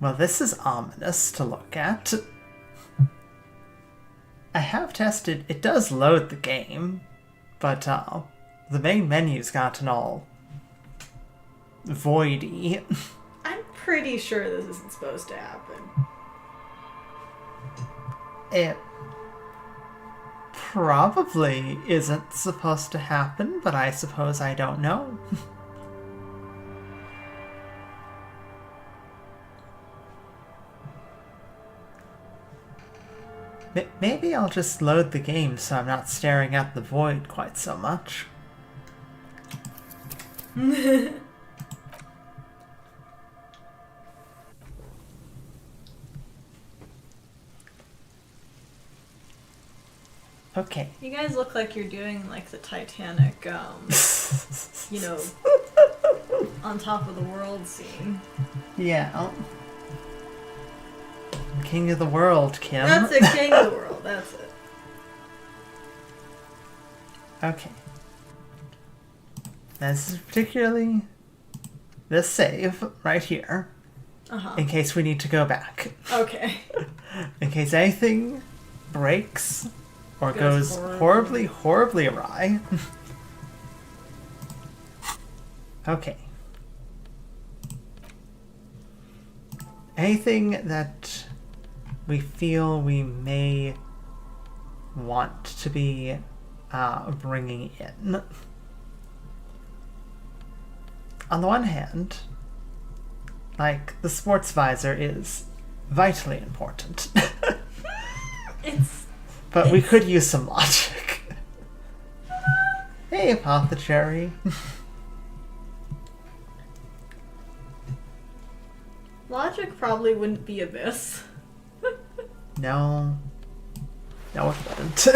Well, this is ominous to look at. I have tested, it does load the game, but the main menu's gotten all voidy. I'm pretty sure this isn't supposed to happen. It probably isn't supposed to happen, but I suppose I don't know. Maybe I'll just load the game so I'm not staring at the void quite so much. Okay. You guys look like you're doing like the Titanic, you know, on top of the world scene. Yeah. King of the world, Kim. That's it, King of the world, that's it. Okay. This is particularly this save right here. In case we need to go back. Okay. In case anything breaks or goes horribly, horribly awry. Okay. Anything that we feel we may want to be bringing in. On the one hand, like, the sports visor is vitally important. But we could use some logic. Hey, Apothecary. Logic probably wouldn't be amiss. No. No, it wouldn't.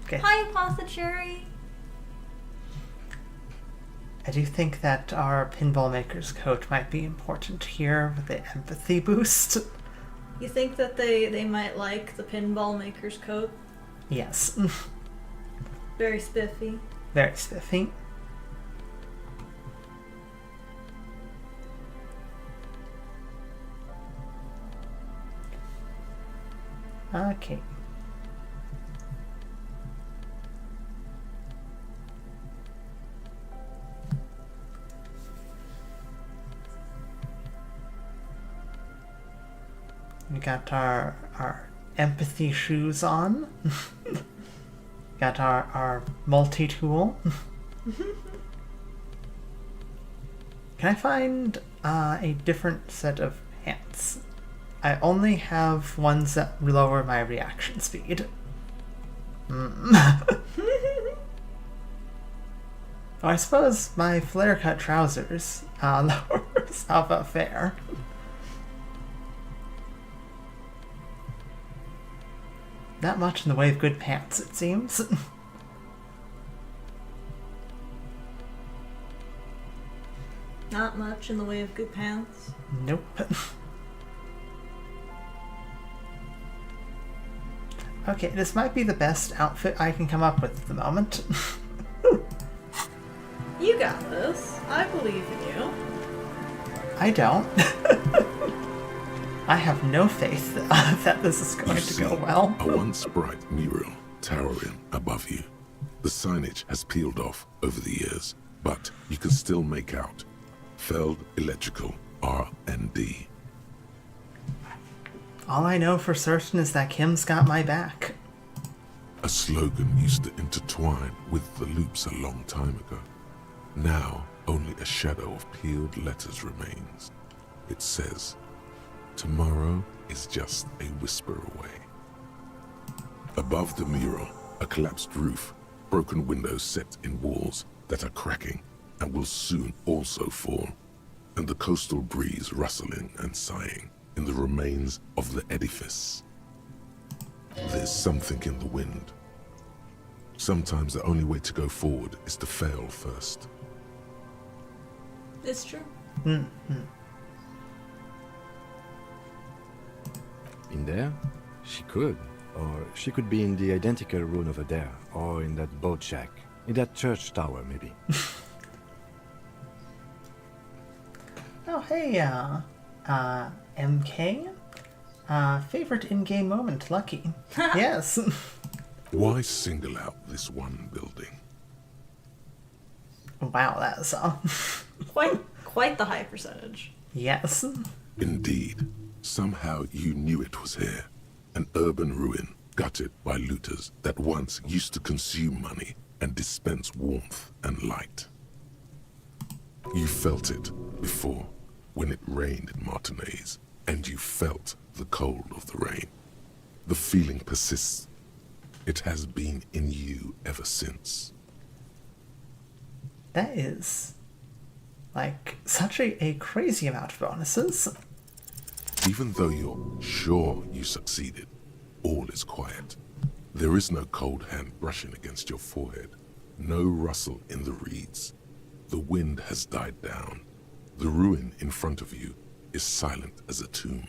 Okay. Hi, Apothecary. I do think that our Pinball Maker's coat might be important here with the empathy boost. You think that they might like the Pinball Maker's coat? Yes. Very spiffy. Very spiffy. Okay. We got our empathy shoes on. Got our multi-tool. Can I find a different set of pants? I only have ones that lower my reaction speed. Oh, I suppose my flare-cut trousers lowers. How about fair? Not much in the way of good pants, it seems. Not much in the way of good pants. Nope. Okay, this might be the best outfit I can come up with at the moment. You got this. I believe in you. I don't. I have no faith that this is going to go well. A once bright mural towering above you. The signage has peeled off over the years, but you can still make out Feld Electrical R&D. All I know for certain is that Kim's got my back. A slogan used to intertwine with the loops a long time ago. Now, only a shadow of peeled letters remains. It says, "Tomorrow is just a whisper away." Above the mural, a collapsed roof, broken windows set in walls that are cracking and will soon also fall, and the coastal breeze rustling and sighing in the remains of the edifice. There's something in the wind. Sometimes the only way to go forward is to fail first. It's true. Mm-hmm. In there? She could. Or she could be in the identical room over there, or in that boat shack. In that church tower, maybe. Oh, hey, MK? Favorite in-game moment, lucky. Yes. Why single out this one building? Wow, that's, Quite the high percentage. yes. Indeed, somehow you knew it was here. An urban ruin gutted by looters that once used to consume money and dispense warmth and light. You felt it before when it rained in Martinez, and you felt the cold of the rain. The feeling persists. It has been in you ever since. That is, like, such a crazy amount of bonuses. Even though you're sure you succeeded, all is quiet. There is no cold hand brushing against your forehead, no rustle in the reeds. The wind has died down. The ruin in front of you is silent as a tomb.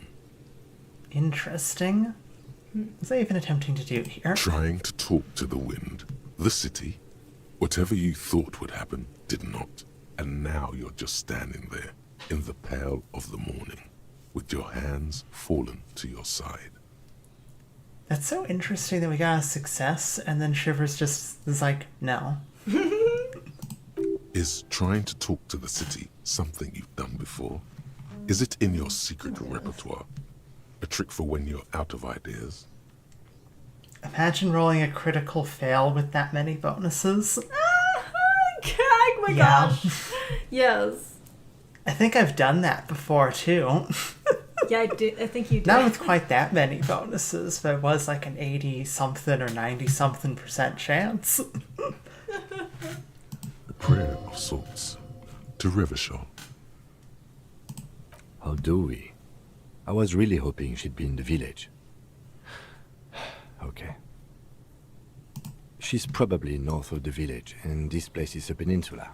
Interesting. What's I even attempting to do here? Trying to talk to the wind, the city. Whatever you thought would happen did not. And now you're just standing there in the pale of the morning, with your hands fallen to your side. That's so interesting that we got a success, and then Shivers just is like, no. Is trying to talk to the city something you've done before? Is it in your secret repertoire? A trick for when you're out of ideas? Imagine rolling a critical fail with that many bonuses. Oh my gosh. Yes. I think I've done that before, too. Yeah, I think you did. Not with quite that many bonuses, but it was like an 80-something or 90-something% chance. A prayer of sorts. To Revachol. How do we? I was really hoping she'd be in the village. Okay. She's probably north of the village, and this place is a peninsula.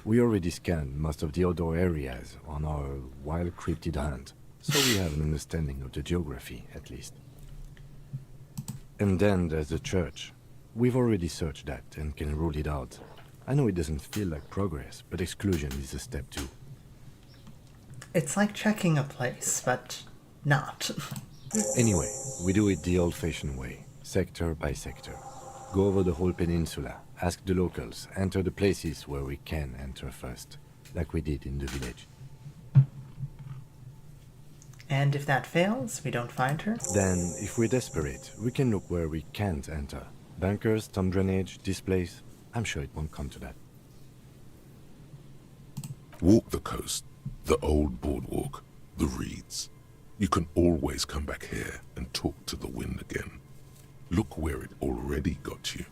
We already scanned most of the outdoor areas on our wild cryptid hunt, so we have an understanding of the geography, at least. And then there's the church. We've already searched that and can rule it out. I know it doesn't feel like progress, but exclusion is a step too. It's like checking a place, but not. Anyway, we do it the old-fashioned way, sector by sector. Go over the whole peninsula, ask the locals, enter the places where we can enter first, like we did in the village. And if that fails, we don't find her? Then, if we're desperate, we can look where we can't enter. Bunkers, storm drainage, this place. I'm sure it won't come to that. Walk the coast, the old boardwalk, the reeds. You can always come back here and talk to the wind again. Look where it already got you.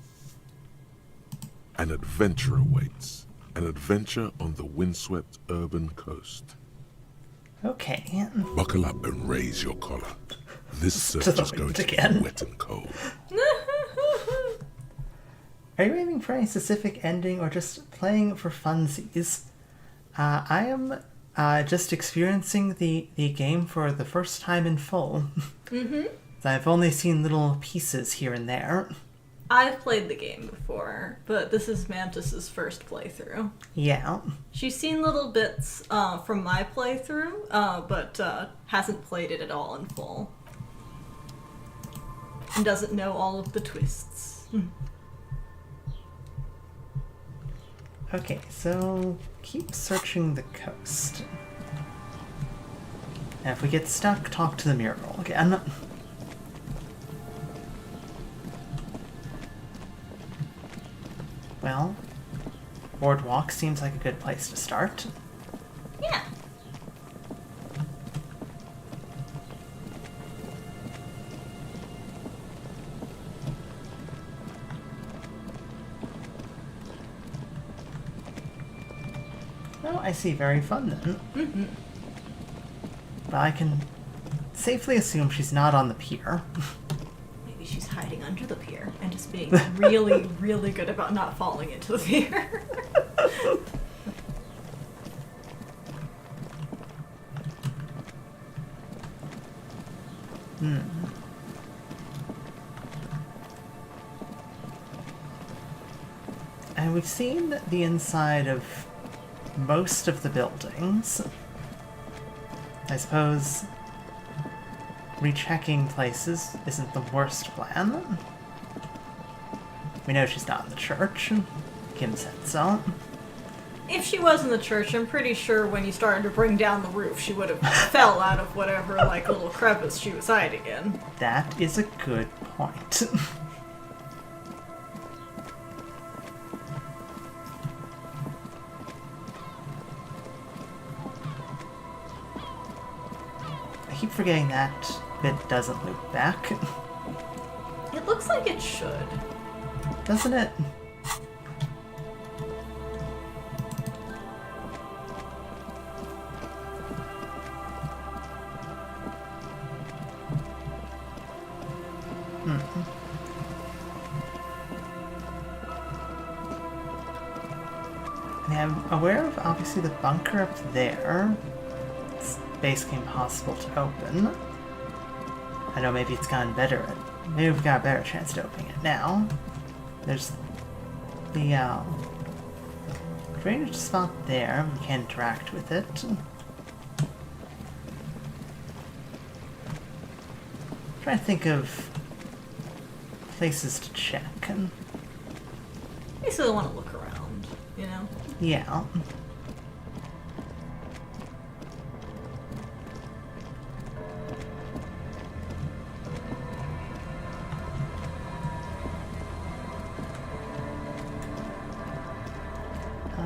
An adventure awaits. An adventure on the windswept urban coast. Okay. Buckle up and raise your collar. This To search the is going wind to again. be wet and cold. Are you aiming for any specific ending or just playing for funsies? I am just experiencing the game for the first time in full. Mm-hmm. I've only seen little pieces here and there. I've played the game before, but this is Mantis's first playthrough. Yeah. She's seen little bits from my playthrough, but hasn't played it at all in full. And doesn't know all of the twists. Okay, so keep searching the coast. And if we get stuck, talk to the mural again. Well, boardwalk seems like a good place to start. Yeah. Oh, I see. Very fun then. Mm-hmm. But I can safely assume she's not on the pier. Maybe she's hiding under the pier and just being really, really good about not falling into the pier. And we've seen the inside of most of the buildings. I suppose rechecking places isn't the worst plan. We know she's not in the church. Kim said so. If she was in the church, I'm pretty sure when you started to bring down the roof, she would have fell out of whatever, like, little crevice she was hiding in. That is a good point. I keep forgetting that bit doesn't loop back. It looks like it should. Doesn't it? I'm aware of, obviously, the bunker up there. It's basically impossible to open. I know maybe it's gotten better. Maybe we've got a better chance to opening it now. There's the drainage spot there. We can interact with it. Trying to think of places to check. Basically, want to look around, you know? Yeah.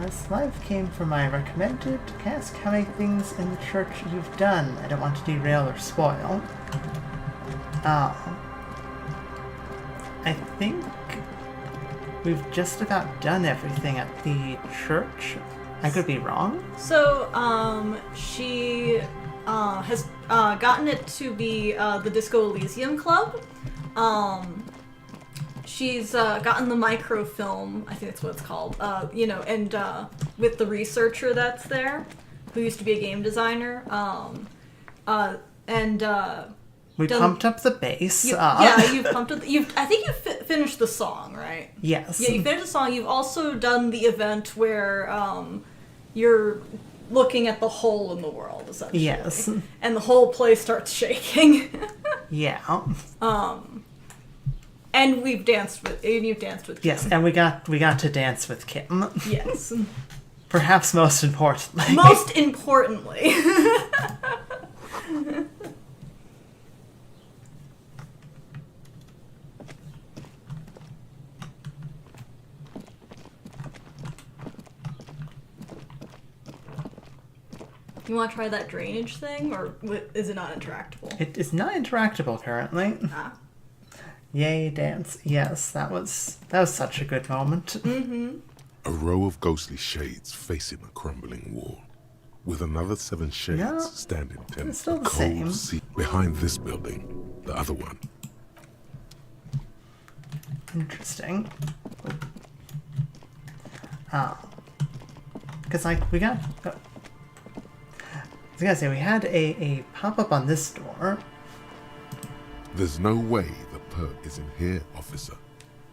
This live came from my recommended. Ask how many things in the church you've done. I don't want to derail or spoil. I think we've just about done everything at the church. I could be wrong. So, she has gotten it to be the Disco Elysium Club. She's gotten the microfilm, I think that's what it's called, you know, and with the researcher that's there, who used to be a game designer, We pumped up the bass. Yeah, you've pumped up. I think you finished the song, right? Yes. Yeah, you finished the song. You've also done the event where you're looking at the hole in the world, essentially. Yes. And the whole place starts shaking. Yeah. And you've danced with Kim. Yes, and we got to dance with Kim. Yes. Perhaps most importantly. Most importantly. You want to try that drainage thing, or is it not interactable? It is not interactable currently. Ah. Yay, dance. Yes, that was such a good moment. Mm-hmm. A row of ghostly shades facing a crumbling wall, with another 7 shades Yeah, standing in it's still a the same. cold sea behind this building, the other one. Interesting. Because, like, we got... I was gonna say, we had a pop-up on this door. There's no way the perp is in here, officer.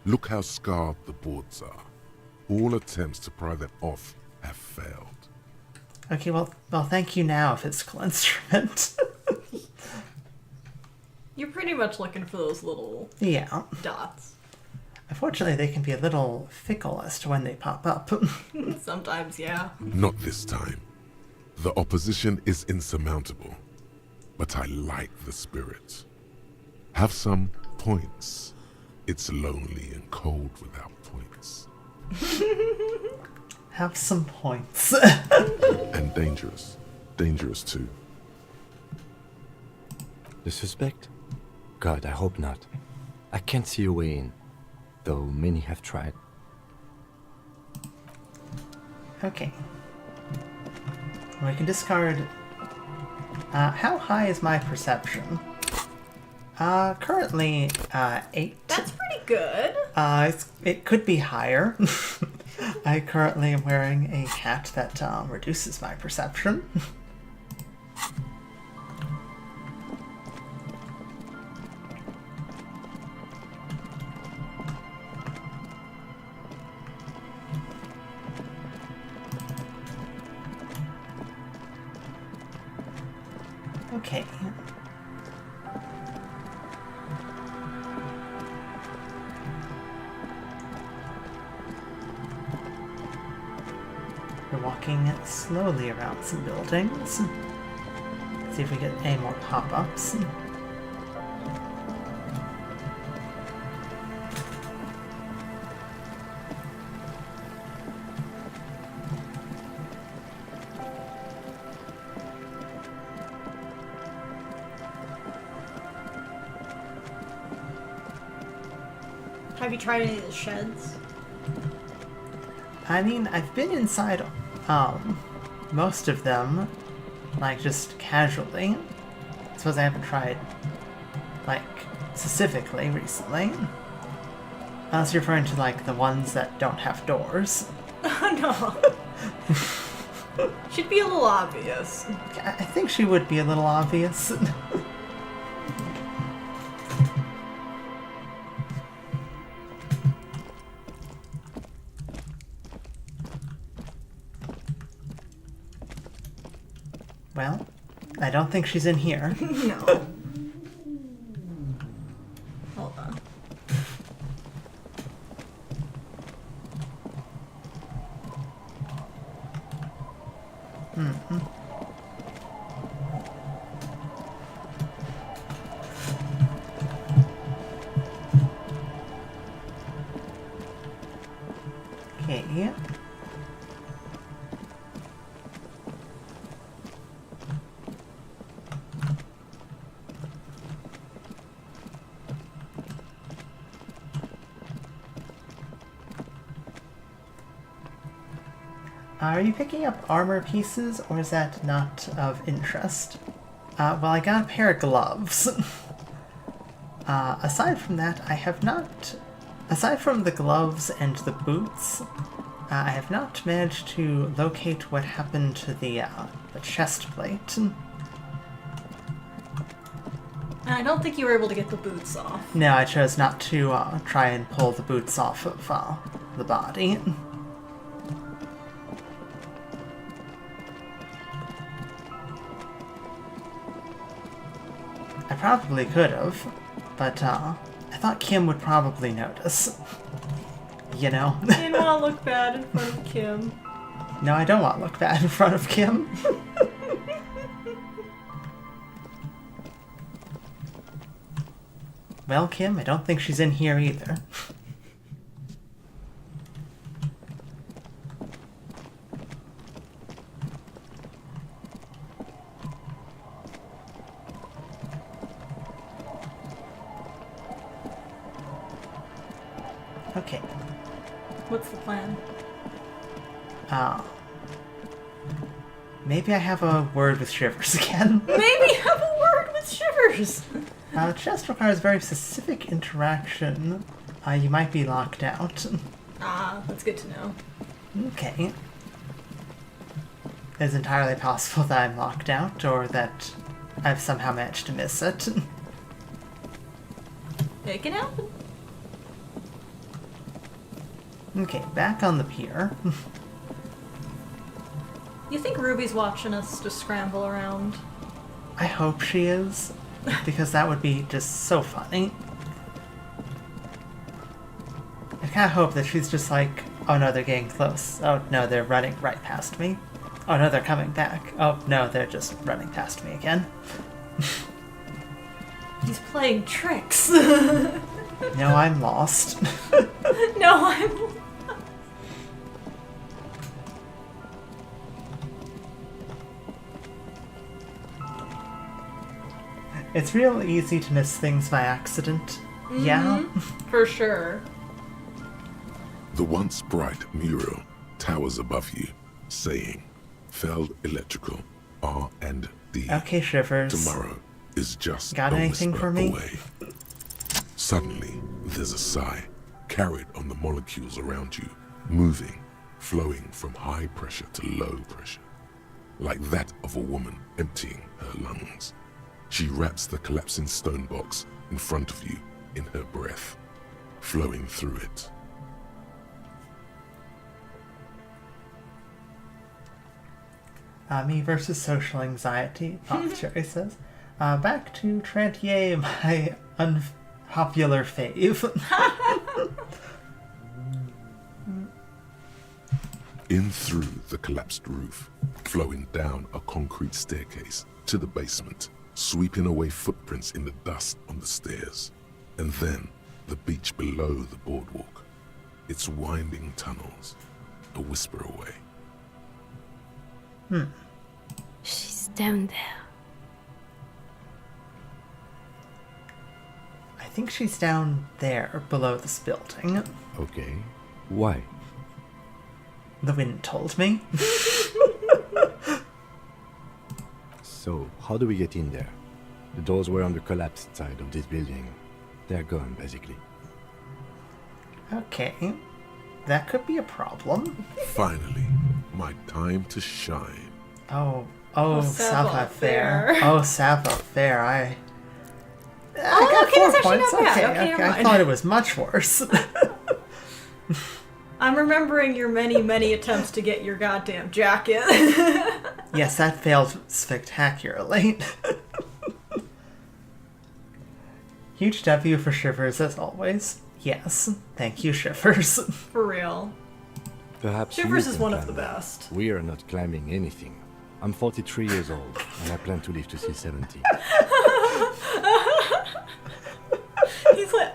Look how scarred the boards are. All attempts to pry them off have failed. Okay, well, thank you now, physical instrument. You're pretty much looking for those little Yeah. dots. Unfortunately, they can be a little fickle as to when they pop up. Sometimes, yeah. Not this time. The opposition is insurmountable, but I like the spirit. Have some points. It's lonely and cold without points. Have some points. And dangerous. Dangerous too. The suspect? God, I hope not. I can't see a way in, though many have tried. Okay. We can discard... how high is my perception? Currently, 8. That's pretty good. It could be higher. I currently am wearing a hat that reduces my perception. Okay. We're walking slowly around some buildings. See if we get any more pop-ups. Have you tried any of the sheds? I mean, I've been inside most of them, like, just casually. I suppose I haven't tried, like, specifically recently. Unless you're referring to, like, the ones that don't have doors. No. Should be a little obvious. I think she would be a little obvious. Well, I don't think she's in here. No. Hold on. Okay. Are you picking up armor pieces, or is that not of interest? Well, I got a pair of gloves. Aside from that, I have not... Aside from the gloves and the boots, I have not managed to locate what happened to the chest plate. And I don't think you were able to get the boots off. No, I chose not to try and pull the boots off of the body. I probably could have, but I thought Kim would probably notice. You know? I didn't want to look bad in front of Kim. No, I don't want to look bad in front of Kim. Well, Kim, I don't think she's in here either. Okay. What's the plan? Maybe I have a word with Shivers again. Maybe have a word with Shivers! Chest requires very specific interaction. You might be locked out. That's good to know. Okay. It's entirely possible that I'm locked out, or that I've somehow managed to miss it. It can happen. Okay, back on the pier. You think Ruby's watching us just scramble around? I hope she is, because that would be just so funny. I kind of hope that she's just like, oh no, they're getting close. Oh no, they're running right past me. Oh no, they're coming back. Oh no, they're just running past me again. He's playing tricks. No, I'm lost. No, I'm... It's real easy to miss things by accident. Yeah? For sure. The once bright mural towers above you, saying, Feld Electrical, R&D. Okay, Shivers. Tomorrow is just Got a anything whisper for me? away. Suddenly, there's a sigh, carried on the molecules around you, moving, flowing from high pressure to low pressure, like that of a woman emptying her lungs. She wraps the collapsing stone box in front of you in her breath, flowing through it. Me versus social anxiety, Cherry says. Back to Trantier, my unpopular fave. In through the collapsed roof, flowing down a concrete staircase to the basement, sweeping away footprints in the dust on the stairs, and then the beach below the boardwalk, its winding tunnels, a whisper away. She's down there. I think she's down there, below this building. Okay. Why? The wind told me. So, how do we get in there? The doors were on the collapsed side of this building. They're gone, basically. Okay. That could be a problem. Finally, my time to shine. Oh, savoir-faire. savoir-faire. Oh, savoir-faire. I okay, got 4 that's actually points. not bad. Okay, Okay, never I mind. thought it was much worse. I'm remembering your many, many attempts to get your goddamn jacket. Yes, that failed spectacularly. Huge W for Shivers, as always. Yes, thank you, Shivers. For real. Perhaps Shivers you is can one of climb the that. best. We are not climbing anything. I'm 43 years old, and I plan to live to see 70. He's like,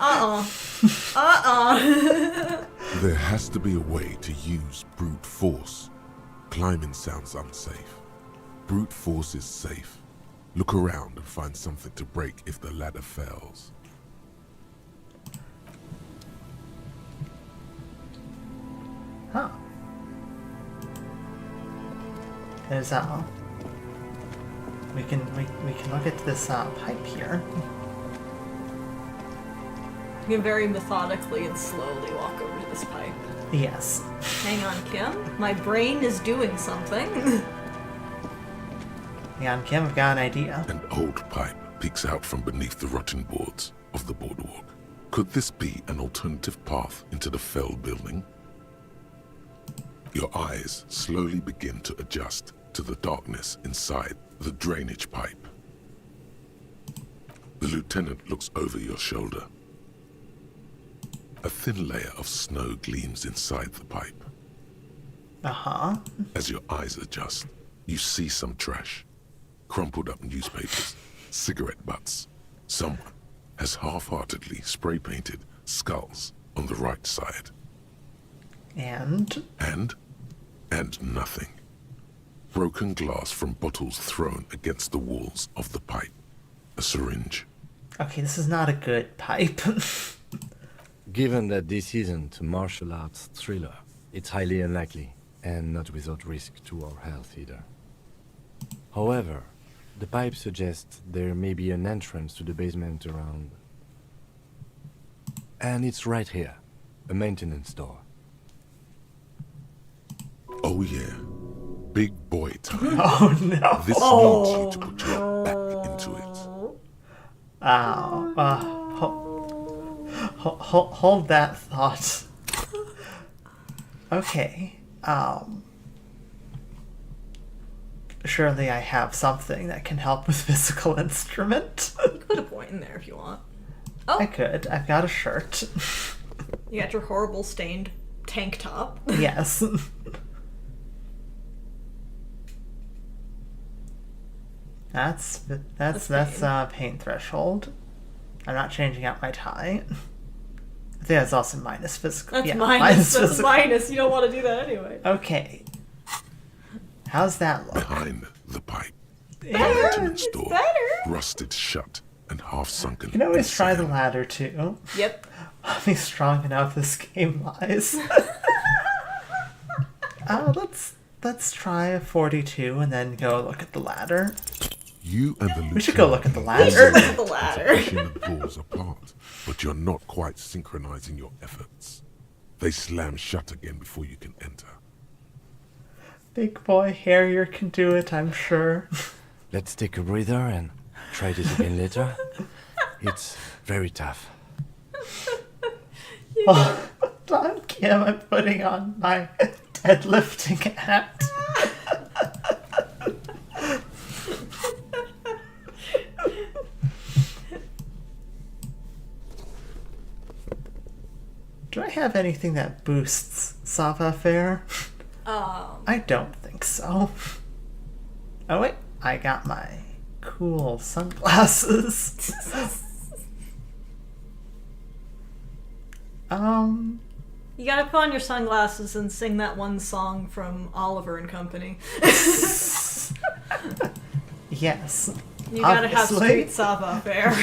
There has to be a way to use brute force. Climbing sounds unsafe. Brute force is safe. Look around and find something to break if the ladder fails. Huh. There's we can look at this pipe here. You can very methodically and slowly walk over to this pipe. Yes. Hang on, Kim. My brain is doing something. Yeah, Kim, I've got an idea. An old pipe peeks out from beneath the rotten boards of the boardwalk. Could this be an alternative path into the fell building? Your eyes slowly begin to adjust to the darkness inside the drainage pipe. The lieutenant looks over your shoulder. A thin layer of snow gleams inside the pipe. Uh-huh. As your eyes adjust, you see some trash. Crumpled up newspapers, cigarette butts. Someone has half-heartedly spray-painted skulls on the right side. And And nothing. Broken glass from bottles thrown against the walls of the pipe. A syringe. okay, this is not a good pipe. Given that this isn't a martial arts thriller, it's highly unlikely, and not without risk to our health either. However, the pipe suggests there may be an entrance to the basement around. And it's right here, a maintenance door. Oh yeah. Big boy time. Oh no. This needs you to put your back into it. Hold that thought. Okay. Surely I have something that can help with physical instrument. You can put a point in there if you want. I could. I've got a shirt. You got your horrible stained tank top. Yes. That's paint threshold. I'm not changing out my tie. I think that's also minus physical. That's yeah, minus. That's physical. minus. You don't want to do that anyway. Okay. How's that look? Behind the pipe. The Better. maintenance It's door. better. Rusted shut and half sunken. You can always in try the sand. ladder too. Yep. I'll be strong enough this game lies. Let's try a 42 and then go look at the ladder. You and the We should go look at the ladder. Look at the ladder. pushing the doors apart, but you're not quite synchronizing your efforts. They slam shut again before you can enter. Big boy Harrier can do it, I'm sure. Let's take a breather and try this again later. It's very tough. Kim, I'm putting on my deadlifting hat. I have anything that boosts savoir-faire? I don't think so. Oh wait, I got my cool sunglasses. You gotta put on your sunglasses and sing that one song from Oliver and Company. Yes. You gotta have obviously. street savoir-faire.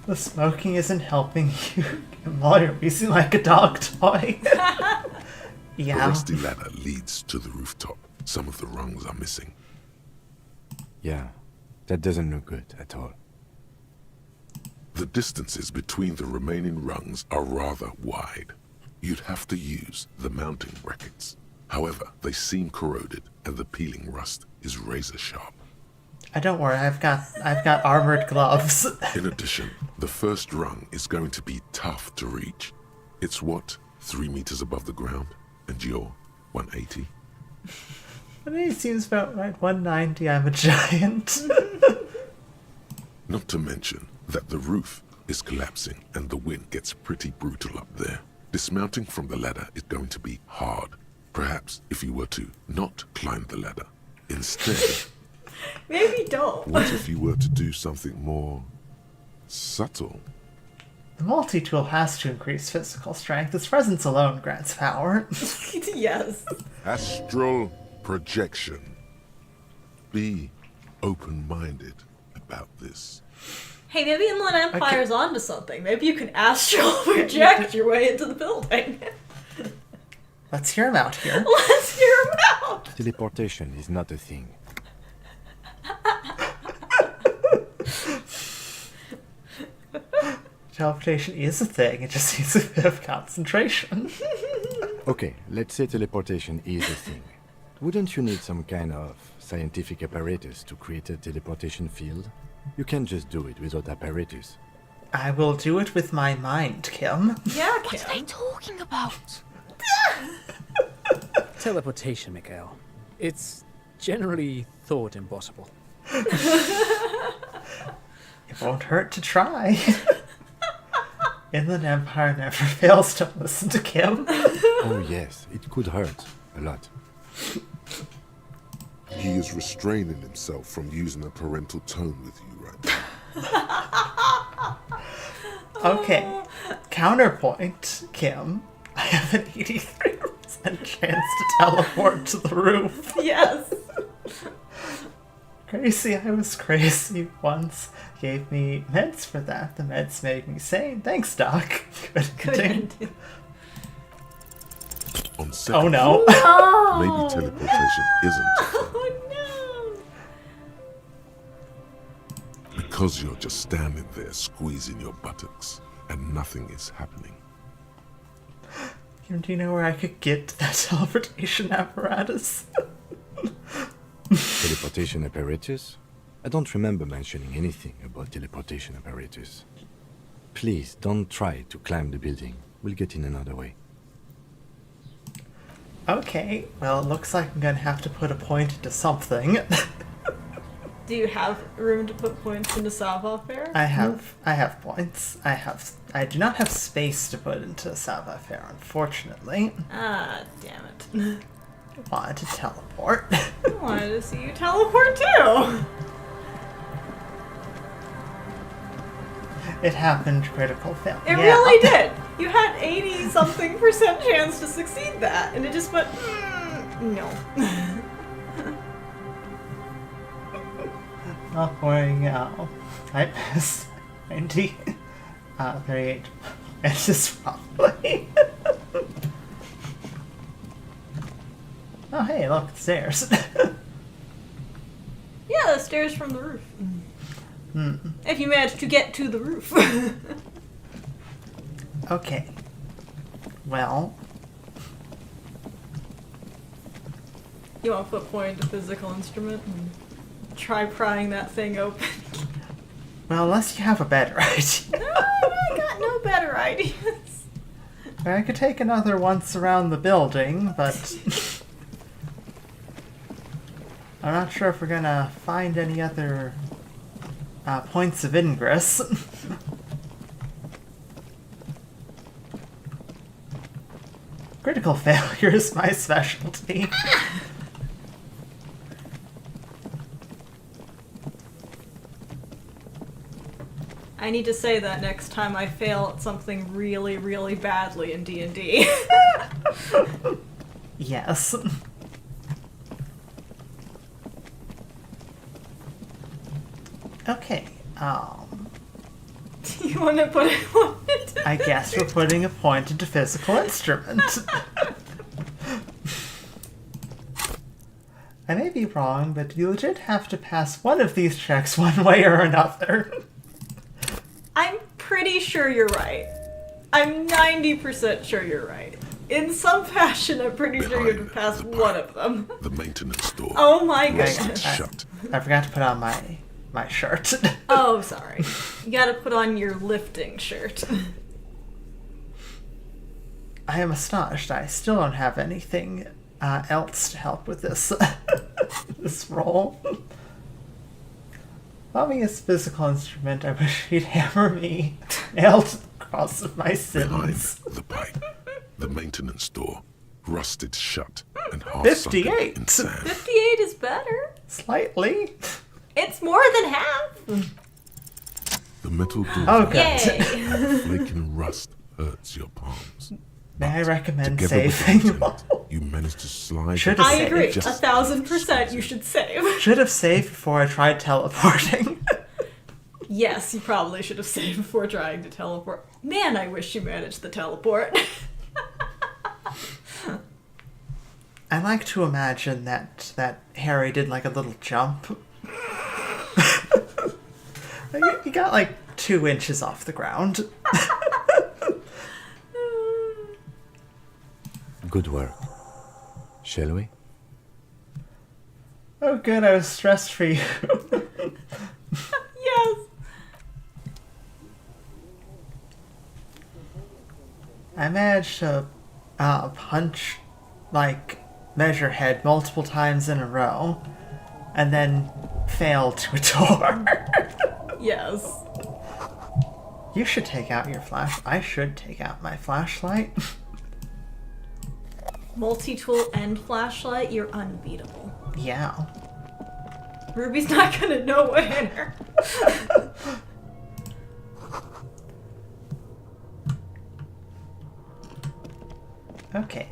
The smoking isn't helping you. While you're wheezing like a dog toy. The Yeah. rusty ladder leads to the rooftop. Some of the rungs are missing. Yeah, that doesn't look good at all. The distances between the remaining rungs are rather wide. You'd have to use the mounting brackets. However, they seem corroded and the peeling rust is razor sharp. Don't worry, I've got armored gloves. In addition, the first rung is going to be tough to reach. It's what, 3 meters above the ground? And you're 180? I mean, it seems about right. 190, I'm a giant. Not to mention that the roof is collapsing and the wind gets pretty brutal up there. Dismounting from the ladder is going to be hard. Perhaps if you were to not climb the ladder. Instead, Maybe don't. what if you were to do something more subtle? The multi-tool has to increase physical strength. Its presence alone grants power. Yes. Astral projection. Be open-minded about this. Hey, maybe Inland Empire's onto something. Maybe you can astral project your way into the building. Let's hear him out here. Let's hear him out. Teleportation is not a thing. Teleportation is a thing. It just needs a bit of concentration. Okay, let's say teleportation is a thing. Wouldn't you need some kind of scientific apparatus to create a teleportation field? You can't just do it without apparatus. I will do it with my mind, Kim. Yeah, What are they Kim. talking about? Teleportation, Mikhail. It's generally thought impossible. It won't hurt to try. Inland Empire never fails to listen to Kim. Oh yes, it could hurt a lot. He is restraining himself from using a parental tone with you right now. Okay. Counterpoint, Kim. I have an 83% chance to teleport to the roof. Yes. Crazy, I was crazy once. Gave me meds for that. The meds made me sane. Thanks, Doc. Good continue. On second Oh no. Oh. maybe teleportation isn't a thing. Oh no. Because you're just standing there squeezing your buttocks and nothing is happening. Kim, do you know where I could get that teleportation apparatus? Teleportation apparatus? I don't remember mentioning anything about teleportation apparatus. Please don't try to climb the building. We'll get in another way. Okay, well, it looks like I'm gonna have to put a point into something. Do you have room to put points into savoir-faire? I have points. I do not have space to put into savoir-faire, unfortunately. Ah, damn it. I wanted to teleport. I wanted to see you teleport too. It happened, critical fail. It Yeah. really did. You had 80-something% chance to succeed that, and it just went, no. Not worrying out. I missed 90. 38. It's just probably. Oh, hey, look, it's stairs. Yeah, the stairs from the roof. If you manage to get to the roof. Okay. Well, You want to put point to physical instrument and try prying that thing open. unless you have a better idea. No, I got no better ideas. I could take another once around the building, but I'm not sure if we're gonna find any other points of ingress. Critical failure is my specialty. I need to say that next time I fail at something really, really badly in D&D. Yes. Okay, You want to put it I guess we're putting a point into physical instrument. I may be wrong, but you legit have to pass one of these checks one way or another. I'm pretty sure you're right. I'm 90% sure you're right. In some fashion, I'm pretty sure you have to pass one of them. The maintenance door. Oh my rusted goodness. shut. I forgot to put on my shirt. Oh, sorry. You gotta put on your lifting shirt. I am astonished. I still don't have anything else to help with this this roll. Obvious physical instrument. I wish he'd hammer me nailed to the cross of my Behind sins. the pipe. The maintenance door. Rusted shut and half 58. sunken in sand. 58 is better. Slightly. It's more than half. The metal door. Oh, good. Yay. Flaking rust hurts your palms. May I recommend Together with saving? the lieutenant, you manage to slide. Should the have I saved. agree. Just 1000% you should save. Should have saved before I tried teleporting. Yes, you probably should have saved before trying to teleport. Man, I wish you managed the teleport. I like to imagine that Harry did like a little jump. He got like 2 inches off the ground. Good work. Shall we? Oh good, I was stressed for you. Yes. I managed to punch like Measurehead multiple times in a row and then fail to a door. Yes. You should take out your flash. I should take out my flashlight. Multi-tool and flashlight, you're unbeatable. Yeah. Ruby's not gonna know what hit her. Okay.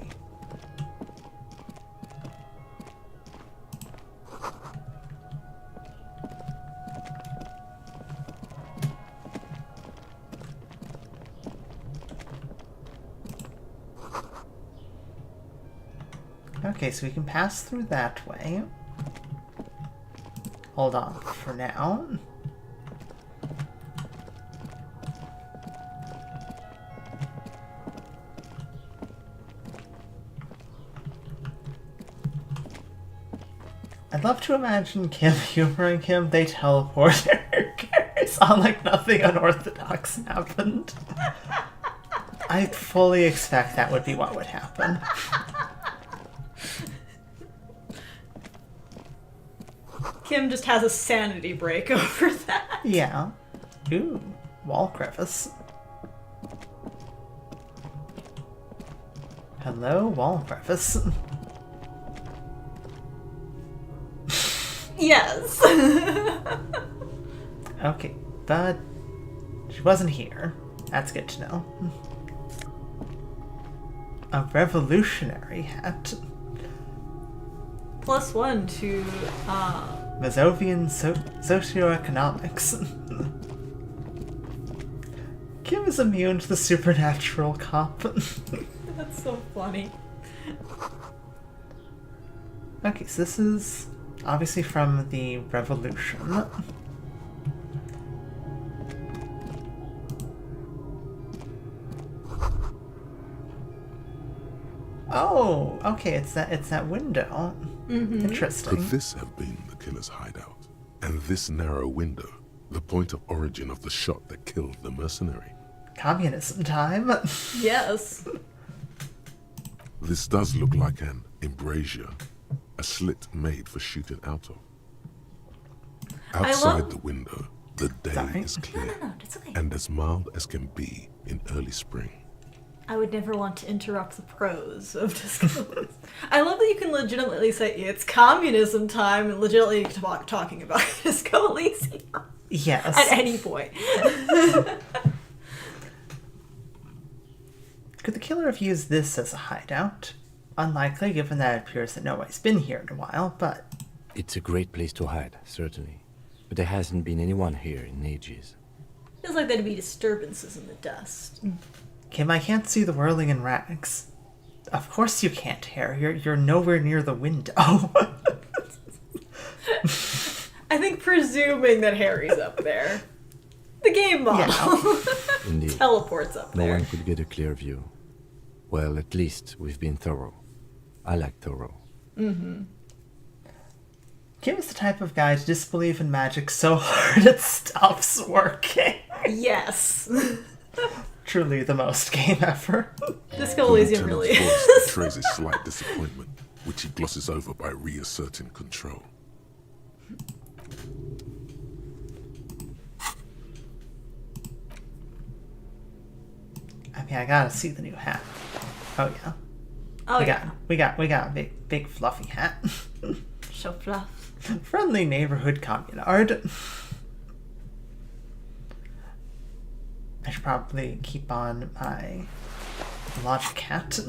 Okay, so we can pass through that way. Hold on for now. I'd love to imagine Kim humoring him. They teleport their characters on like nothing unorthodox happened. I fully expect that would be what would happen. Kim just has a sanity break over that. Yeah. Ooh, wall crevice. Hello, wall crevice. Yes. Okay, but she wasn't here. That's good to know. A revolutionary hat. +1 to Mazovian socioeconomics. Kim is immune to the supernatural cop. That's so funny. Okay, so this is obviously from the Revolution. Oh, okay, it's that window. Interesting. Could this have been the killer's hideout? And this narrow window, the point of origin of the shot that killed the mercenary? Communism time. Yes. This does look like an embrasure, a slit made for shooting out of. Outside love- the window, The day Sorry. is clear No, it's okay. and as mild as can be in early spring. I would never want to interrupt the prose of Disco Elysium. I love that you can legitimately say it's communism time and legitimately talking about Disco Elysium Yes. at any point. Could the killer have used this as a hideout? Unlikely, given that it appears that nobody's been here in a while, but... It's a great place to hide, certainly. But there hasn't been anyone here in ages. Feels like there'd be disturbances in the dust. Kim, I can't see the whirling in rags. Of course you can't, Harry. You're nowhere near the window. I think presuming that Harry's up there. The game model. Indeed. Teleports up No there. one could get a clear view. Well, at least we've been thorough. I like thorough. Kim is the type of guy to disbelieve in magic so hard it stops working. Yes. Truly the most game ever. Disco Elysium The really lieutenant's is. voice betrays a slight disappointment, which he glosses over by reasserting control. I mean, I gotta see the new hat. Oh yeah. Oh we yeah. got a big fluffy hat. So fluff. Friendly neighborhood communard. I should probably keep on my logic hat.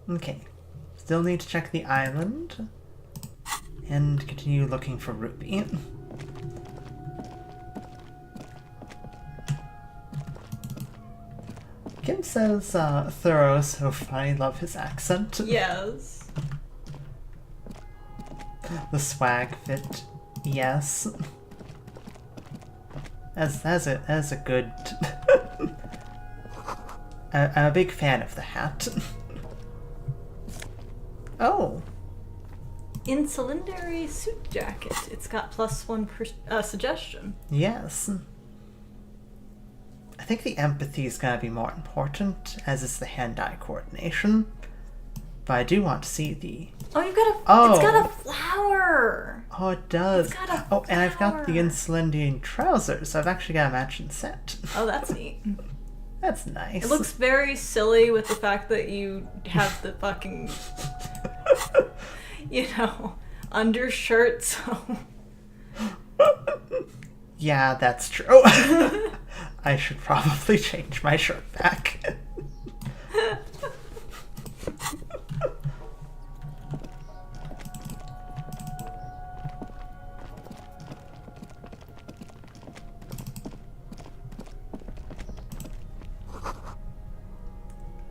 Okay. Still need to check the island. And continue looking for Ruby. Kim says thorough, so funny, love his accent. Yes. The swag fit, yes. As a good... I'm a big fan of the hat. Oh, Insulindary suit jacket. It's got +1 suggestion. yes. I think the empathy is going to be more important, as is the hand-eye coordination. But I do want to see the... Oh, you got a. Oh. It's got a flower. Oh, it does. It's got a Oh, and I've got the flower. Insulindian trousers. So I've actually got a matching set. Oh, that's neat. That's nice. It looks very silly with the fact that you have the fucking, undershirt. So Yeah, that's true. I should probably change my shirt back.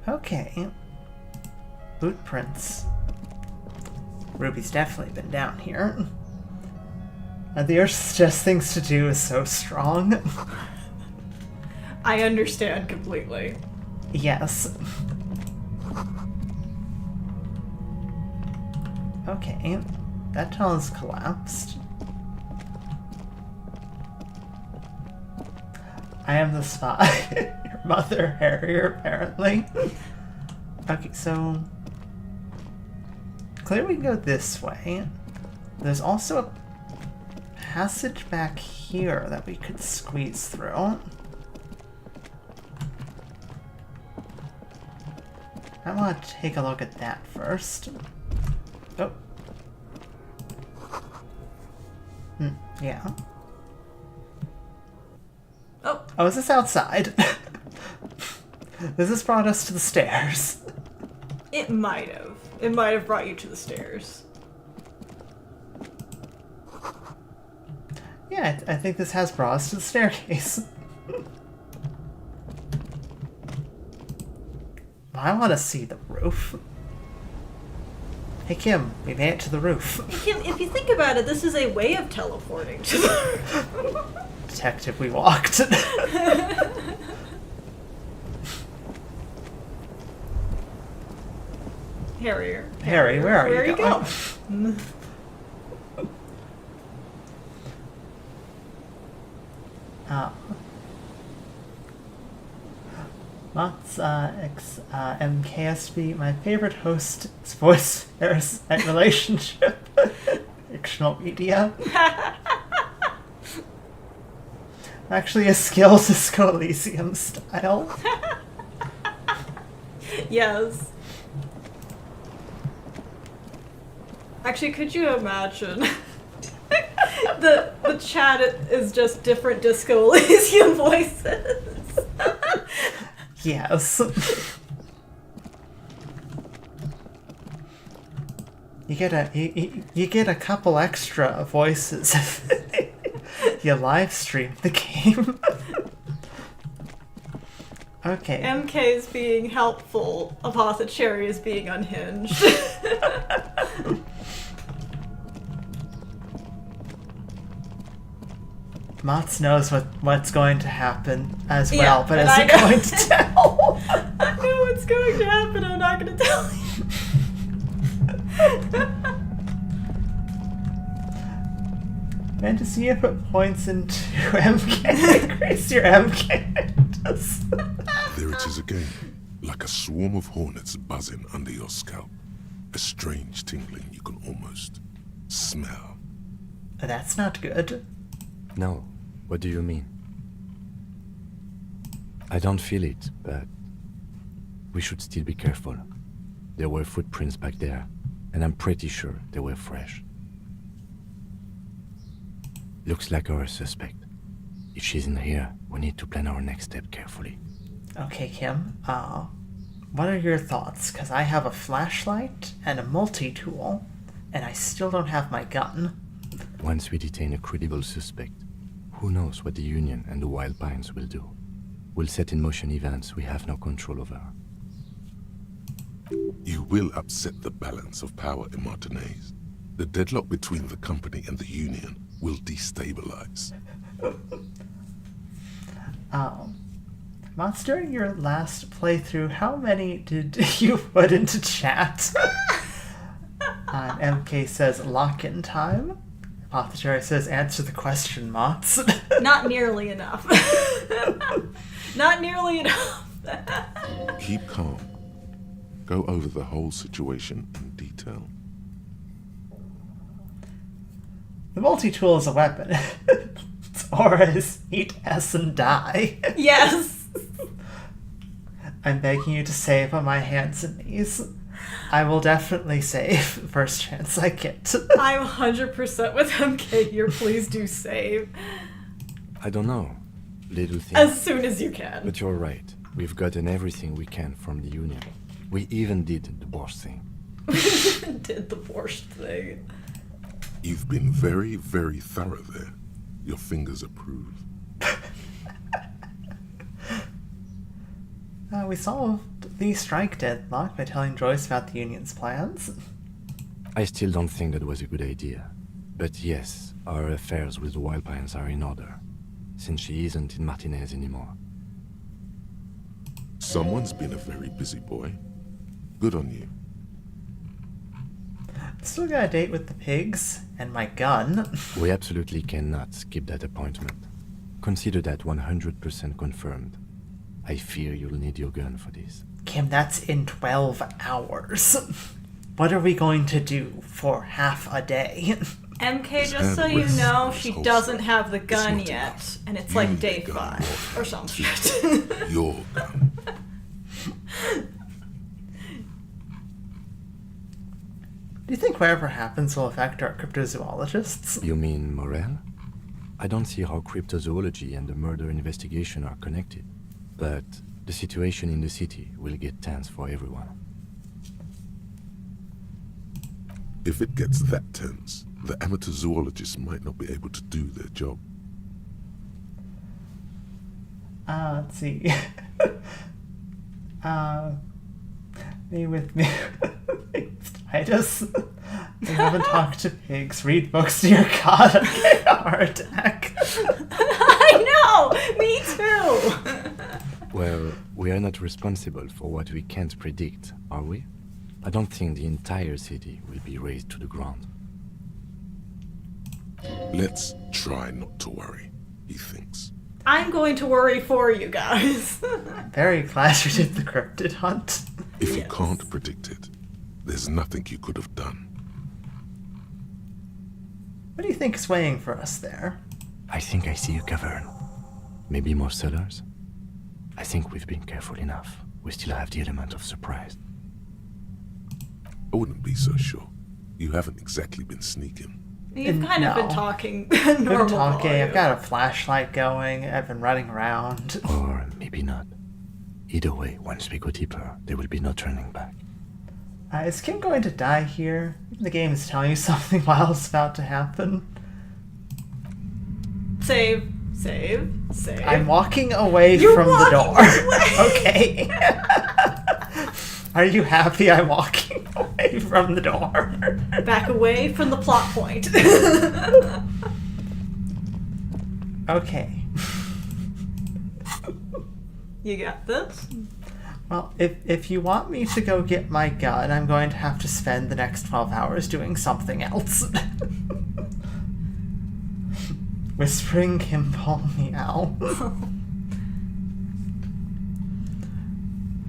Okay. Boot prints. Ruby's definitely been down here. And the urge to suggest things to do is so strong. I understand completely. Yes. Okay. That tunnel's collapsed. I am the spy. Your mother, Harrier, apparently. Okay, so... Clearly we can go this way. There's also a passage back here that we could squeeze through. I want to take a look at that first. Oh. Yeah. Oh, is this outside? This has brought us to the stairs. It might have. It might have brought you to the stairs. Yeah, I think this has brought us to the staircase. I want to see the roof. Hey Kim, we made it to the roof. Kim, if you think about it, this is a way of teleporting to the Detective, we walked. Harrier. Harry, where are you you going? go? Motts, MKSB, my favorite host is voice parasite relationship. Fictional media. Actually, a skill Disco Elysium style. Yes. Actually, could you imagine? the chat is just different Disco Elysium voices. Yes. You get a couple extra voices if you live stream the game. Okay. MK is being helpful, Apothecary is being unhinged. Motts knows what's going to happen as Yeah, well, but and isn't I know. going to tell. I know what's going to happen, I'm not going to tell you. Mantis, you put points into MK. Increase your MK. There it is again, like a swarm of hornets buzzing under your scalp. A strange tingling you can almost smell. That's not good. No. What do you mean? I don't feel it, but we should still be careful. There were footprints back there, and I'm pretty sure they were fresh. Looks like our suspect. If she's in here, we need to plan our next step carefully. Okay, Kim. What are your thoughts? Because I have a flashlight and a multi-tool, and I still don't have my gun. Once we detain a credible suspect, who knows what the Union and the Wild Pines will do? We'll set in motion events we have no control over. You will upset the balance of power in Martinez. The deadlock between the company and the Union will destabilize. Motts, during your last playthrough, how many did you put into chat? MK says lock-in time. Apothecary says answer the question, Motts. Not nearly enough. Not nearly enough. Keep calm. Go over the whole situation in detail. The multi-tool is a weapon. Its aura is eat S and die. Yes. I'm begging you to save on my hands and knees. I will definitely save first chance I get. I'm 100% with MK here. Please do save. I don't know. Little thing. As soon as you can. But you're right. We've gotten everything we can from the Union. We even did the Bosch thing. Did the Borscht thing. You've been very, very thorough there. Your fingers approve. We solved the strike deadlock by telling Joyce about the Union's plans. I still don't think that was a good idea. But yes, our affairs with the Wild Pines are in order, since she isn't in Martinez anymore. Someone's been a very busy boy. Good on you. Still got a date with the pigs, and my gun. We absolutely cannot skip that appointment. Consider that 100% confirmed. I fear you'll need your gun for this. Kim, that's in 12 hours. What are we going to do for half a day? MK, just so you know, she doesn't have the gun yet, and it's like day 5 or some shit. Your gun. Do you think whatever happens will affect our cryptozoologists? You mean Morel? I don't see how cryptozoology and the murder investigation are connected. But the situation in the city will get tense for everyone. If it gets that tense, the amateur zoologists might not be able to do their job. Let's see. Me with me. Titus. I haven't talked to pigs. Read books to your god. Okay, a heart attack. I know! Me too! Well, we are not responsible for what we can't predict, are we? I don't think the entire city will be razed to the ground. Let's try not to worry, he thinks. I'm going to worry for you guys. Very glad you did the cryptid hunt. If you Yes. can't predict it, there's nothing you could have done. What do you think is waiting for us there? I think I see a cavern. Maybe more cellars? I think we've been careful enough. We still have the element of surprise. I wouldn't be so sure. You haven't exactly been sneaking. You've kind of been No. talking I've normal been talking, volume. I've got a flashlight going, I've been running around. Or maybe not. Either way, once we go deeper, there will be no turning back. Is Kim going to die here? The game is telling you something wild is about to happen. Save. I'm walking away You're from the walking door. away. Okay. Are you happy I'm walking away from the door? Back away from the plot point. Okay. You got this? Well, if you want me to go get my gun, I'm going to have to spend the next 12 hours doing something else. Whispering Kimball meow.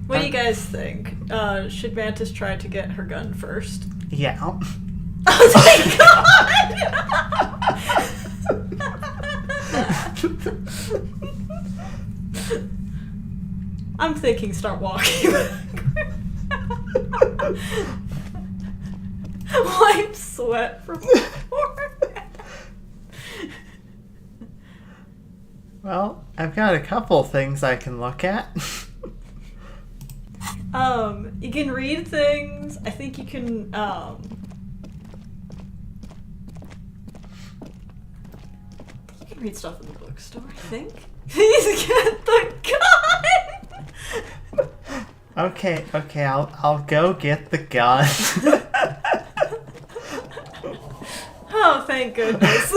What do you guys think? Should Mantis try to get her gun first? Yeah. Oh my god! I'm thinking start walking. Wipe sweat from the forehead. Well, I've got a couple things I can look at. You can read things. I think you can, you can read stuff in the bookstore, I think. Please get the gun! Okay, I'll go get the gun. Oh, thank goodness.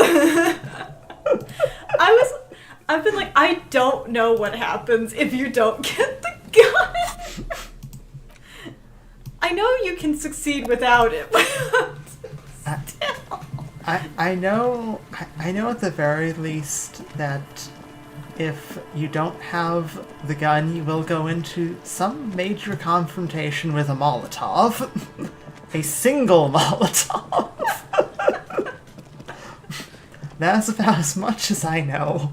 I've been like, I don't know what happens if you don't get the gun. I know you can succeed without it, but still. I know at the very least that if you don't have the gun, you will go into some major confrontation with a Molotov. A single Molotov. That's about as much as I know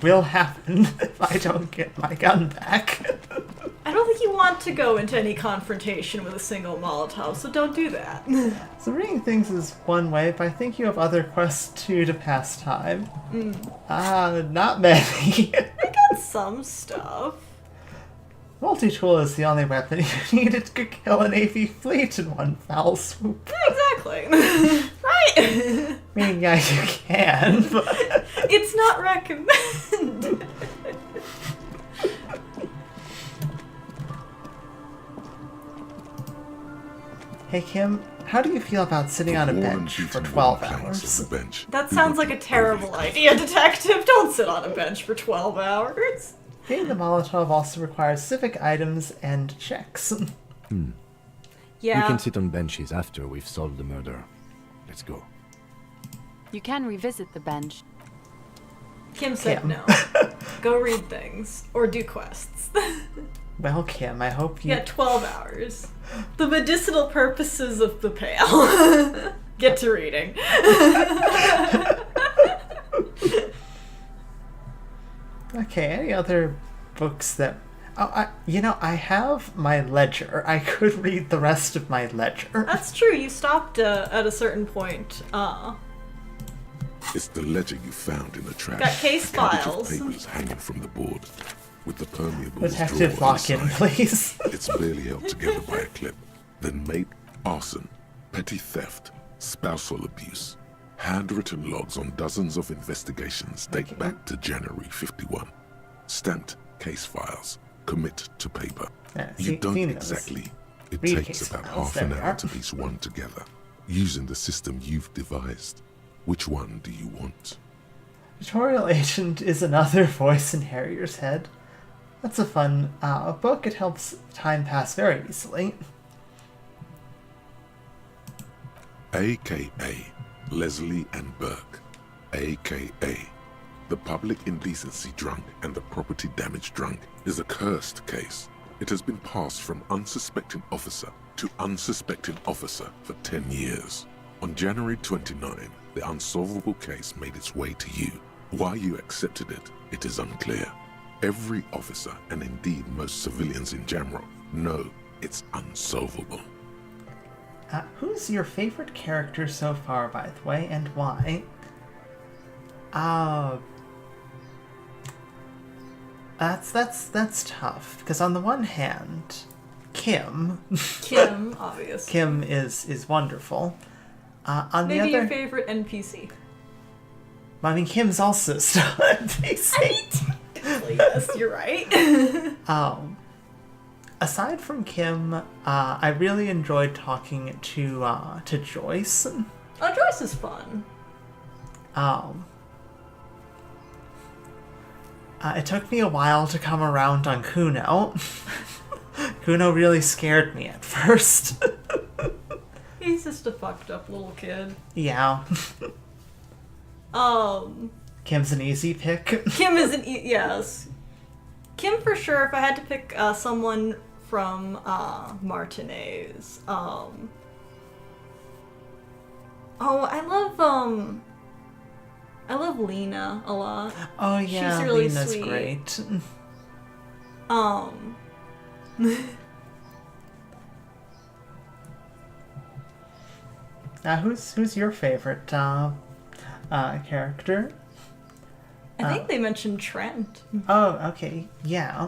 will happen if I don't get my gun back. I don't think you want to go into any confrontation with a single Molotov, so don't do that. So reading things is one way, but I think you have other quests too to pass time. Not many. I got some stuff. Multi-tool is the only weapon you needed to kill a Navy fleet in one foul swoop. Yeah, exactly. Right? I mean, yeah, you can, but... It's not recommended. Hey Kim, how do you feel about sitting on a The worn and bench for beaten 12 wooden planks hours? of the bench. That We sounds were like a too terrible overly idea, detective. Don't sit on a bench for 12 hours. Getting the Molotov also requires civic items and checks. Yeah. We can sit on benches after we've solved the murder. Let's go. You can revisit the bench. Kim said Kim. no. Go read things. Or do quests. Well, Kim, I hope you... Yeah, 12 hours. The medicinal purposes of the pail. Get to reading. Okay, any other books that... Oh, I have my ledger. I could read the rest of my ledger. That's true. You stopped at a certain point. It's the ledger you found in the trash. Got case A cabbage files. of papers hanging from the board, with the permeable Detective, drawer on lock the in, side. please. It's barely held together by a clip. Then made arson, petty theft, spousal abuse. Handwritten logs on dozens of investigations date back to January 51. Stamped case files. Commit to paper. Yeah, You don't seen those. exactly. It Read takes case about files, half an there we hour are. to piece one together, using the system you've devised. Which one do you want? Tutorial Agent is another voice in Harrier's head. That's a fun book. It helps time pass very easily. AKA Leslie and Burke, AKA The public indecency drunk and the property damage drunk is a cursed case. It has been passed from unsuspecting officer to unsuspecting officer for 10 years. On January 29, the unsolvable case made its way to you. Why you accepted it, it is unclear. Every officer, and indeed most civilians in Jamrock, know it's unsolvable. Who's your favorite character so far, by the way, and why? That's tough, because on the one hand, Kim Obvious. Kim is wonderful. On Maybe the other, your favorite NPC. I mean, Kim's also still NPC. Yes, you're right. Aside from Kim, I really enjoyed talking to Joyce. Oh, Joyce is fun. It took me a while to come around on Kuno. Kuno really scared me at first. He's just a fucked up little kid. Yeah. Kim's an easy pick. Kim is yes. Kim for sure. If I had to pick someone from Martinez, I love Lena a lot. Oh yeah, she's really Lena's sweet. great. Who's your favorite character? I think they mentioned Trent. Oh, okay, yeah.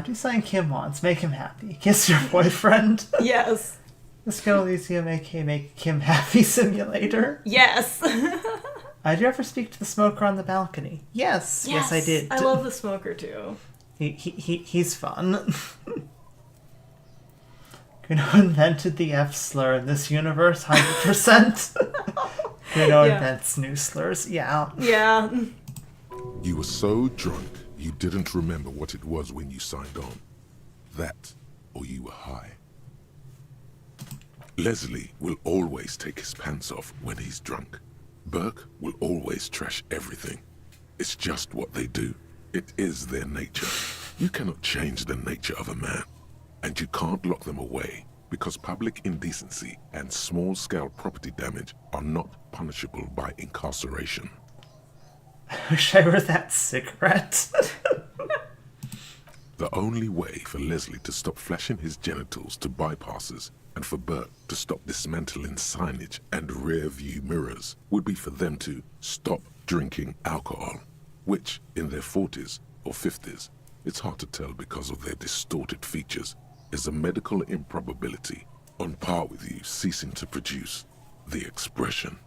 Do something Kim wants. Make him happy. Kiss your boyfriend. Yes. Disco Elysium, aka Make Kim Happy Simulator. Yes. Did you ever speak to the smoker on the balcony? Yes, I did. I love the smoker too. He's fun. Kuno invented the F slur in this universe, 100%. Kuno invents new slurs, yeah. Yeah. You were so drunk, you didn't remember what it was when you signed on. That, or you were high. Leslie will always take his pants off when he's drunk. Burke will always trash everything. It's just what they do. It is their nature. You cannot change the nature of a man. And you can't lock them away because public indecency and small-scale property damage are not punishable by incarceration. I wish I were that cigarette. The only way for Leslie to stop flashing his genitals to bypassers and for Burke to stop dismantling signage and rear-view mirrors would be for them to stop drinking alcohol, which, in their 40s or 50s, it's hard to tell because of their distorted features, is a medical improbability on par with you ceasing to produce the expression.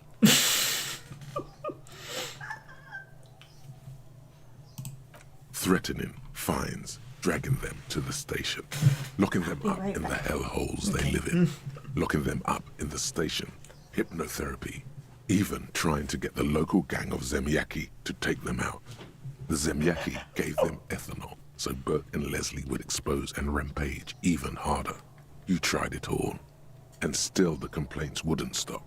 Threatening fines, dragging them to the station, locking them up in the hellholes they live in, locking them up in the station, hypnotherapy, even trying to get the local gang of Zemyaki to take them out. The Zemyaki gave them ethanol, so Burke and Leslie would expose and rampage even harder. You tried it all, and still the complaints wouldn't stop,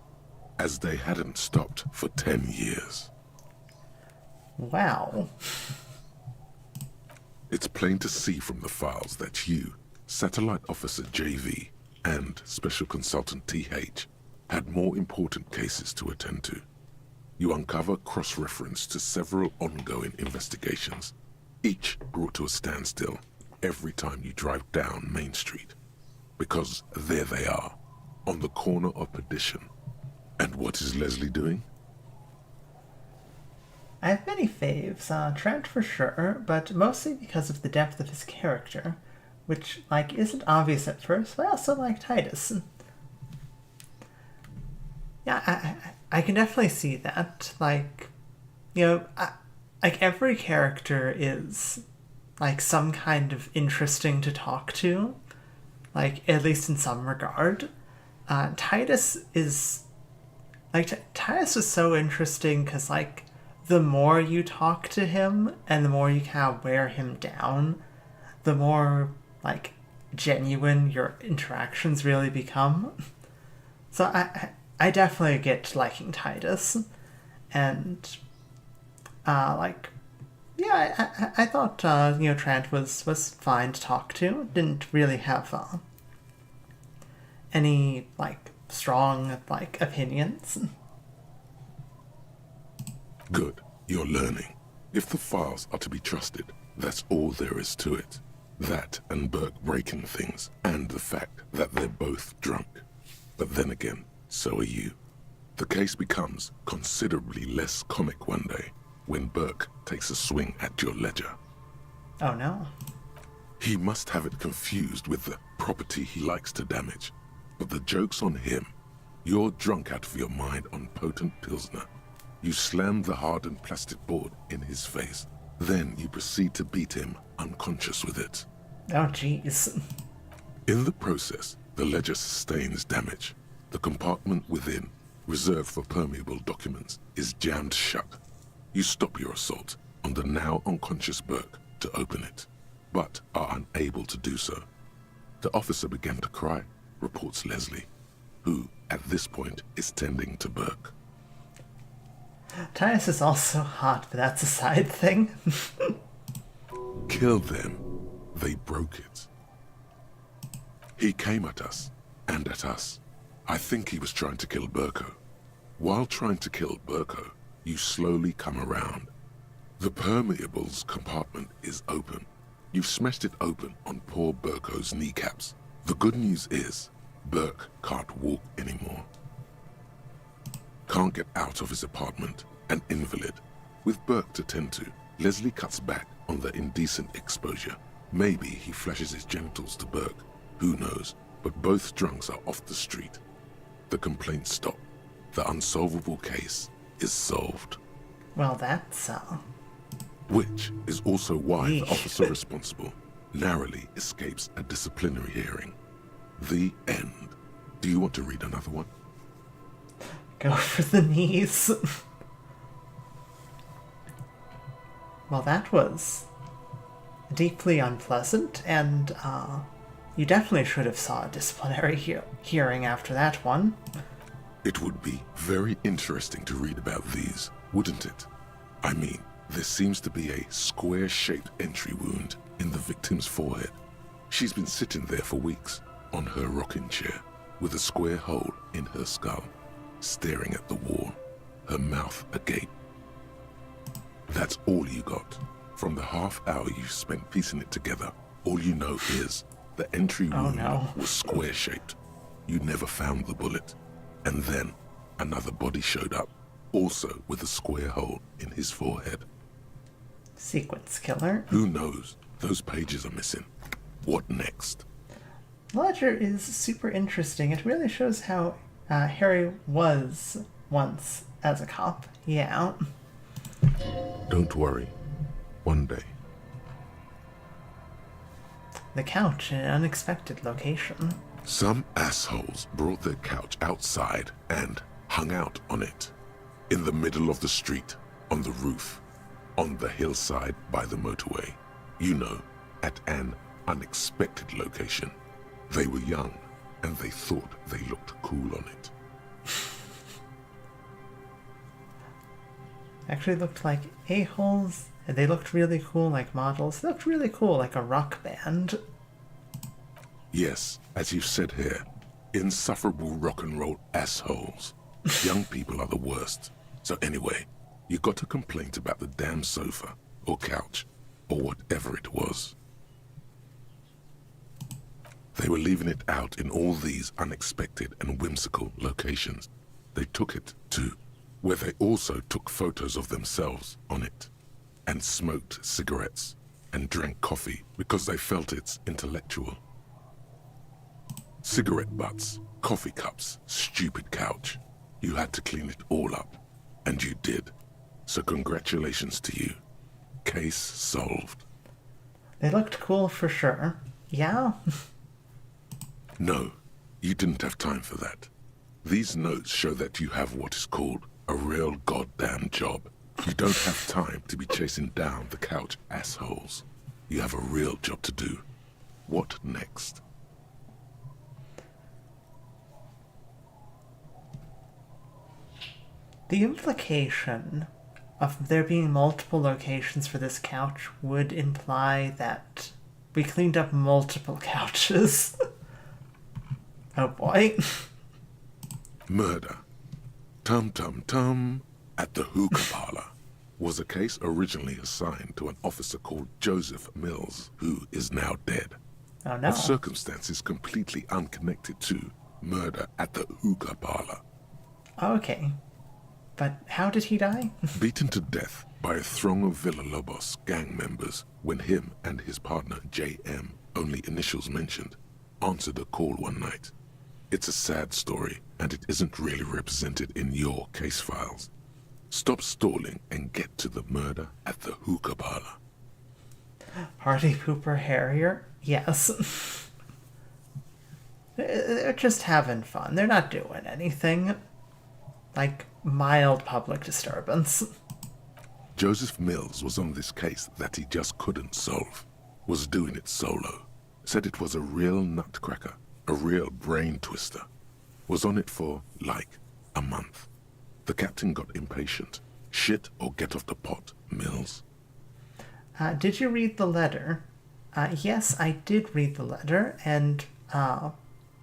as they hadn't stopped for 10 years. Wow. It's plain to see from the files that you, Satellite Officer JV, and Special Consultant TH had more important cases to attend to. You uncover cross-reference to several ongoing investigations, each brought to a standstill every time you drive down Main Street. Because there they are, on the corner of perdition. And what is Leslie doing? I have many faves, Trent for sure, but mostly because of the depth of his character, which, isn't obvious at first, but I also like Titus. Yeah, I can definitely see that. Every character is, some kind of interesting to talk to, at least in some regard. Titus is, Titus is so interesting because, the more you talk to him and the more you kind of wear him down, the more, genuine your interactions really become. So I definitely get liking Titus. And I thought, Trant was fine to talk to. Didn't really have any, strong, opinions. Good. You're learning. If the files are to be trusted, that's all there is to it. That and Burke breaking things, and the fact that they're both drunk. But then again, so are you. The case becomes considerably less comic one day when Burke takes a swing at your ledger. Oh no. He must have it confused with the property he likes to damage. But the joke's on him. You're drunk out of your mind on potent Pilsner. You slam the hardened plastic board in his face. Then you proceed to beat him unconscious with it. Oh jeez. In the process, the ledger sustains damage. The compartment within, reserved for permeable documents, is jammed shut. You stop your assault on the now unconscious Burke to open it, but are unable to do so. The officer began to cry, reports Leslie, who, at this point, is tending to Burke. Titus is also hot, but that's a side thing. Kill them. They broke it. He came at us, and at us. I think he was trying to kill Burko. While trying to kill Burko, you slowly come around. The permeables compartment is open. You've smashed it open on poor Burko's kneecaps. The good news is, Burke can't walk anymore. Can't get out of his apartment, an invalid. With Burke to tend to, Leslie cuts back on the indecent exposure. Maybe he flashes his genitals to Burke, who knows, but both drunks are off the street. The complaints stop. The unsolvable case is solved. Well, that's, Which is also why the Yeesh. officer responsible narrowly escapes a disciplinary hearing. The end. Do you want to read another one? Go for the knees. Well, that was deeply unpleasant, and you definitely should have saw a disciplinary hearing after that one. It would be very interesting to read about these, wouldn't it? I mean, there seems to be a square-shaped entry wound in the victim's forehead. She's been sitting there for weeks, on her rocking chair, with a square hole in her skull, staring at the wall, her mouth agape. That's all you got. From the half hour you spent piecing it together, all you know is the entry wound was square-shaped. You never found the bullet. And then another body showed up, also with a square hole in his forehead. Sequence killer. Who knows? Those pages are missing. What next? Ledger is super interesting. It really shows how Harry was once as a cop. Yeah. Don't worry. One day. The couch in an unexpected location. Some assholes brought their couch outside and hung out on it. In the middle of the street, on the roof, on the hillside by the motorway. You know, at an unexpected location. They were young, and they thought they looked cool on it. Actually looked like a-holes, and they looked really cool like models. They looked really cool like a rock band. Yes, as you said here, insufferable rock and roll assholes. Young people are the worst. So anyway, you got a complaint about the damn sofa, or couch, or whatever it was. They were leaving it out in all these unexpected and whimsical locations. They took it to where they also took photos of themselves on it, and smoked cigarettes, and drank coffee because they felt it's intellectual. Cigarette butts, coffee cups, stupid couch. You had to clean it all up, and you did. So congratulations to you. Case solved. They looked cool for sure. Yeah? No, you didn't have time for that. These notes show that you have what is called a real goddamn job. You don't have time to be chasing down the couch assholes. You have a real job to do. What next? The implication of there being multiple locations for this couch would imply that we cleaned up multiple couches. Oh boy. Murder. Tum Tum Tum at the hookah parlor was a case originally assigned to an officer called Joseph Mills, who is now dead. Oh no. Of circumstances completely unconnected to murder at the hookah parlor. Okay. But how did he die? Beaten to death by a throng of Villalobos gang members when him and his partner J.M., only initials mentioned, answered a call one night. It's a sad story, and it isn't really represented in your case files. Stop stalling and get to the murder at the hookah parlor. Party Pooper Harrier? Yes. They're just having fun. They're not doing anything. Like, mild public disturbance. Joseph Mills was on this case that he just couldn't solve. Was doing it solo. Said it was a real nutcracker. A real brain twister. Was on it for, like, a month. The captain got impatient. Shit or get off the pot, Mills. Did you read the letter? Yes, I did read the letter, and,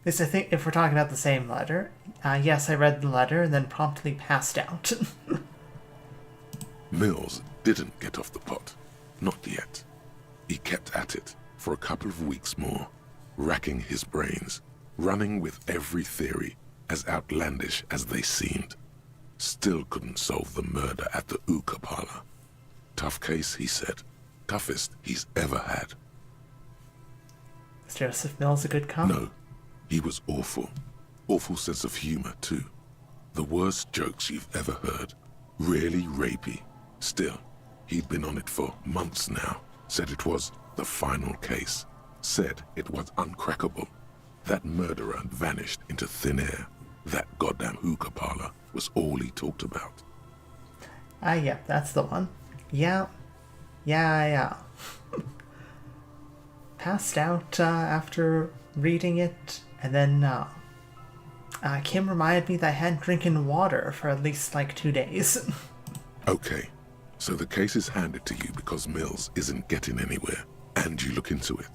this, I think, if we're talking about the same letter, yes, I read the letter and then promptly passed out. Mills didn't get off the pot. Not yet. He kept at it for a couple of weeks more, racking his brains, running with every theory, as outlandish as they seemed. Still couldn't solve the murder at the hookah parlor. Tough case, he said. Toughest he's ever had. Is Joseph Mills a good cop? No, he was awful. Awful sense of humor, too. The worst jokes you've ever heard. Really rapey. Still, he'd been on it for months now. Said it was the final case. Said it was uncrackable. That murderer vanished into thin air. That goddamn hookah parlor was all he talked about. Yeah, that's the one. Yeah. Passed out after reading it, and then Kim reminded me that I hadn't drinking water for at least like 2 days. Okay, so the case is handed to you because Mills isn't getting anywhere, and you look into it.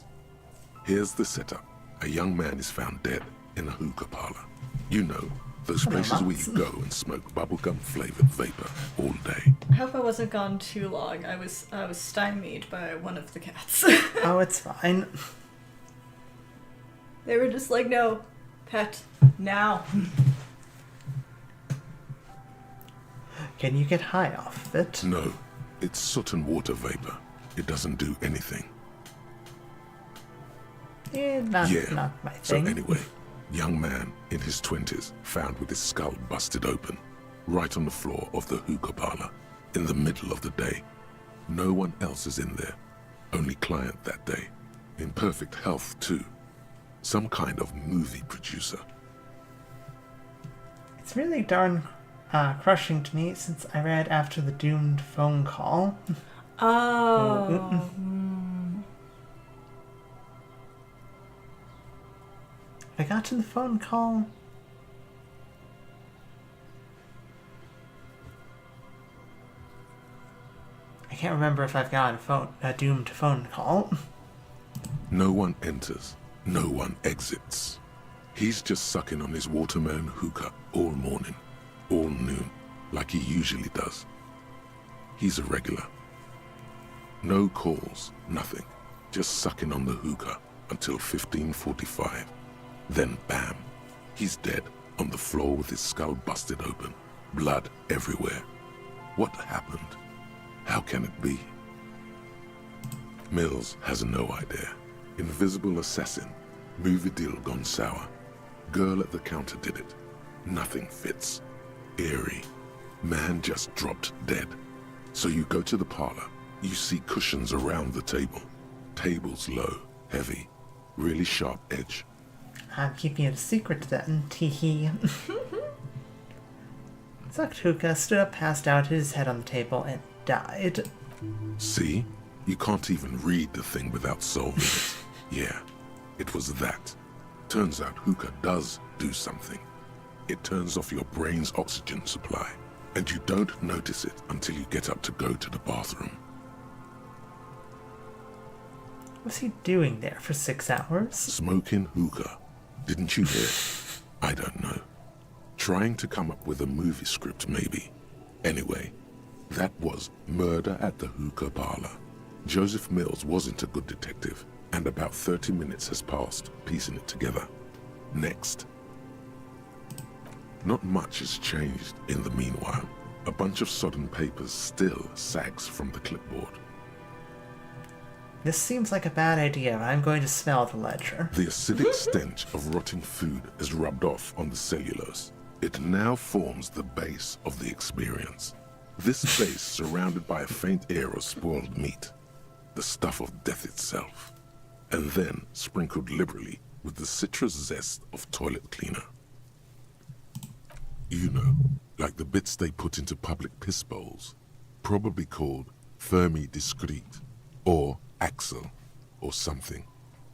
Here's the setup. A young man is found dead in a hookah parlor. You know, those places where you go and smoke bubblegum-flavored vapor all day. I hope I wasn't gone too long. I was stymied by one of the cats. Oh, it's fine. They were just like, no, pet, now. Can you get high off of it? No, it's soot and water vapor. It doesn't do anything. Not my So thing. anyway, young man in his 20s found with his skull busted open, right on the floor of the hookah parlor, in the middle of the day. No one else is in there. Only client that day. In perfect health, too. Some kind of movie producer. It's really darn crushing to me since I read after the doomed phone call. Oh. I got to the phone call. I can't remember if I've got a doomed phone call. No one enters. No one exits. He's just sucking on his watermelon hookah all morning, all noon, like he usually does. He's a regular. No calls, nothing. Just sucking on the hookah until 15:45. Then bam, he's dead on the floor with his skull busted open, blood everywhere. What happened? How can it be? Mills has no idea. Invisible assassin, movie deal gone sour. Girl at the counter did it. Nothing fits. Eerie. Man just dropped dead. So you go to the parlor. You see cushions around the table. Tables low, heavy, really sharp edge. I'm keeping it a secret then, teehee. Sucked hookah, stood up, passed out, hit his head on the table, and died. See? You can't even read the thing without solving it. Yeah, it was that. Turns out hookah does do something. It turns off your brain's oxygen supply. and you don't notice it until you get up to go to the bathroom. What's he doing there for 6 hours? Smoking hookah. Didn't you hear? I don't know. Trying to come up with a movie script, maybe. Anyway, that was Murder at the Hookah Parlor. Joseph Mills wasn't a good detective, and about 30 minutes has passed, piecing it together. Next. Not much has changed in the meanwhile. A bunch of sodden papers still sags from the clipboard. This seems like a bad idea. I'm going to smell the ledger. The acidic stench of rotting food is rubbed off on the cellulose. It now forms the base of the experience. This base surrounded by a faint air of spoiled meat, the stuff of death itself, and then sprinkled liberally with the citrus zest of toilet cleaner. You know, like the bits they put into public piss bowls, probably called Fermi Discrete, or Axel, or something.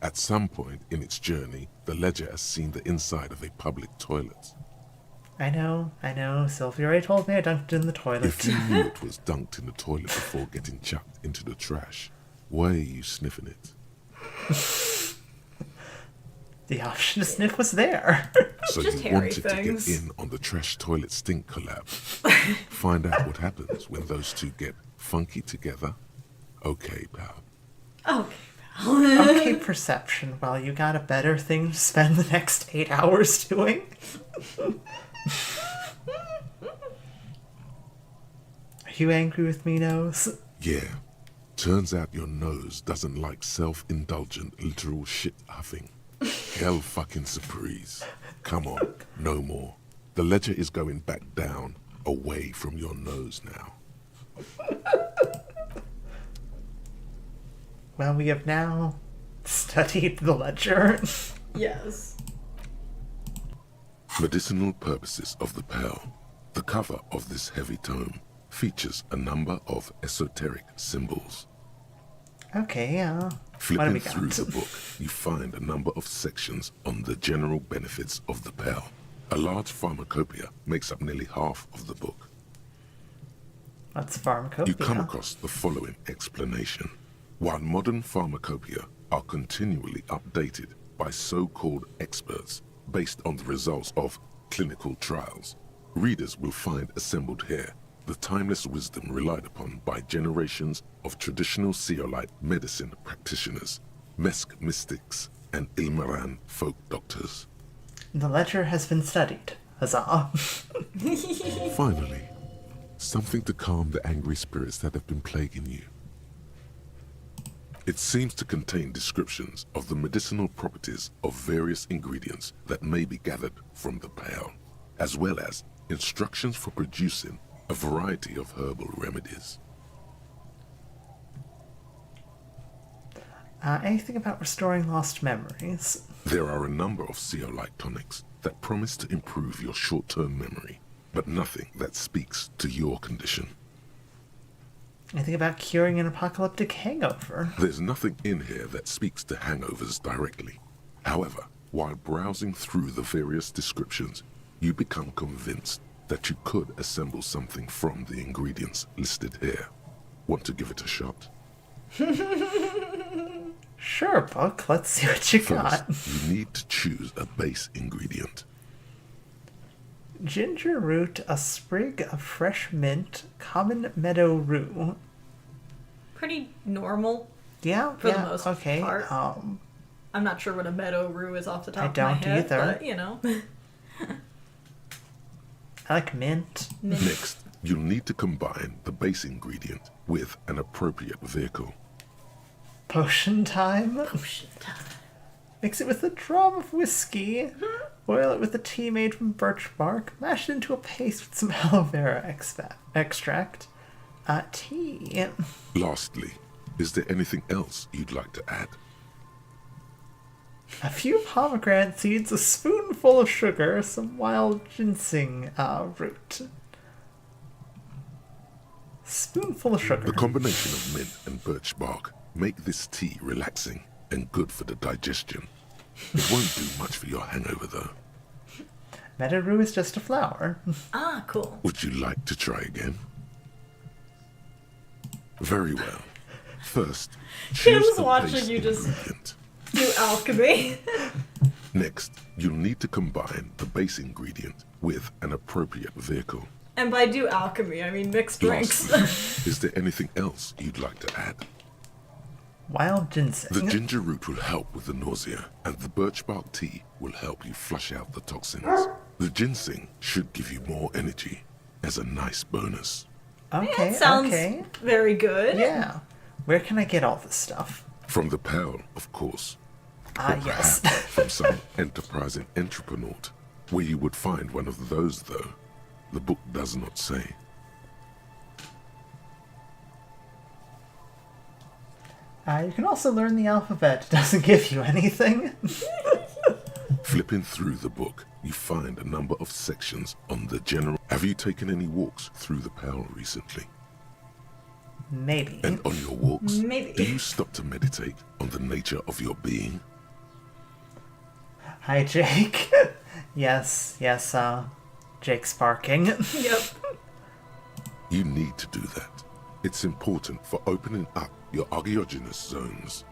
At some point in its journey, the ledger has seen the inside of a public toilet. I know. Sylvia already told me I dunked it in the toilet. If you knew it was dunked in the toilet before getting chucked into the trash, why are you sniffing it? The option to sniff was there. So Just you hairy wanted things. to get in on the trash toilet stink collab. Find out what happens when those two get funky together. Okay, pal. Okay. Okay, perception. Well, you got a better thing to spend the next 8 hours doing. Are you angry with me, Nose? Yeah. Turns out your nose doesn't like self-indulgent literal shit huffing. Hell fucking surprise. Come on, no more. The ledger is going back down, away from your nose now. Well, we have now studied the ledger. Yes. Medicinal purposes of the Pale. The cover of this heavy tome features a number of esoteric symbols. Okay, what do Flipping we got? through the book, you find a number of sections on the general benefits of the Pale. A large pharmacopoeia makes up nearly half of the book. That's pharmacopoeia. You come across the following explanation. While modern pharmacopoeia are continually updated by so-called experts based on the results of clinical trials, readers will find assembled here the timeless wisdom relied upon by generations of traditional Seolite medicine practitioners, Mesk mystics, and Ilmaran folk doctors. The ledger has been studied. Huzzah. Finally, something to calm the angry spirits that have been plaguing you. It seems to contain descriptions of the medicinal properties of various ingredients that may be gathered from the Pale, as well as instructions for producing a variety of herbal remedies. Anything about restoring lost memories? There are a number of Seolite tonics that promise to improve your short-term memory, but nothing that speaks to your condition. Anything about curing an apocalyptic hangover? There's nothing in here that speaks to hangovers directly. However, while browsing through the various descriptions, you become convinced that you could assemble something from the ingredients listed here. Want to give it a shot? Sure, book. Let's see what you got. First, you need to choose a base ingredient. Ginger root, a sprig of fresh mint, common meadow rue. Pretty normal. Yeah, For the yeah, most okay. part. I'm not sure what a meadow rue is off the top I of my don't head, either. but, you know. I like mint. Next, you'll need to combine the base ingredient with an appropriate vehicle. Potion time. Potion time. Mix it with a drop of whiskey. Boil it with a tea made from birch bark. Mash it into a paste with some aloe vera extract. Tea. Lastly, is there anything else you'd like to add? A few pomegranate seeds, a spoonful of sugar, some wild ginseng root. Spoonful of sugar. The combination of mint and birch bark make this tea relaxing and good for the digestion. It won't do much for your hangover, though. Metaru is just a flower. Ah, cool. Would you like to try again? Very well. First, choose Kim's a watching base you just- ingredient. Do alchemy. Next, you'll need to combine the base ingredient with an appropriate vehicle. And by do alchemy, I mean mixed drinks. Lastly, is there anything else you'd like to add? Wild ginseng. The ginger root will help with the nausea, and the birch bark tea will help you flush out the toxins. The ginseng should give you more energy as a nice bonus. Okay, Sounds okay. very good. Yeah. Where can I get all this stuff? From the Pearl, of course. Ah, Or yes. perhaps from some enterprising entrepreneur. Where you would find one of those, though, the book does not say. You can also learn the alphabet. It doesn't give you anything. Flipping through the book, you find a number of sections on the general. Have you taken any walks through the Pearl recently? Maybe. And on your walks, Maybe. do you stop to meditate on the nature of your being? Hi, Jake. yes, Jake's barking. Yep. You need to do that. It's important for opening up your archaeogenous zones.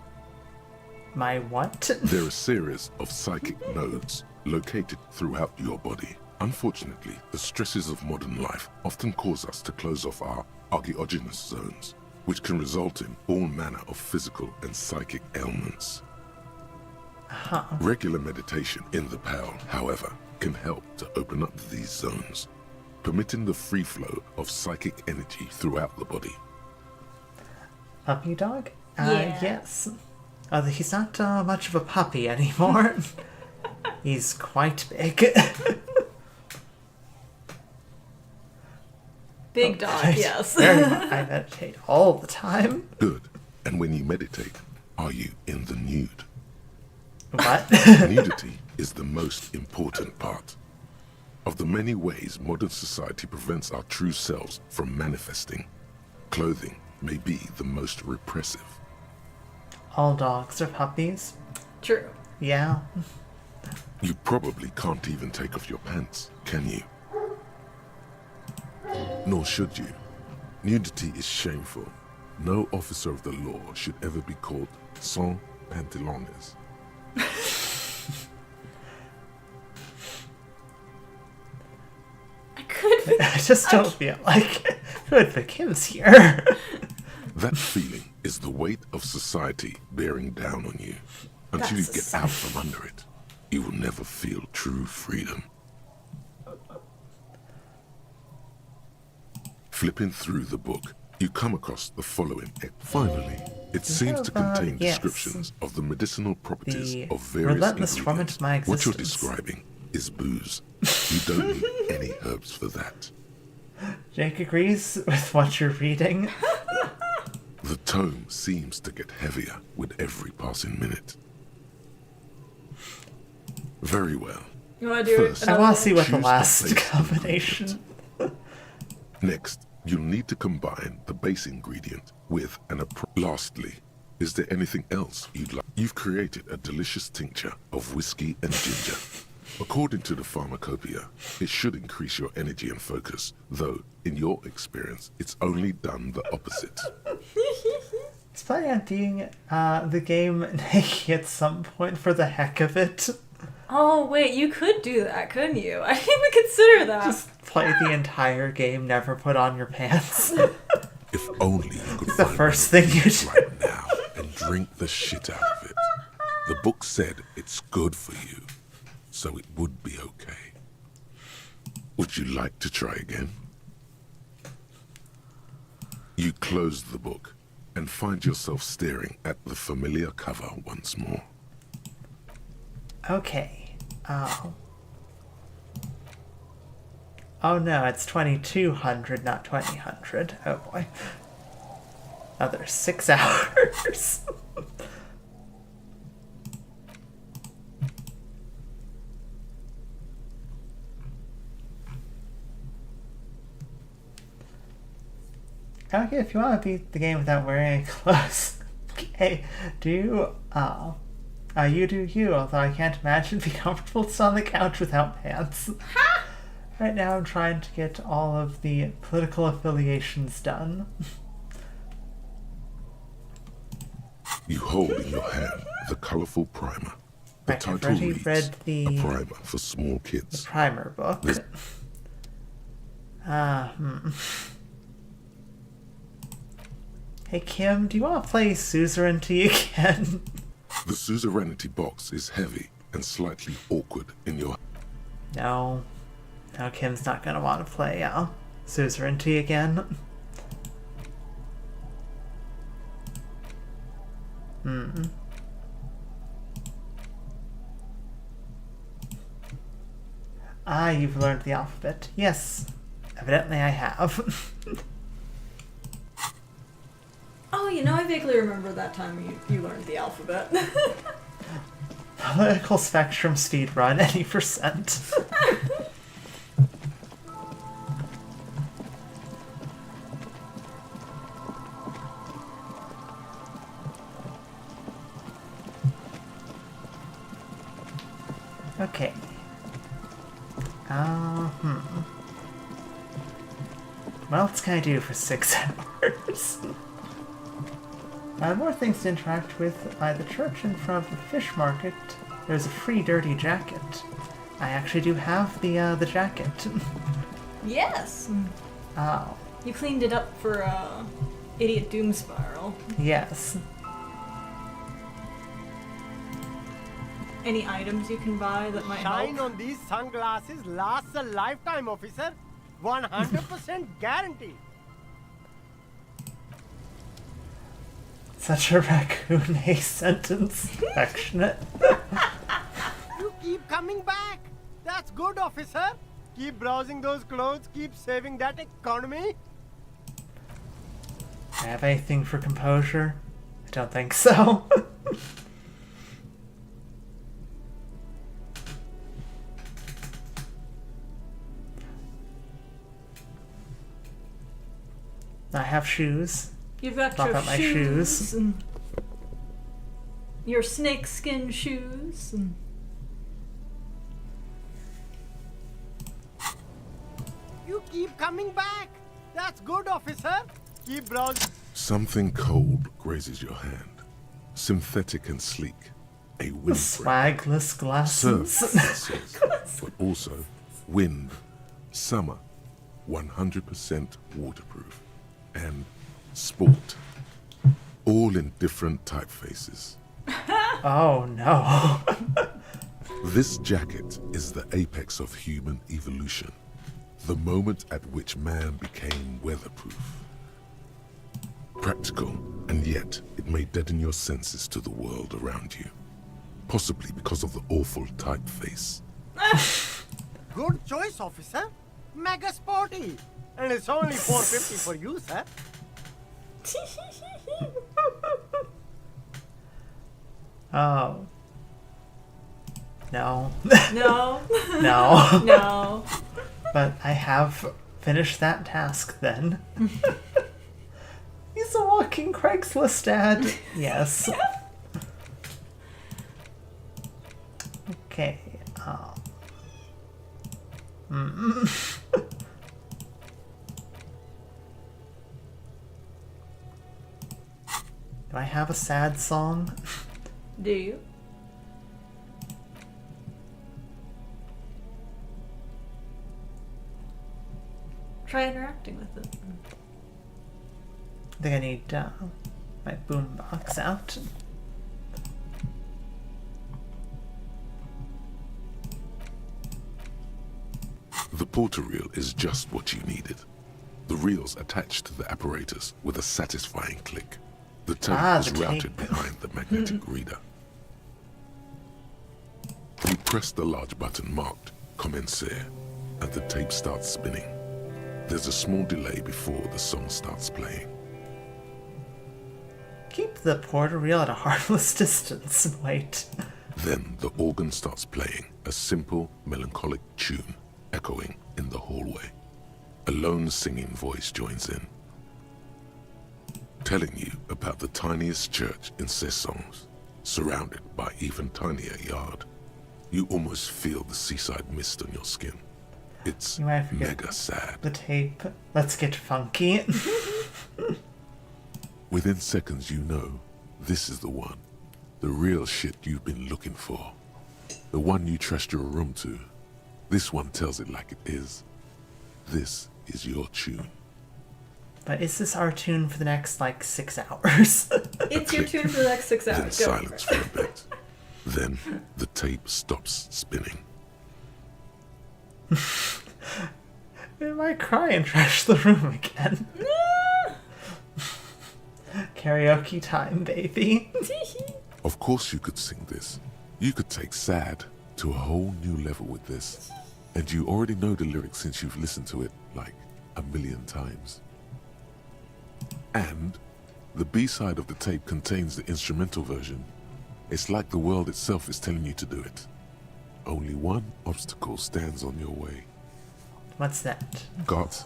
My what? There are a series of psychic nodes located throughout your body. Unfortunately, the stresses of modern life often cause us to close off our archaeogenous zones, which can result in all manner of physical and psychic ailments. Regular meditation in the Pearl, however, can help to open up these zones, permitting the free flow of psychic energy throughout the body. Puppy dog? Yeah. Yes. He's not much of a puppy anymore. He's quite big. Big dog, yes. Very much. I meditate all the time. Good. And when you meditate, are you in the nude? What? Nudity is the most important part. Of the many ways modern society prevents our true selves from manifesting, clothing may be the most repressive. All dogs are puppies. True. Yeah. You probably can't even take off your pants, can you? Nor should you. Nudity is shameful. No officer of the law should ever be called sans pantalones. I just don't feel like good for Kim's here. That feeling is the weight of society bearing down on you. Until you That's get out from under it, you will never feel true freedom. Flipping through the book, you come across the following. Finally, it seems to contain yes. descriptions of the medicinal properties The of various relentless torment ingredients. of my What you're existence. describing is booze. You don't need any herbs for that. Jake agrees with what you're reading. The tome seems to get heavier with every passing minute. Very well. You want to do First, it? I want to see what the Choose a last base combination. Next, you'll need to combine the base ingredient with an Lastly, is there anything else you'd like? You've created a delicious tincture of whiskey and ginger. According to the pharmacopoeia, it should increase your energy and focus, though, in your experience, it's only done the opposite. It's planning on being the game naked at some point for the heck of it. Oh, wait, you could do that, couldn't you? I didn't even consider that. Just play the entire game, never put on your pants. If only you could The find first one thing you do. right now and drink the shit out of it. The book said it's good for you, so it would be okay. Would you like to try again? You close the book and find yourself staring at the familiar cover once more. Okay. Oh no, it's 2200, not 2000. Oh boy. Another 6 hours. Okay, if you want to beat the game without wearing any clothes, okay, do You do you, although I can't imagine being comfortable sitting on the couch without pants. Right now I'm trying to get all of the political affiliations done. You hold in your hand the colourful primer. The Right, I've title already reads, read A Primer for Small the Kids. primer book. This- Hey Kim, do you want to play Suzerainty again? The suzerainty box is heavy and slightly awkward in your... No. No, Kim's not gonna want to play Suzerainty again. Ah, you've learned the alphabet. Yes, evidently I have. Oh, you know, I vaguely remember that time you learned the alphabet. Political spectrum speed run, any percent. Okay. What else can I do for 6 hours? More things to interact with. By the church in front of the fish market, there's a free dirty jacket. I actually do have the jacket. Yes! Oh, You cleaned it up for Idiot Doom Spiral. yes. Any items you can buy that might Shine help? on these sunglasses lasts a lifetime, officer. 100% guarantee. Such a raccoon ace sentence. Affectionate. You keep coming back. That's good, officer. Keep browsing those clothes. Keep saving that economy. Do I have anything for composure? I don't think so. I have shoes. You've got Pop your out my shoes. shoes. And your snakeskin shoes. And You keep coming back. That's good, officer. Keep browsing. Something cold grazes your hand. Synthetic and sleek. A windbreak. Swagless Surf, glasses. it says, but also wind, summer, 100% waterproof, and sport. All in different typefaces. Oh no. This jacket is the apex of human evolution. The moment at which man became weatherproof. Practical, and yet it may deaden your senses to the world around you. Possibly because of the awful typeface. Good choice, officer. Mega sporty. And it's only $4.50 for you, sir. Oh. No. no. No. No. But I have finished that task then. He's a walking Craigslist ad. Yes. Okay. Do I have a sad song? Do you? Try interacting with it. I think I need my boombox out. The porter reel is just what you needed. The reels attached to the apparatus with a satisfying click. The tape is the routed tape. behind the magnetic reader. You press the large button marked Commencer, and the tape starts spinning. There's a small delay before the song starts playing. Keep the porter reel at a harmless distance and wait. Then the organ starts playing a simple, melancholic tune echoing in the hallway. A lone singing voice joins in, telling you about the tiniest church in Cessons, surrounded by even tinier yard. You almost feel the seaside mist on your skin. It's You might forget mega sad. the tape. Let's get funky. Within seconds, you know this is the one. The real shit you've been looking for. The one you trust your room to. This one tells it like it is. This is your tune. But is this our tune for the next, like, 6 hours? It's your tune for the next 6 Then hours. Go for silence it. for a bit. Then the tape stops spinning. Am I cry and trash the room again? Karaoke time, baby. Of course you could sing this. You could take sad to a whole new level with this. And you already know the lyrics since you've listened to it like 1,000,000 times. And the B-side of the tape contains the instrumental version. It's like the world itself is telling you to do it. Only one obstacle stands on your way. What's that? Gart.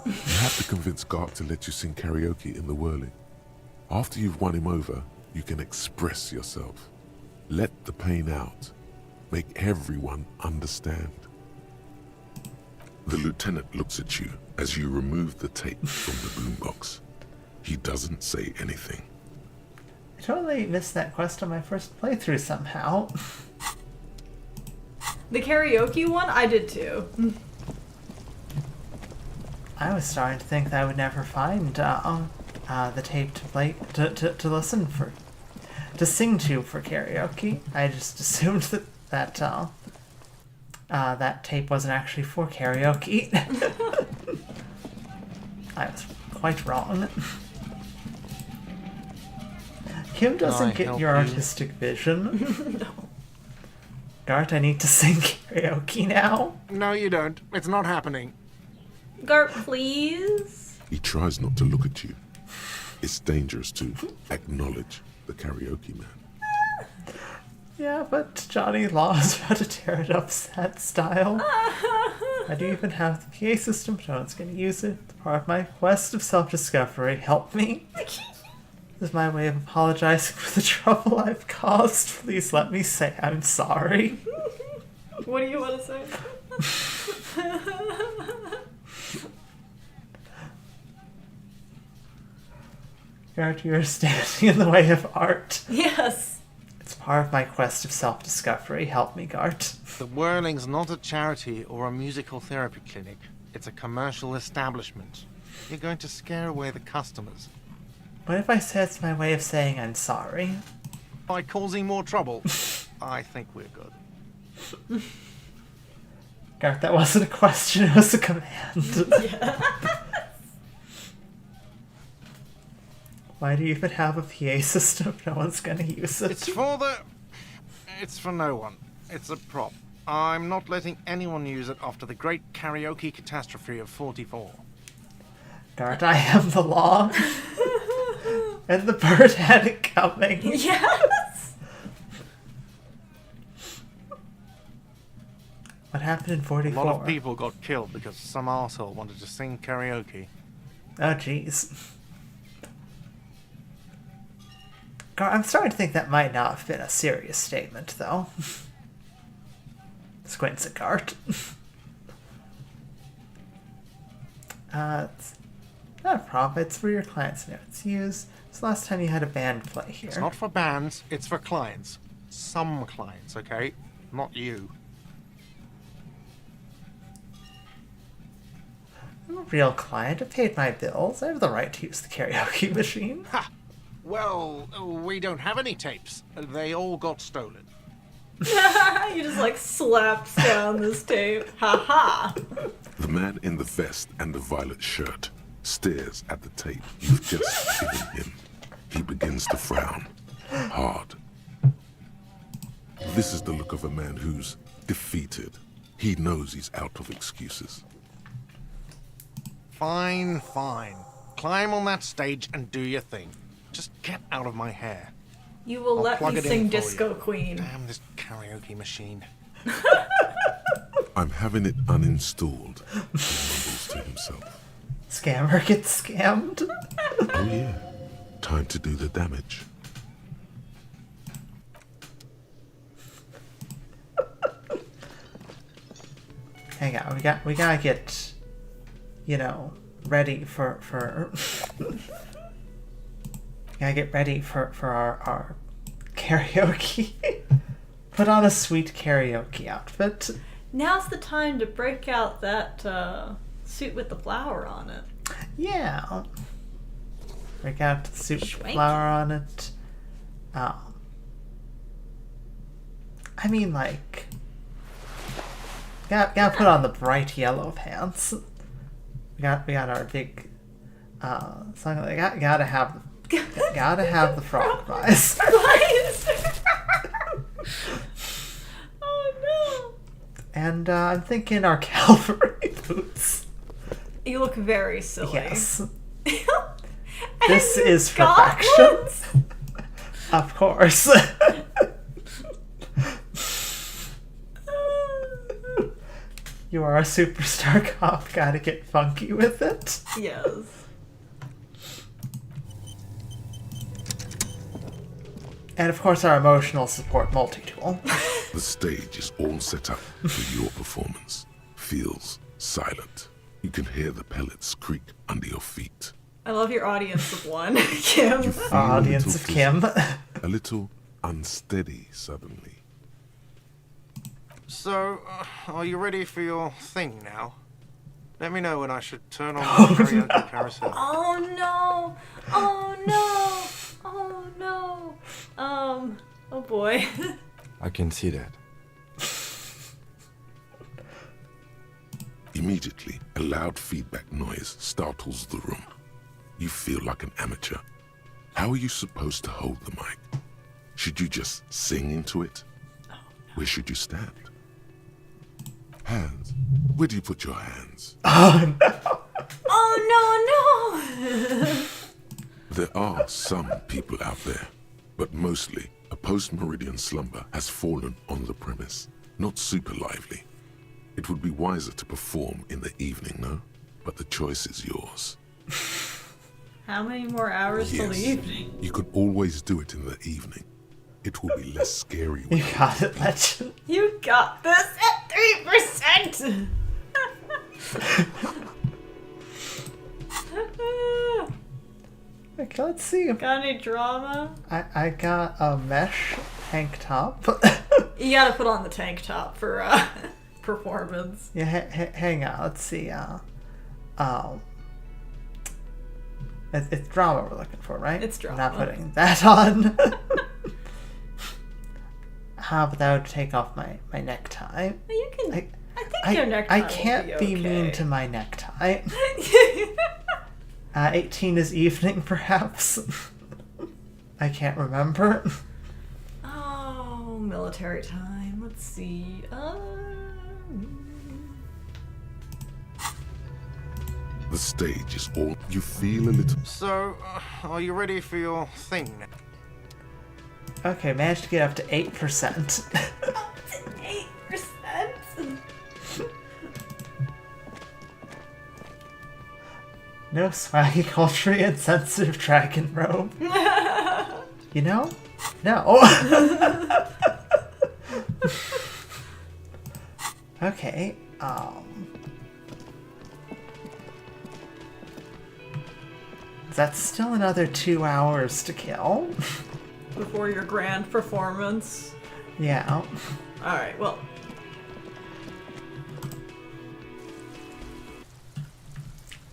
You have to convince Gart to let you sing karaoke in the whirling. After you've won him over, you can express yourself. Let the pain out. Make everyone understand. The lieutenant looks at you as you remove the tape from the boombox. He doesn't say anything. I totally missed that quest on my first playthrough somehow. The karaoke one, I did too. I was starting to think that I would never find the tape to play to listen for, to sing to for karaoke. I just assumed that that tape wasn't actually for karaoke. I was quite wrong. Kim doesn't get help your you? artistic vision. No. Gart, I need to sing karaoke now. No, you don't. It's not happening. Gart, please. He tries not to look at you. It's dangerous to acknowledge the karaoke man. Yeah, but Johnny Law's about to tear it up sad style. I do even have the PA system, but no one's gonna use it. It's part of my quest of self-discovery. Help me. This is my way of apologizing for the trouble I've caused. Please let me say I'm sorry. What do you want to say? Gart, you are standing in the way of art. Yes. It's part of my quest of self-discovery. Help me, Gart. The Whirling's not a charity or a musical therapy clinic. It's a commercial establishment. You're going to scare away the customers. What if I say it's my way of saying I'm sorry? By causing more trouble. I think we're good. Gart, that wasn't a question, it was a command. Yeah. Why do you even have a PA system if no one's gonna use it? It's for no one. It's a prop. I'm not letting anyone use it after the great karaoke catastrophe of 44. Gart, I am the law. And the bird had it coming. Yes. What happened in A 44? lot of people got killed because some arsehole wanted to sing karaoke. Oh, jeez. Gart, I'm starting to think that might not have been a serious statement, though. Squints at Gart. It's not a problem. It's for your clients' notes. Use. It's the last time you had a band play here. It's not for bands, it's for clients. Some clients, okay? Not you. I'm a real client. I paid my bills. I have the right to use the karaoke machine. Ha! Well, we don't have any tapes. They all got stolen. You just like slaps down this tape. Ha ha. The man in the vest and the violet shirt stares at the tape you've just given him. He begins to frown. Hard. This is the look of a man who's defeated. He knows he's out of excuses. Fine, fine. Climb on that stage and do your thing. Just get out of my hair. You will I'll let plug me it in sing for Disco you. Queen. Damn this karaoke machine. I'm having it uninstalled, he mumbles to himself. Scammer gets scammed. Oh yeah, time to do the damage. Hang on, we gotta get, you know, ready for gotta get ready for our karaoke. Put on a sweet karaoke outfit. Now's the time to break out that suit with the flower on it. Yeah. Break out the suit with the Schwanky. flower on it. I mean, like, gotta put on the bright yellow pants. We got our big song. Gotta have the frog pies. Oh no! And I'm thinking our cavalry boots. You look very silly. Yes. And This you is got perfection. ones? Of course. You are a superstar cop. Gotta get funky with it. Yes. And of course, our emotional support multi-tool. The stage is all set up for your performance. Feels silent. You can hear the pellets creak under your feet. I love your audience of one, Kim. You feel Our a audience little of Kim. a little unsteady suddenly. So, are you ready for your thing now? Let me know when I should turn on the karaoke carousel. Oh no! Oh no! Oh no! Oh boy. I can see that. Immediately, a loud feedback noise startles the room. You feel like an amateur. How are you supposed to hold the mic? Should you just sing into it? Where should you stand? Hands. Where do you put your hands? Oh no. Oh no, no! There are some people out there, but mostly a post-meridian slumber has fallen on the premise. Not super lively. It would be wiser to perform in the evening, no? But the choice is yours. How many more hours till the Yes, evening? you could always do it in the evening. It will be less scary when You got it, Legend. You got this at 3%! Okay, let's see. Got any drama? I got a mesh tank top. You gotta put on the tank top for performance. Yeah, hang on. Let's see. It's drama we're looking for, right? It's I'm not drama. putting that on. How about that would take off my necktie? You can. I- I think your necktie I will can't be mean okay. to my necktie. 18 is evening, perhaps. I can't remember. Oh, military time. Let's see. the stage is all you feel a little. So, are you ready for your thing now? Okay, managed to get up to 8%. 8%. No swaggy culture and sensitive dragon robe. You know? No. Okay, that's still another 2 hours to kill. Before your grand performance. Yeah. Alright, well.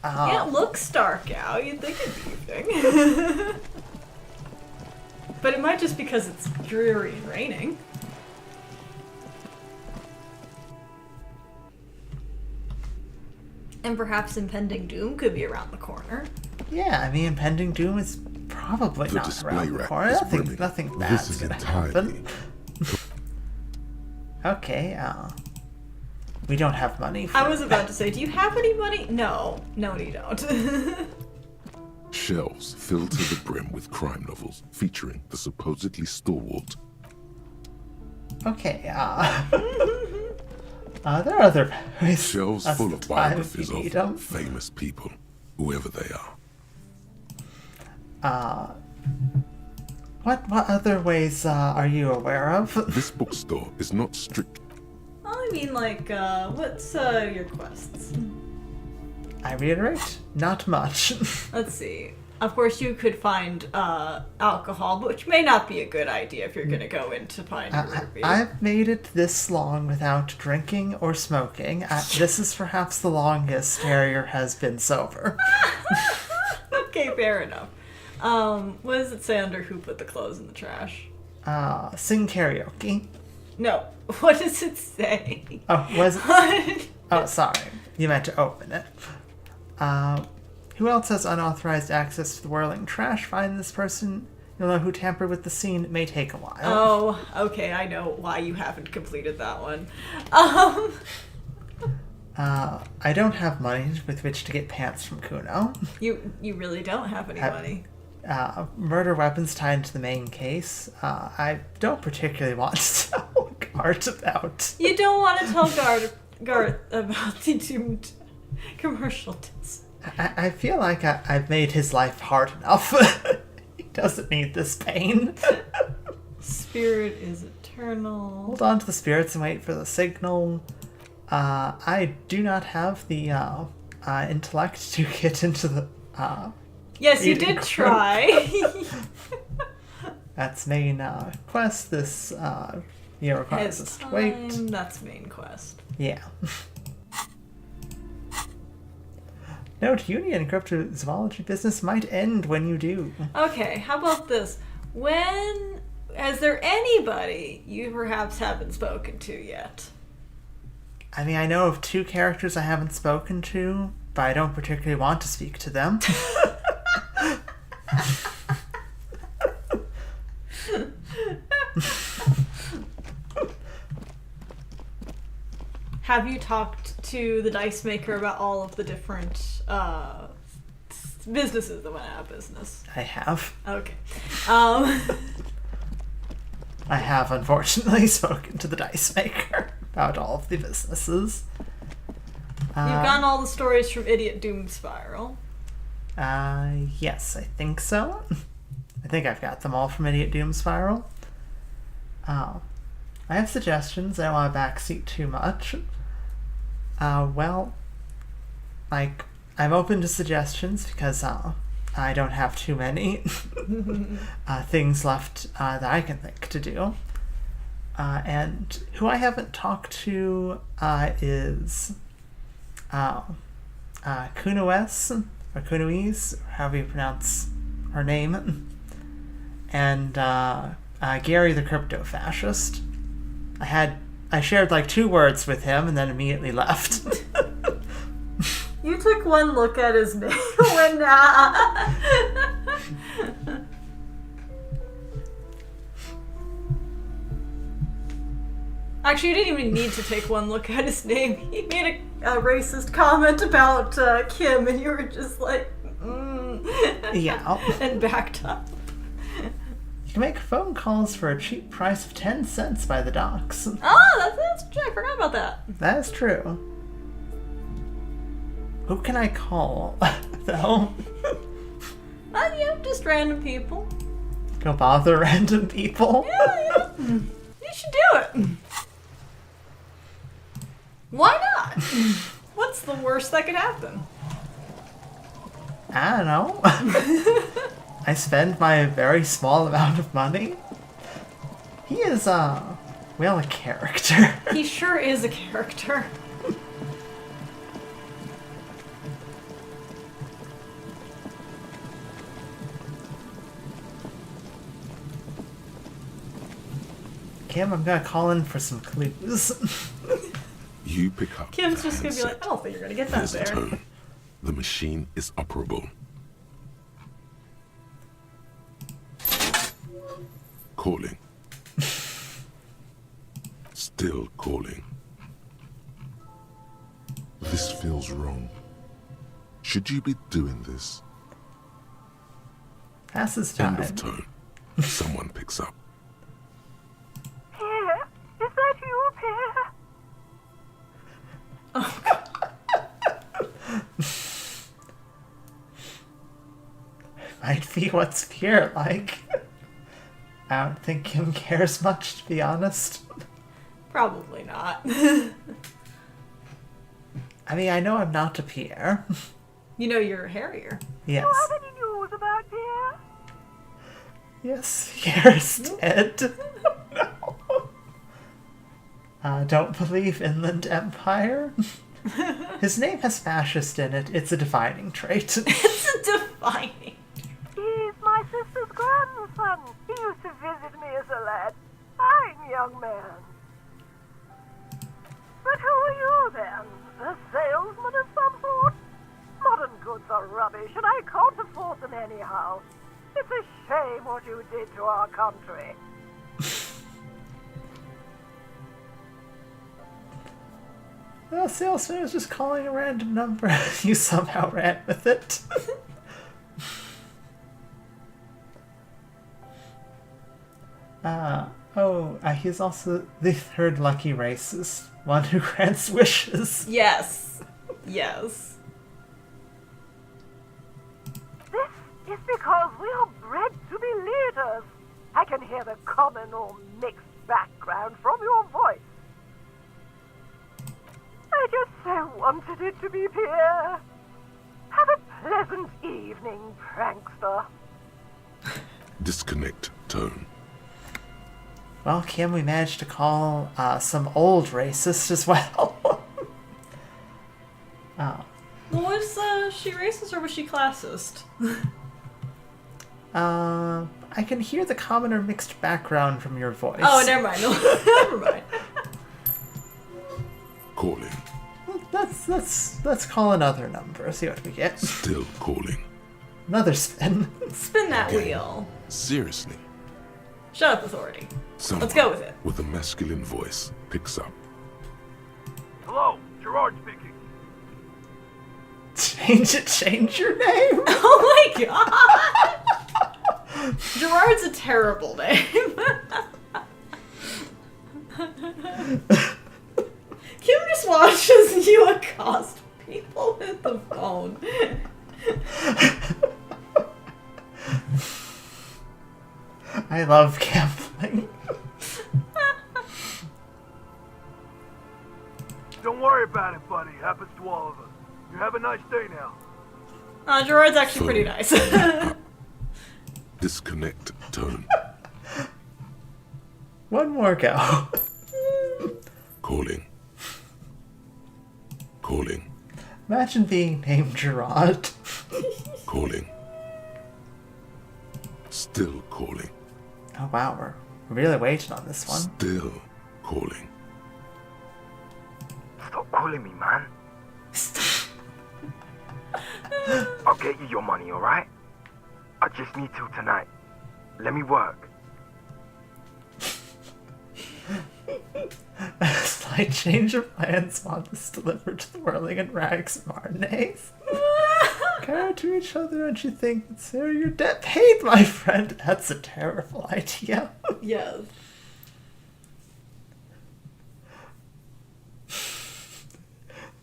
Yeah, it looks dark out. You'd think it'd be evening. But it might just because it's dreary and raining. And perhaps impending doom could be around the corner. Yeah, I mean, impending doom is probably The not display around the rack corner. is Nothing, brimming. nothing This bad's is gonna entirely happen. Okay, we don't have money for I was about to say, do you have any money? No. No, you don't. Shelves filled to the brim with crime novels featuring the supposedly stalwart. Okay, there are other ways. Shelves That's full the of time biographies if you need of 'em. famous people, whoever they are. What other ways are you aware of? This bookstore is not strict. Oh, I mean, like, what's your quests? I reiterate, not much. Let's see. Of course, you could find alcohol, which may not be a good idea if you're going to go in to find a ruby. I've made it this long without drinking or smoking. This is perhaps the longest Harrier has been sober. Okay, fair enough. What does it say under who put the clothes in the trash? Sing karaoke. No. What does it say? Oh, was it? Oh, sorry. You meant to open it. Who else has unauthorized access to the whirling trash? Find this person. You'll know who tampered with the scene. It may take a while. Oh, okay. I know why you haven't completed that one. I don't have money with which to get pants from Kuno. You really don't have any money. Murder weapons tied to the main case. I don't particularly want to tell Garth about. You don't want to tell Garth about the doomed commercial disc. I feel like I've made his life hard enough. He doesn't need this pain. Spirit is eternal. Hold on to the spirits and wait for the signal. I do not have the intellect to get into the. Yes, you did try. That's main quest. This requires us to wait. That's main quest. Yeah. Note, Union cryptozoology business might end when you do. Okay, how about this? Is there anybody you perhaps haven't spoken to yet? I mean, I know of 2 characters I haven't spoken to, but I don't particularly want to speak to them. Have you talked to the dice maker about all of the different businesses that went out of business? I have. Okay. I have, unfortunately, spoken to the dice maker about all of the businesses. You've gotten all the stories from Idiot Doom Spiral. Yes, I think so. I think I've got them all from Idiot Doom Spiral. I have suggestions. I don't want to backseat too much. Well, like, I'm open to suggestions because I don't have too many things left that I can think to do. And who I haven't talked to is Kunoes, or Kunoise, or however you pronounce her name, and Gary the Crypto-Fascist. I shared like 2 words with him and then immediately left. You took one look at his name when Actually, you didn't even need to take one look at his name. He made a racist comment about Kim, and you were just like, Yeah. and backed up. You can make phone calls for a cheap price of 10 cents by the docks. Oh, that's true. I forgot about that. That is true. Who can I call, though? Just random people. Go bother random people? Yeah. You should do it. Why not? What's the worst that could happen? I don't know. I spend my very small amount of money. He is, a character. He sure is a character. Kim, I'm gonna call in for some clues. You pick up. Kim's the just gonna be like, handset. I don't think you're gonna get that Here's the there. tone. The machine is operable. Calling. Still calling. This feels wrong. Should you be doing this? Passes time. End of tone. Someone picks up. Pierre, is that you, Pierre? Might be what's Pierre like. I don't think Kim cares much, to be honest. Probably not. I mean, I know I'm not a Pierre. You know you're a Harrier. Yes. Do you have any news about Pierre? Yes, Pierre's dead. No. Don't believe Inland Empire. His name has fascist in it. It's a defining trait. It's a defining. He's my sister's grandson. He used to visit me as a lad. Fine young man. But who are you then? A salesman of some sort? Modern goods are rubbish, and I can't afford them anyhow. It's a shame what you did to our country. The salesman was just calling a random number. You somehow ran with it. He's also the third lucky racist, one who grants wishes. Yes. Yes. This is because we are bred to be leaders. I can hear the common or mixed background from your voice. I just so wanted it to be Pierre. Have a pleasant evening, prankster. Disconnect tone. Well, Kim, we managed to call some old racist as well. Was she racist or was she classist? I can hear the common or mixed background from your voice. Oh, never mind. Never mind. Calling. Let's call another number. See what we get. Still calling. Another spin. Spin that Again. wheel. Seriously. Shut up, authority. Someone Let's go with it. with a masculine voice picks up. Hello, Gerard speaking. Change your name. Oh my god! Gerard's a terrible name. Kim just watches you accost people with the phone. I love gambling. Don't worry about it, buddy. Happens to all of us. You have a nice day now. Gerard's actually pretty nice. Disconnect tone. One more go. Calling. Calling. Imagine being named Gerard. Calling. Still calling. Oh wow, we're really waiting on this one. Still calling. Stop calling me, man. I'll get you your money, alright? I just need till tonight. Let me work. A slight change of plans, Mantis delivered to the whirling and rags Marnays. Compare to each other, don't you think that Sarah, your debt paid, my friend? That's a terrible idea. Yes.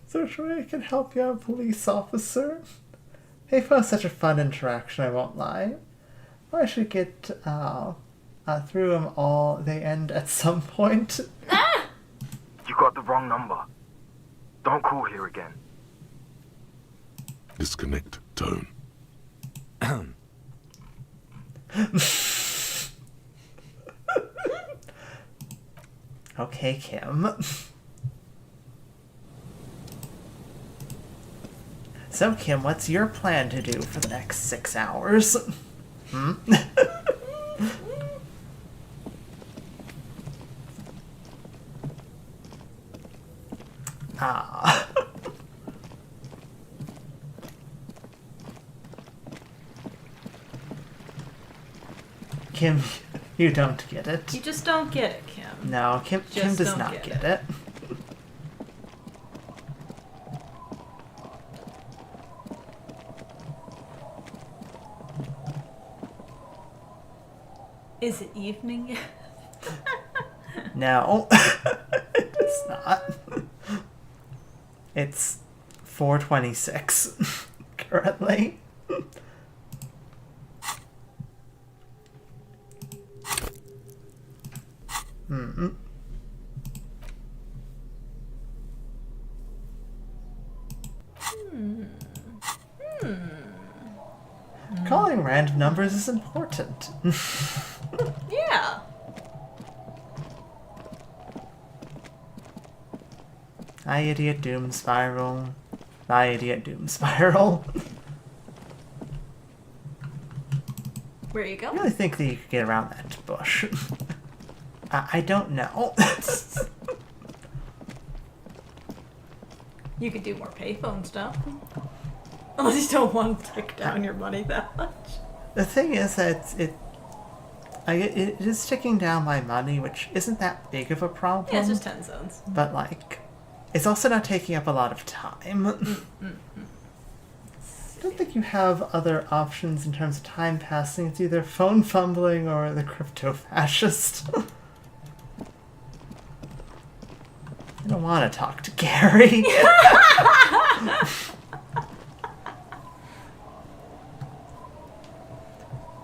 So sure I can help you out, police officer. Hey, found such a fun interaction, I won't lie. I should get through them all. They end at some point. You got the wrong number. Don't call here again. Disconnect tone. Okay, Kim. So, Kim, what's your plan to do for the next 6 hours? Kim, you don't get it. You just don't get it, Kim. No, Kim Just does don't not get get it. it. Is it evening yet? No, it's not. It's 4:26 currently. Having random numbers is important. Yeah. Bye, idiot doom spiral. Bye, idiot doom spiral. Where you I go? really think that you could get around that bush. I don't know. You could do more payphone stuff. Unless you don't want to take down your money that much. The thing is that it is ticking down my money, which isn't that big of a problem. Yeah, it's just 10 cents. But, like, it's also not taking up a lot of time. I don't think you have other options in terms of time passing. It's either phone fumbling or the crypto-fascist. I don't want to talk to Gary.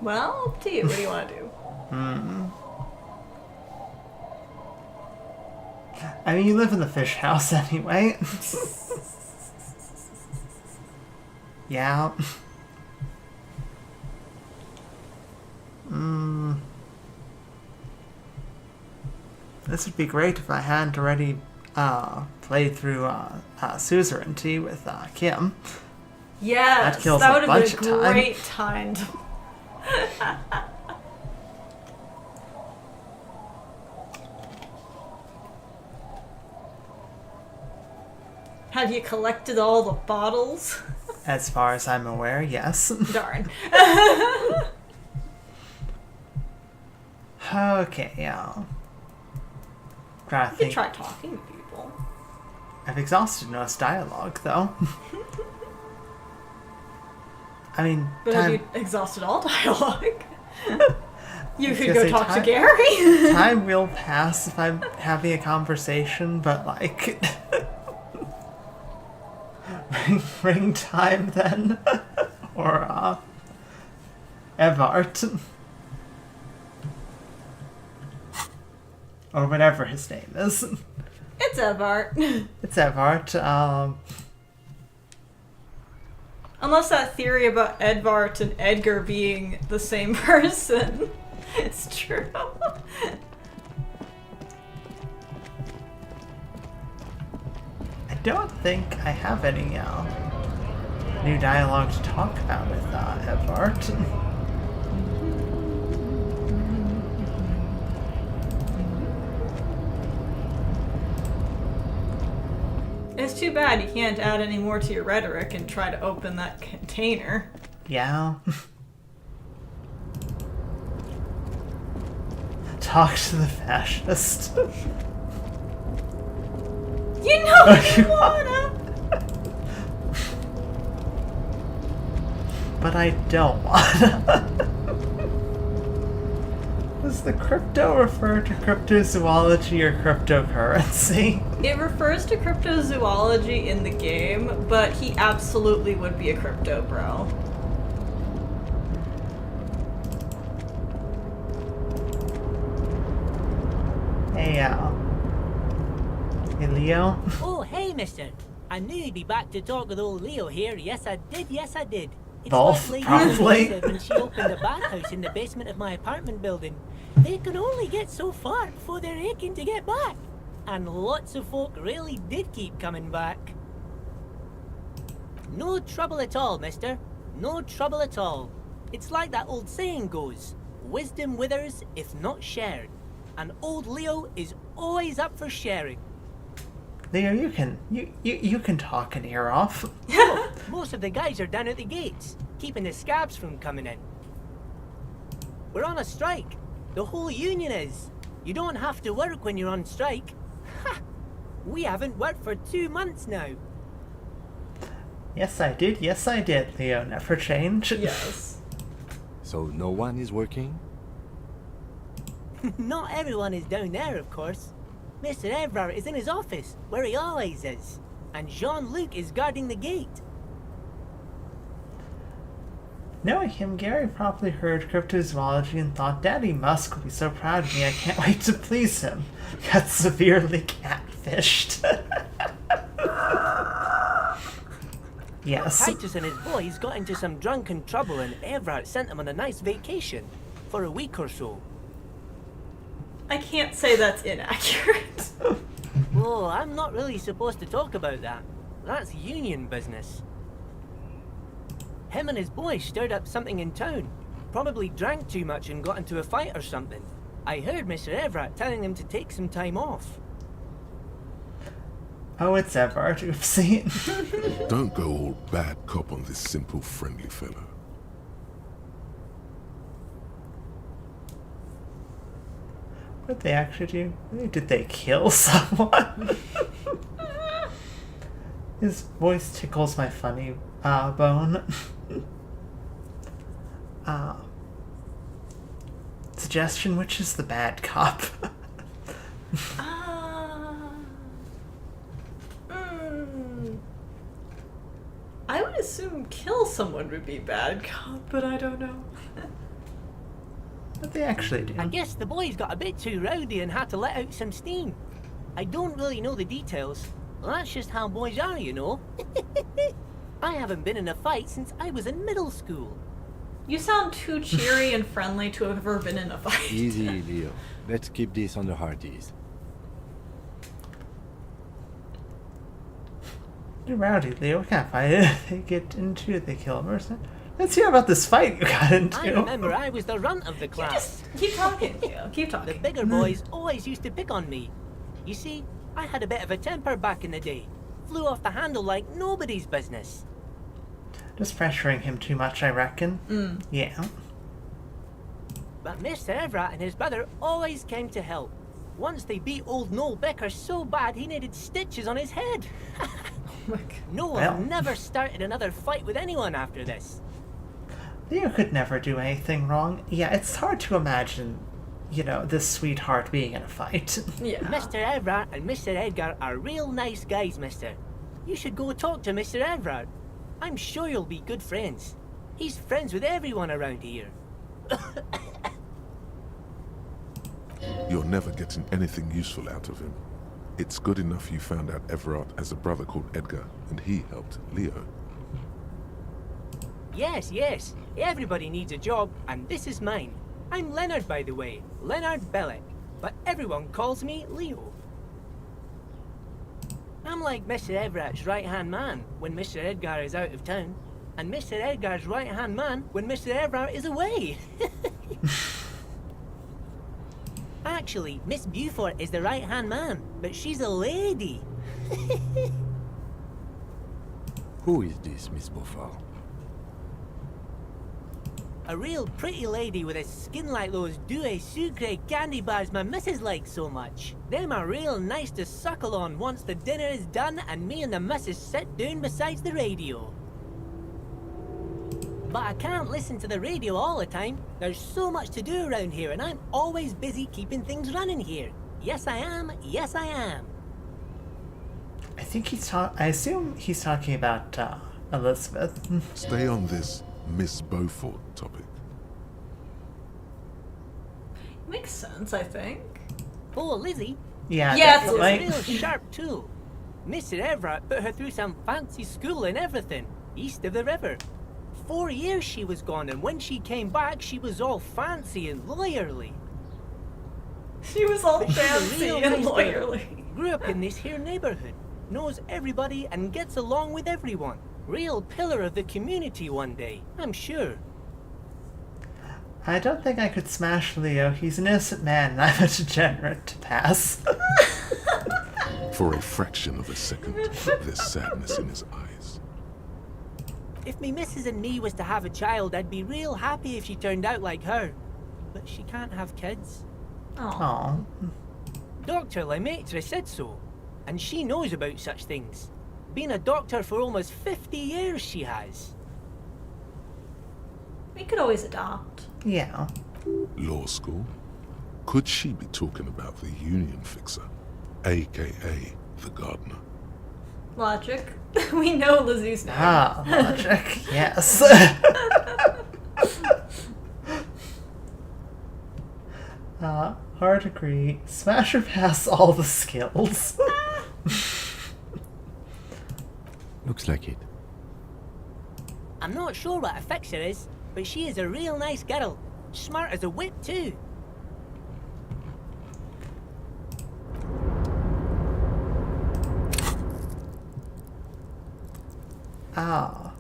Well, up to you. What do you want to do? I mean, you live in the fish house anyway. Yeah. This would be great if I hadn't already played through Suzerainty with Kim. Yes, That kills that a would have bunch been a of time. great time. Have you collected all the bottles? As far as I'm aware, yes. Darn. Okay, yeah. Trying to You could think. try talking to people. I've exhausted most dialogue, though. I mean, But have time, you exhausted all dialogue? You could gonna go say talk to time- Gary. time will pass if I'm having a conversation, but like... ring time then? Or, Evart. Or whatever his name is. It's Evart. It's Evart. Unless that theory about Edvard and Edgar being the same person is true. I don't think I have any new dialogue to talk about with Evart. It's too bad you can't add any more to your rhetoric and try to open that container. Yeah. Talk to the fascist. You know you wanna! But I don't wanna. Does the crypto refer to cryptozoology or cryptocurrency? It refers to cryptozoology in the game, but he absolutely would be a crypto bro. Hey, hey, Leo? Oh, hey, mister. I knew you'd be back to talk with old Leo here. Yes, I did. Yes, I did. It's Both, like probably. when she opened a bathhouse in the basement of my apartment building. They could only get so far before they're aching to get back. And lots of folk really did keep coming back. No trouble at all, mister. No trouble at all. It's like that old saying goes, wisdom withers if not shared. And old Leo is always up for sharing. Leo, you can talk an ear off. Oh, most of the guys are down at the gates, keeping the scabs from coming in. We're on a strike. The whole union is. You don't have to work when you're on strike. Ha! We haven't worked for 2 months now. Yes, I did. Yes, I did. Leo never change. Yes. So no one is working? Not everyone is down there, of course. Mr. Everard is in his office, where he always is. And Jean-Luc is guarding the gate. Knowing him, Gary probably heard cryptozoology and thought, Daddy Musk will be so proud of me, I can't wait to please him. Got severely catfished. Yes. Titus and his boys got into some drunken trouble and Everard sent them on a nice vacation for a week or so. I can't say that's inaccurate. Oh, I'm not really supposed to talk about that. That's union business. Him and his boys stirred up something in town. Probably drank too much and got into a fight or something. I heard Mr. Everett telling them to take some time off. Oh, it's Everard. Oopsie. Don't go all bad cop on this simple, friendly fellow. What did they actually do? Did they kill someone? His voice tickles my funny bone. Suggestion, which is the bad cop? I would assume kill someone would be bad cop, but I don't know. What they actually do? I guess the boys got a bit too rowdy and had to let out some steam. I don't really know the details. That's just how boys are, you know. I haven't been in a fight since I was in middle school. You sound too cheery and friendly to have ever been in a fight. Easy, Leo. Let's keep this on the hearties. You're rowdy, Leo. What kind of fight did they get into? They kill a person? Let's hear about this fight you got into. I remember I was the runt of the class. Just keep talking, Leo. Keep talking. The bigger boys always used to pick on me. You see, I had a bit of a temper back in the day. Flew off the handle like nobody's business. Just pressuring him too much, I reckon. Yeah. But Mr. Everett and his brother always came to help. Once they beat old Noel Becker so bad he needed stitches on his head. Noel never started another fight with anyone after this. Leo could never do anything wrong. Yeah, it's hard to imagine, you know, this sweetheart being in a fight. Yeah. Mr. Everett and Mr. Edgar are real nice guys, mister. You should go talk to Mr. Everett. I'm sure you'll be good friends. He's friends with everyone around here. You're never getting anything useful out of him. It's good enough you found out Everard has a brother called Edgar, and he helped Leo. Yes, yes. Everybody needs a job, and this is mine. I'm Leonard, by the way. Leonard Bellick. But everyone calls me Leo. I'm like Mr. Everett's right-hand man when Mr. Edgar is out of town, and Mr. Edgar's right-hand man when Mr. Everett is away. Actually, Miss Beaufort is the right-hand man, but she's a lady. Who is this, Miss Beaufort? A real pretty lady with a skin like those Douai Sucre candy bars my missus likes so much. Them are real nice to suckle on once the dinner is done and me and the missus sit down beside the radio. But I can't listen to the radio all the time. There's so much to do around here and I'm always busy keeping things running here. Yes I am, yes I am. I think I assume he's talking about Elizabeth. Stay on this Miss Beaufort topic. Makes sense, I think. Oh, Lizzie? Yeah, yes, She's a definitely. real sharp tool. Mr. Everett put her through some fancy school and everything, east of the river. 4 years she was gone, and when she came back, she was all fancy and lawyerly. She was all But she's a fancy real and nice girl. lawyerly. Grew up in this here neighborhood, knows everybody and gets along with everyone. Real pillar of the community one day, I'm sure. I don't think I could smash Leo. He's an innocent man and I'm a degenerate to pass. For a fraction of a second, there's sadness in his eyes. If me missus and me was to have a child, I'd be real happy if she turned out like her. But she can't have kids. Aww. Dr. Lemaitre said so, and she knows about such things. Been a doctor for almost 50 years, she has. We could always adopt. Yeah. Law school? Could she be talking about the union fixer, aka the gardener? Logic. We know Lizzie's name. Ah, logic. Yes. Hard agree. Smash or pass all the skills. Looks like it. I'm not sure what a fixer is, but she is a real nice girl. Smart as a whip, too. Ah.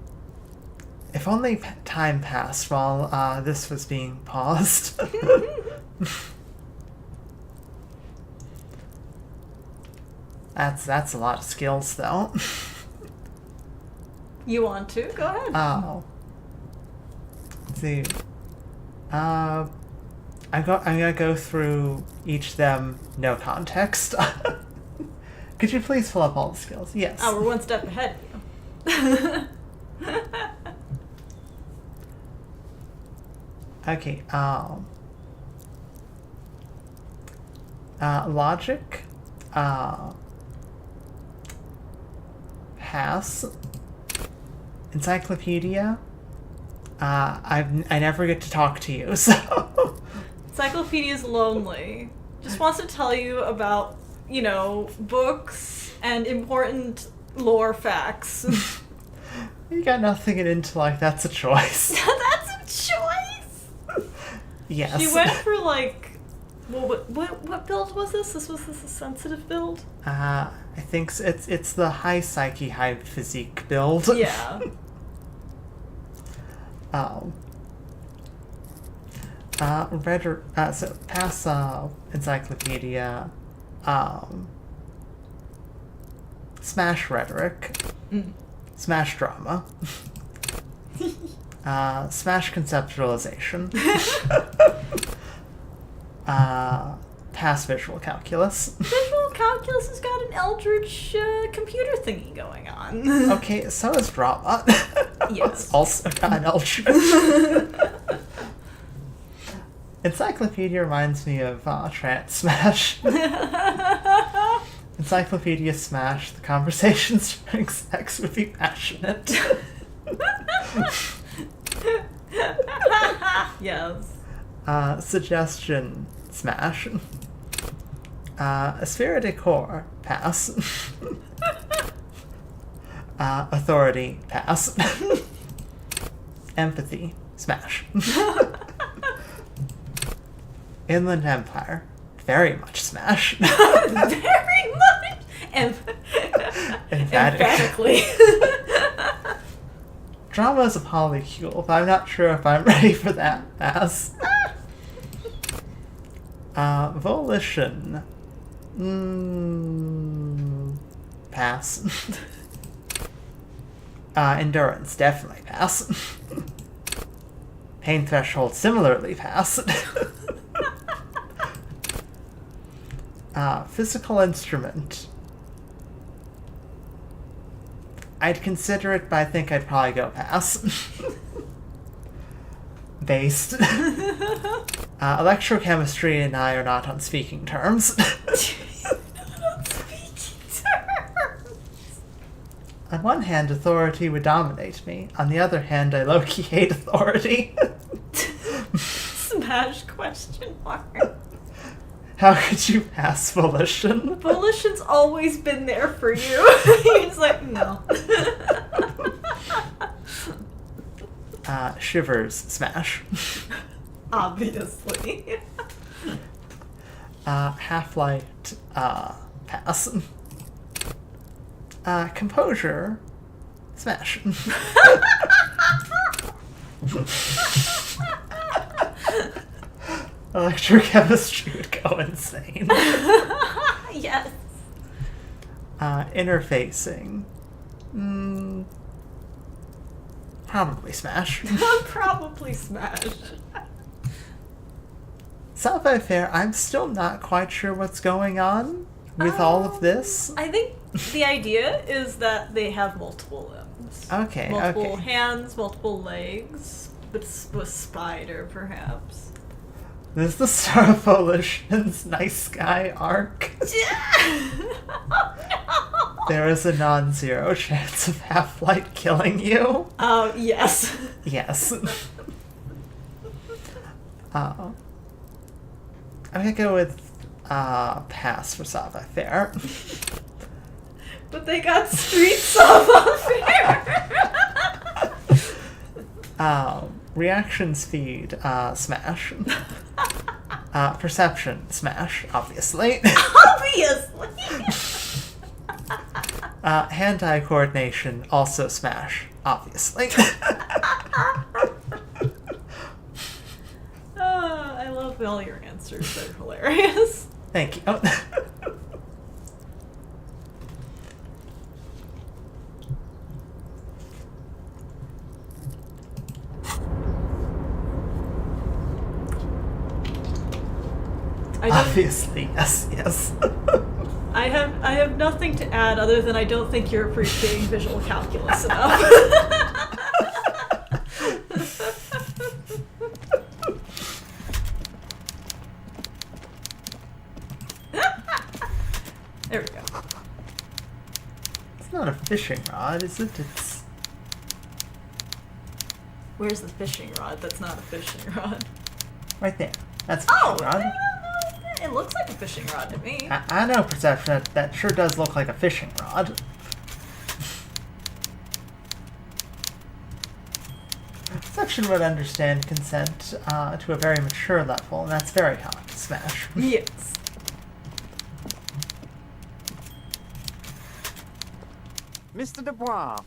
If only time passed while this was being paused. That's a lot of skills, though. You want to? Go ahead. Oh. Let's see. I'm gonna go through each of them, no context. Could you please pull up all the skills? Yes. Oh, we're one step ahead of you. Okay, logic, pass, encyclopedia, I never get to talk to you, so... Encyclopedia's lonely. Just wants to tell you about, you know, books and important lore facts. You got nothing in intellect, that's a choice. That's a choice! Yes. She went for, like... Well, what build was this? This was a sensitive build? I think it's the high psyche, high physique build. Yeah. So pass encyclopedia, smash rhetoric, smash drama, smash conceptualization, pass visual calculus. Visual calculus has got an eldritch computer thingy going on. Okay, so is drama. Yes. It's also got an eldritch. Encyclopedia reminds me of Trance Smash. Encyclopedia Smash, the conversations during sex would be passionate. Yes. Suggestion Smash. Sphere Decor, pass. Authority, pass. Empathy, smash. Inland Empire, very much smash. Very much. Emphatically. Drama is a polycule, but I'm not sure if I'm ready for that pass. Volition. Pass. Endurance, definitely pass. Pain threshold, similarly pass. Physical instrument. I'd consider it, but I think I'd probably go pass. Based. Electrochemistry and I are not on speaking terms. On one hand, authority would dominate me. On the other hand, I low-key hate authority. Smash question mark. How could you pass volition? Volition's always been there for you. You're just like, no. Shivers, smash. Obviously. Half-light, pass. Composure, smash. Electrochemistry would go insane. Yes. Interfacing. Probably smash. Probably smash. Salve Fair, I'm still not quite sure what's going on with all of this. I think the idea is that they have multiple limbs. Okay, multiple okay. hands, multiple legs, with spider, perhaps. This is the Star of Volition's Nice Guy arc. There is a non-zero chance of Half-Light killing you. Oh, yes. Yes. I'm gonna go with pass for Sava Fair. But they got street Sava Fair. Reaction speed, smash. Perception, smash, obviously. Obviously! Hand-eye coordination, also smash, obviously. I love all your answers. They're hilarious. Thank you. Obviously, yes. I have nothing to add other than I don't think you're appreciating visual calculus enough. There we go. It's not a fishing rod, is it? It's... Where's the fishing rod? That's not a fishing rod. right there. That's a fishing rod. It looks like a fishing rod to me. I know, Perception. That sure does look like a fishing rod. Perception would understand consent to a very mature level, and that's very hard to smash. Yes. Mr. Dubois,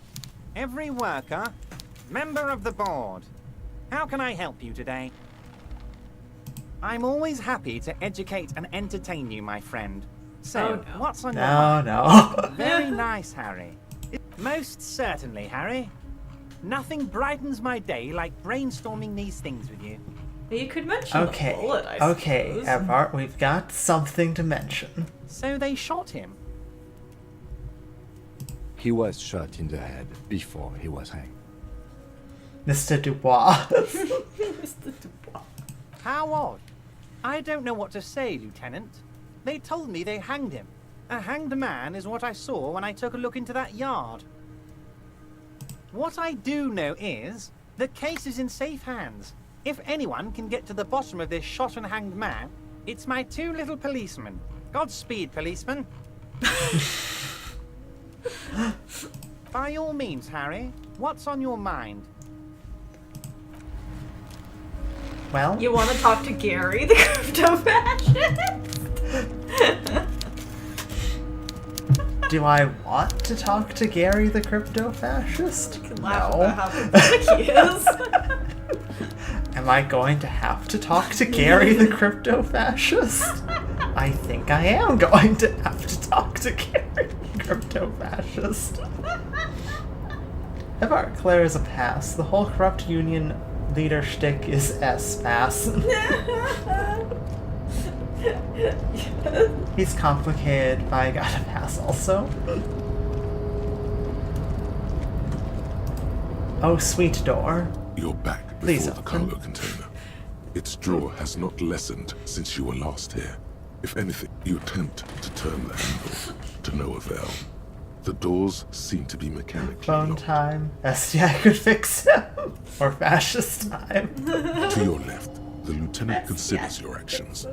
every worker, member of the board. How can I help you today? I'm always happy to educate and entertain you, my friend. So, what's on your mind? No. Very nice, Harry. Most certainly, Harry. Nothing brightens my day like brainstorming these things with you. You could mention the bullet, I suppose. Okay, Everard, we've got something to mention. So they shot him? He was shot in the head before he was hanged. Mr. Dubois. Mr. Dubois. How odd. I don't know what to say, Lieutenant. They told me they hanged him. A hanged man is what I saw when I took a look into that yard. What I do know is, the case is in safe hands. If anyone can get to the bottom of this shot and hanged man, it's my two little policemen. Godspeed, policeman. By all means, Harry, what's on your mind? Well, you want to talk to Gary, the crypto-fascist? Do I want to talk to Gary, the crypto-fascist? You can laugh about how pathetic he is. Am I going to have to talk to Gary, the crypto-fascist? I think I am going to have to talk to Gary, the crypto-fascist. Everard Claire is a pass. The whole corrupt union leader shtick is S-pass. He's complicated, but I gotta pass also. Oh, sweet door. You're back Please before the cargo container. Its drawer has not lessened since you were last here. If anything, you attempt to turn the handle, to no avail. The doors seem to be mechanically Phone locked. time. SDI could fix him. Or fascist time. To your left, the lieutenant considers your actions.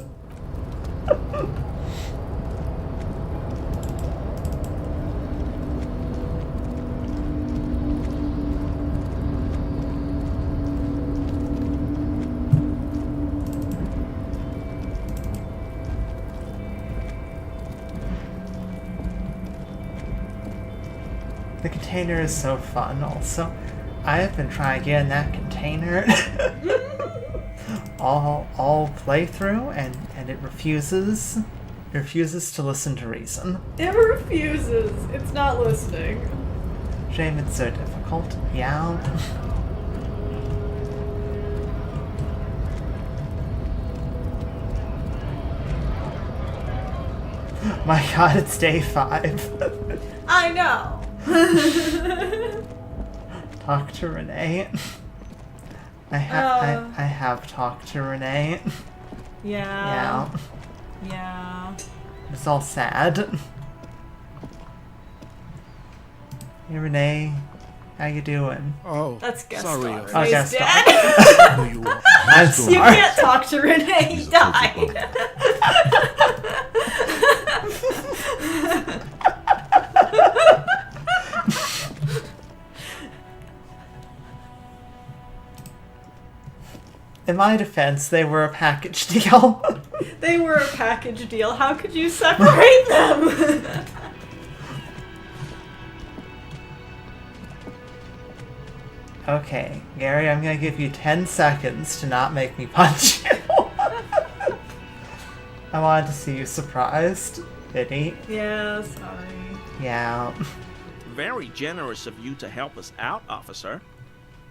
The container is so fun also. I have been trying to get in that container all playthrough and it refuses. It refuses to listen to reason. It refuses. It's not listening. Shame it's so difficult. Yeah. My god, it's day 5. I know. Talk to Renee. I have talked to Renee. Yeah. Yeah. Yeah. It's all sad. Hey Renee, how you doing? Oh, that's guest sorry. star. Oh, He's guest dead. No, you are. I'm sorry. You can't talk to Renee. He died. my defense, they were a package deal. They were a package deal. How could you separate them? Okay, Gary, I'm gonna give you 10 seconds to not make me punch you. I wanted to see you surprised, Biddy. Yeah, sorry. Yeah. Very generous of you to help us out, officer.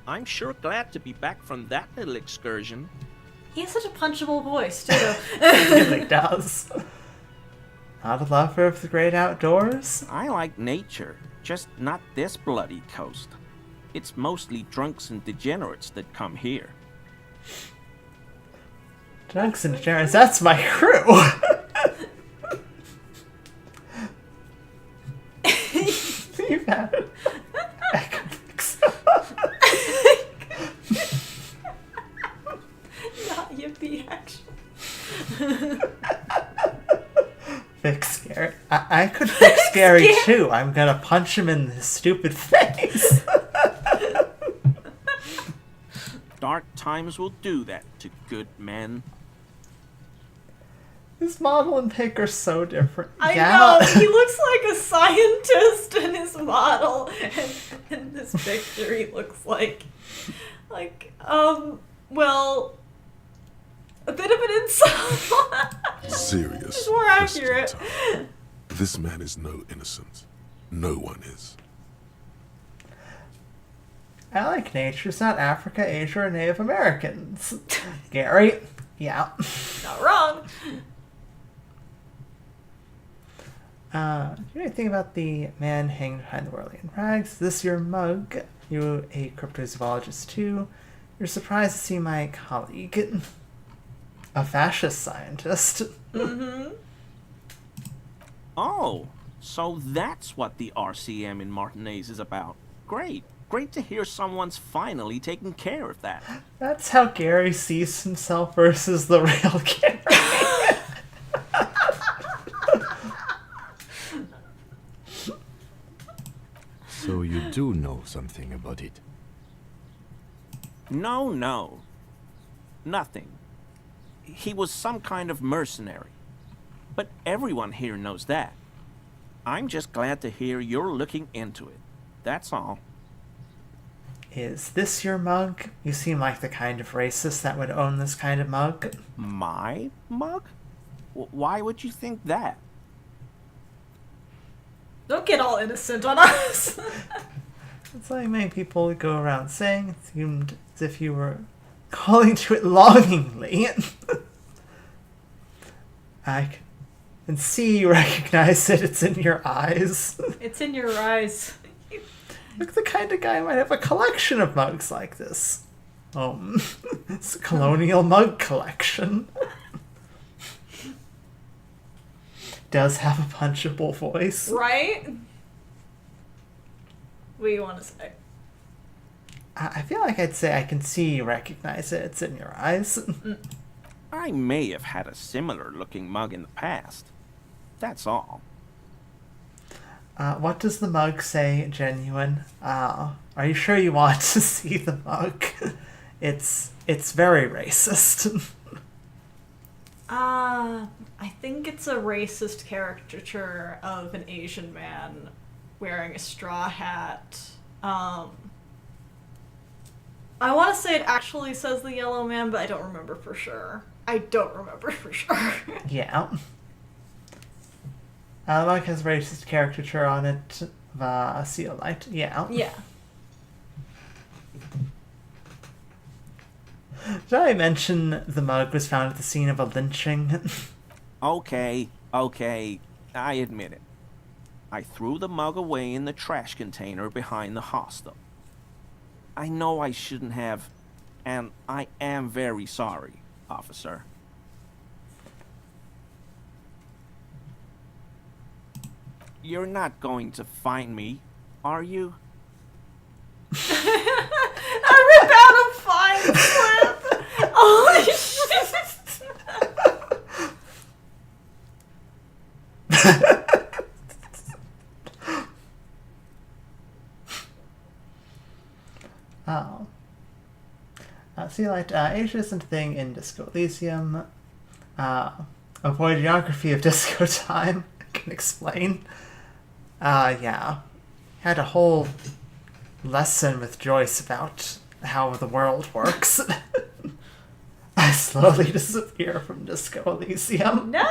I'm sure glad to be back from that little excursion. He has such a punchable voice, too. He really does. Not a lover of the great outdoors? I like nature, just not this bloody coast. It's mostly drunks and degenerates that come here. Drunks and degenerates, that's my crew! You've had it. Not yippee action. Fix Gary. I could fix Gary too. I'm gonna punch him in his stupid face. Dark times will do that to good men. His model and pick are so different. I know, he looks like a scientist in his model, and in this picture he looks like, well, a bit of an insult. Serious. It's more accurate. This man is no innocent. No one is. I like nature. It's not Africa, Asia, or Native Americans. Gary, yeah. Not wrong. Do you know anything about the man hanged behind the whirling rags? Is this your mug? You a cryptozoologist too? You're surprised to see my colleague. A fascist scientist. Mm-hmm. Oh, so that's what the RCM in Martinez is about. Great. Great to hear someone's finally taking care of that. That's how Gary sees himself versus the real Gary. So you do know something about it? No. Nothing. He was some kind of mercenary. But everyone here knows that. I'm just glad to hear you're looking into it. That's all. Is this your mug? You seem like the kind of racist that would own this kind of mug. My mug? Why would you think that? Don't get all innocent on us. It's like many people go around saying. It seemed as if you were calling to it longingly. I can see you recognize it. It's in your eyes. It's in your eyes. Look, the kind of guy who might have a collection of mugs like this. It's a colonial mug collection. Does have a punchable voice. Right? What do you want to say? I feel like I'd say I can see you recognize it. It's in your eyes. I may have had a similar looking mug in the past. That's all. What does the mug say, genuine? Are you sure you want to see the mug? It's very racist. I think it's a racist caricature of an Asian man wearing a straw hat. I want to say it actually says the yellow man, but I don't remember for sure. Yeah. The mug has racist caricature on it. Zeolite. Yeah. Yeah. Did I mention the mug was found at the scene of a lynching? Okay, I admit it. I threw the mug away in the trash container behind the hostel. I know I shouldn't have, and I am very sorry, officer. You're not going to find me, are you? I rip out a fine slip! Holy shit! Sealite, Asia isn't a thing in Disco Elysium. Avoid geography of disco time. I can explain. Yeah. Had a whole lesson with Joyce about how the world works. I slowly disappear from Disco Elysium. No!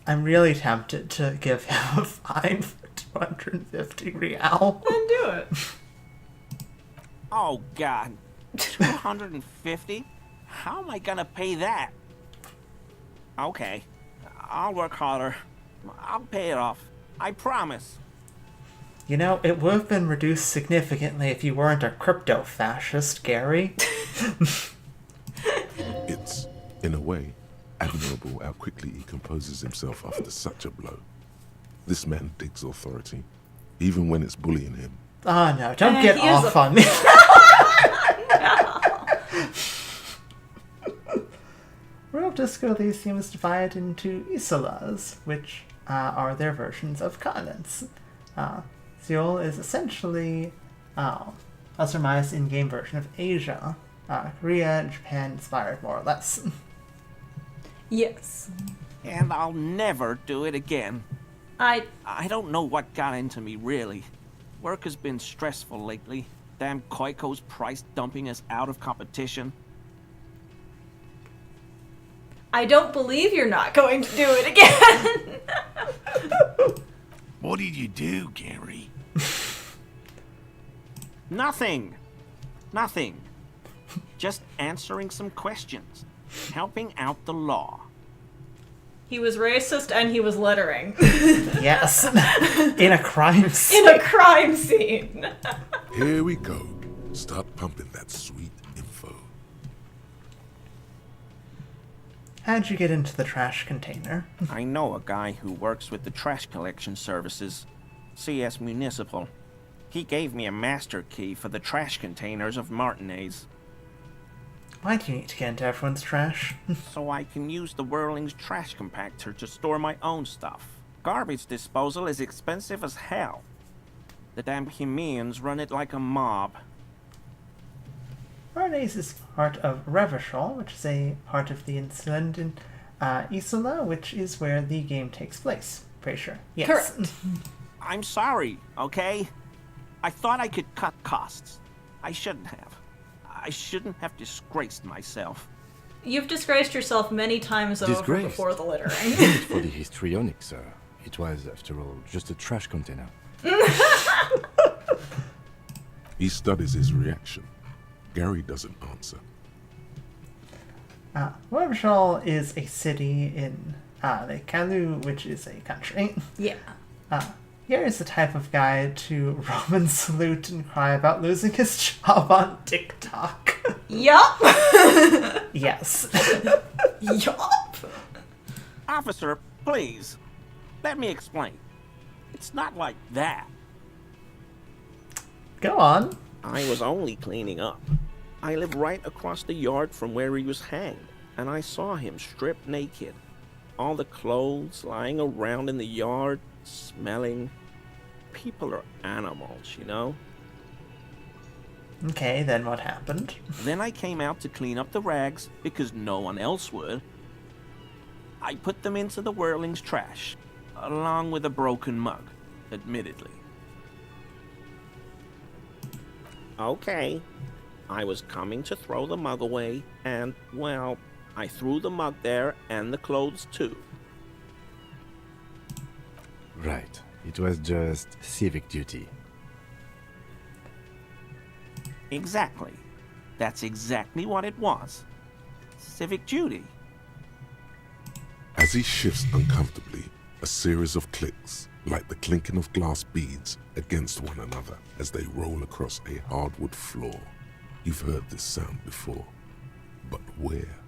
I'm really tempted to give him a fine for 250 real. Then do it. Oh, God. 250? How am I gonna pay that? Okay. I'll work harder. I'll pay it off. I promise. You know, it would have been reduced significantly if you weren't a crypto-fascist, Gary. It's, in a way, admirable how quickly he composes himself after such a blow. This man digs authority, even when it's bullying him. Oh no, don't get off on me. Real Disco Elysium is divided into isolas, which are their versions of continents. Seoul is essentially a surmised in-game version of Asia. Korea and Japan inspired more or less. Yes. And I'll never do it again. I don't know what got into me, really. Work has been stressful lately. Damn Koiko's price dumping us out of competition. I don't believe you're not going to do it again. What did you do, Gary? Nothing. Nothing. Just answering some questions. Helping out the law. He was racist and he was littering. Yes. In a crime scene. In a crime scene. Here we go. Start pumping that sweet info. How'd you get into the trash container? I know a guy who works with the trash collection services. CS Municipal. He gave me a master key for the trash containers of Martinez. Why do you need to get into everyone's trash? So I can use the Whirling's trash compactor to store my own stuff. Garbage disposal is expensive as hell. The damn Hemians run it like a mob. Martinez is part of Revachol, which is a part of the Insulendin Isola, which is where the game takes place. Pretty sure. Yes. Correct. I'm sorry, okay? I thought I could cut costs. I shouldn't have. I shouldn't have disgraced myself. You've disgraced yourself many times over before the littering. For the histrionic, sir. It was, after all, just a trash container. He studies his reaction. Gary doesn't answer. Revachol is a city in the Kalu, which is a country. Yeah. Gary is the type of guy to Roman salute and cry about losing his job on TikTok. Yup. Yes. Yup. Officer, please. Let me explain. It's not like that. Go on. I was only cleaning up. I live right across the yard from where he was hanged, and I saw him stripped naked. All the clothes lying around in the yard, smelling. People are animals, you know? Okay, then what happened? Then I came out to clean up the rags because no one else would. I put them into the Whirling's trash, along with a broken mug, admittedly. Okay, I was coming to throw the mug away, and, well, I threw the mug there and the clothes too. Right. It was just civic duty. Exactly. That's exactly what it was. Civic duty. As he shifts uncomfortably, a series of clicks, like the clinking of glass beads against one another as they roll across a hardwood floor. You've heard this sound before, but where?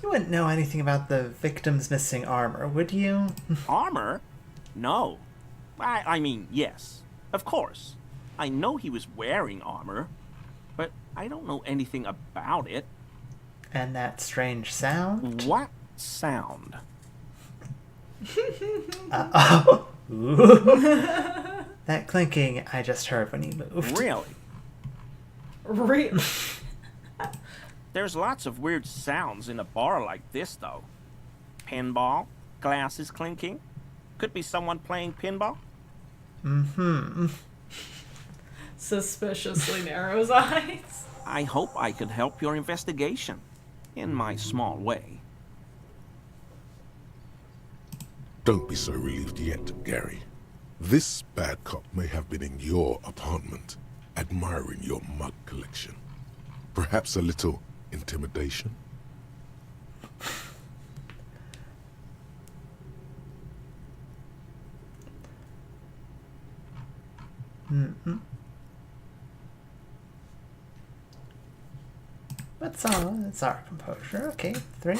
You wouldn't know anything about the victim's missing armor, would you? Armor? No. I mean, yes. Of course. I know he was wearing armor, but I don't know anything about it. And that strange sound? What sound? Oh. That clinking I just heard when he moved. Really? Really? There's lots of weird sounds in a bar like this, though. Pinball, glasses clinking. Could be someone playing pinball. Mm-hmm. Suspiciously narrows eyes. I hope I could help your investigation, in my small way. Don't be so relieved yet, Gary. This bad cop may have been in your apartment, admiring your mug collection. Perhaps a little intimidation? Mm-hmm. It's our composure. Okay, 3.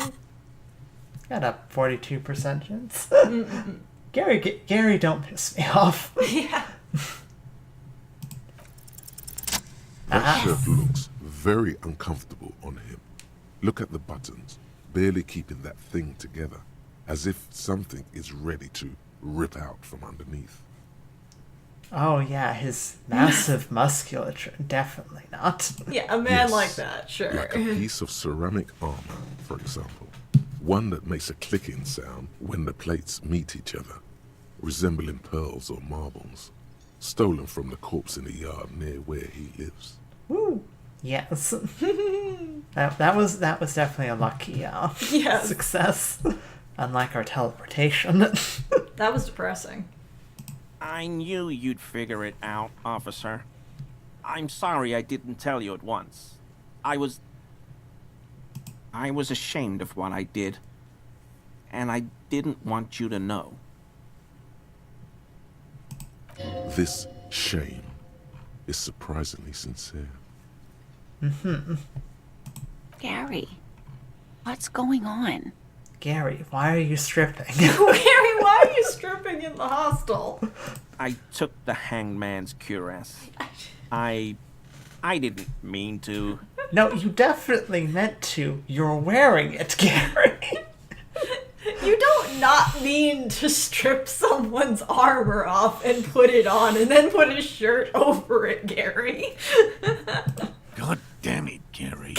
Got a 42% chance. Gary, don't piss me off. Yeah. That shirt looks very uncomfortable on him. Look at the buttons, barely keeping that thing together, as if something is ready to rip out from underneath. Oh yeah, his massive musculature. Definitely not. Yeah, a man Yes, like that, sure. Like a piece of ceramic armor, for example. One that makes a clicking sound when the plates meet each other, resembling pearls or marbles, stolen from the corpse in the yard near where he lives. Woo! Yes. that was definitely a lucky success. Unlike our teleportation. That was depressing. I knew you'd figure it out, officer. I'm sorry I didn't tell you at once. I was ashamed of what I did. And I didn't want you to know. This shame is surprisingly sincere. Mm-hmm. Gary, what's going on? Gary, why are you stripping? Gary, why are you stripping in the hostel? I took the hangman's cuirass. I didn't mean to. No, you definitely meant to. You're wearing it, Gary. You don't not mean to strip someone's armor off and put it on and then put a shirt over it, Gary. God damn it, Gary.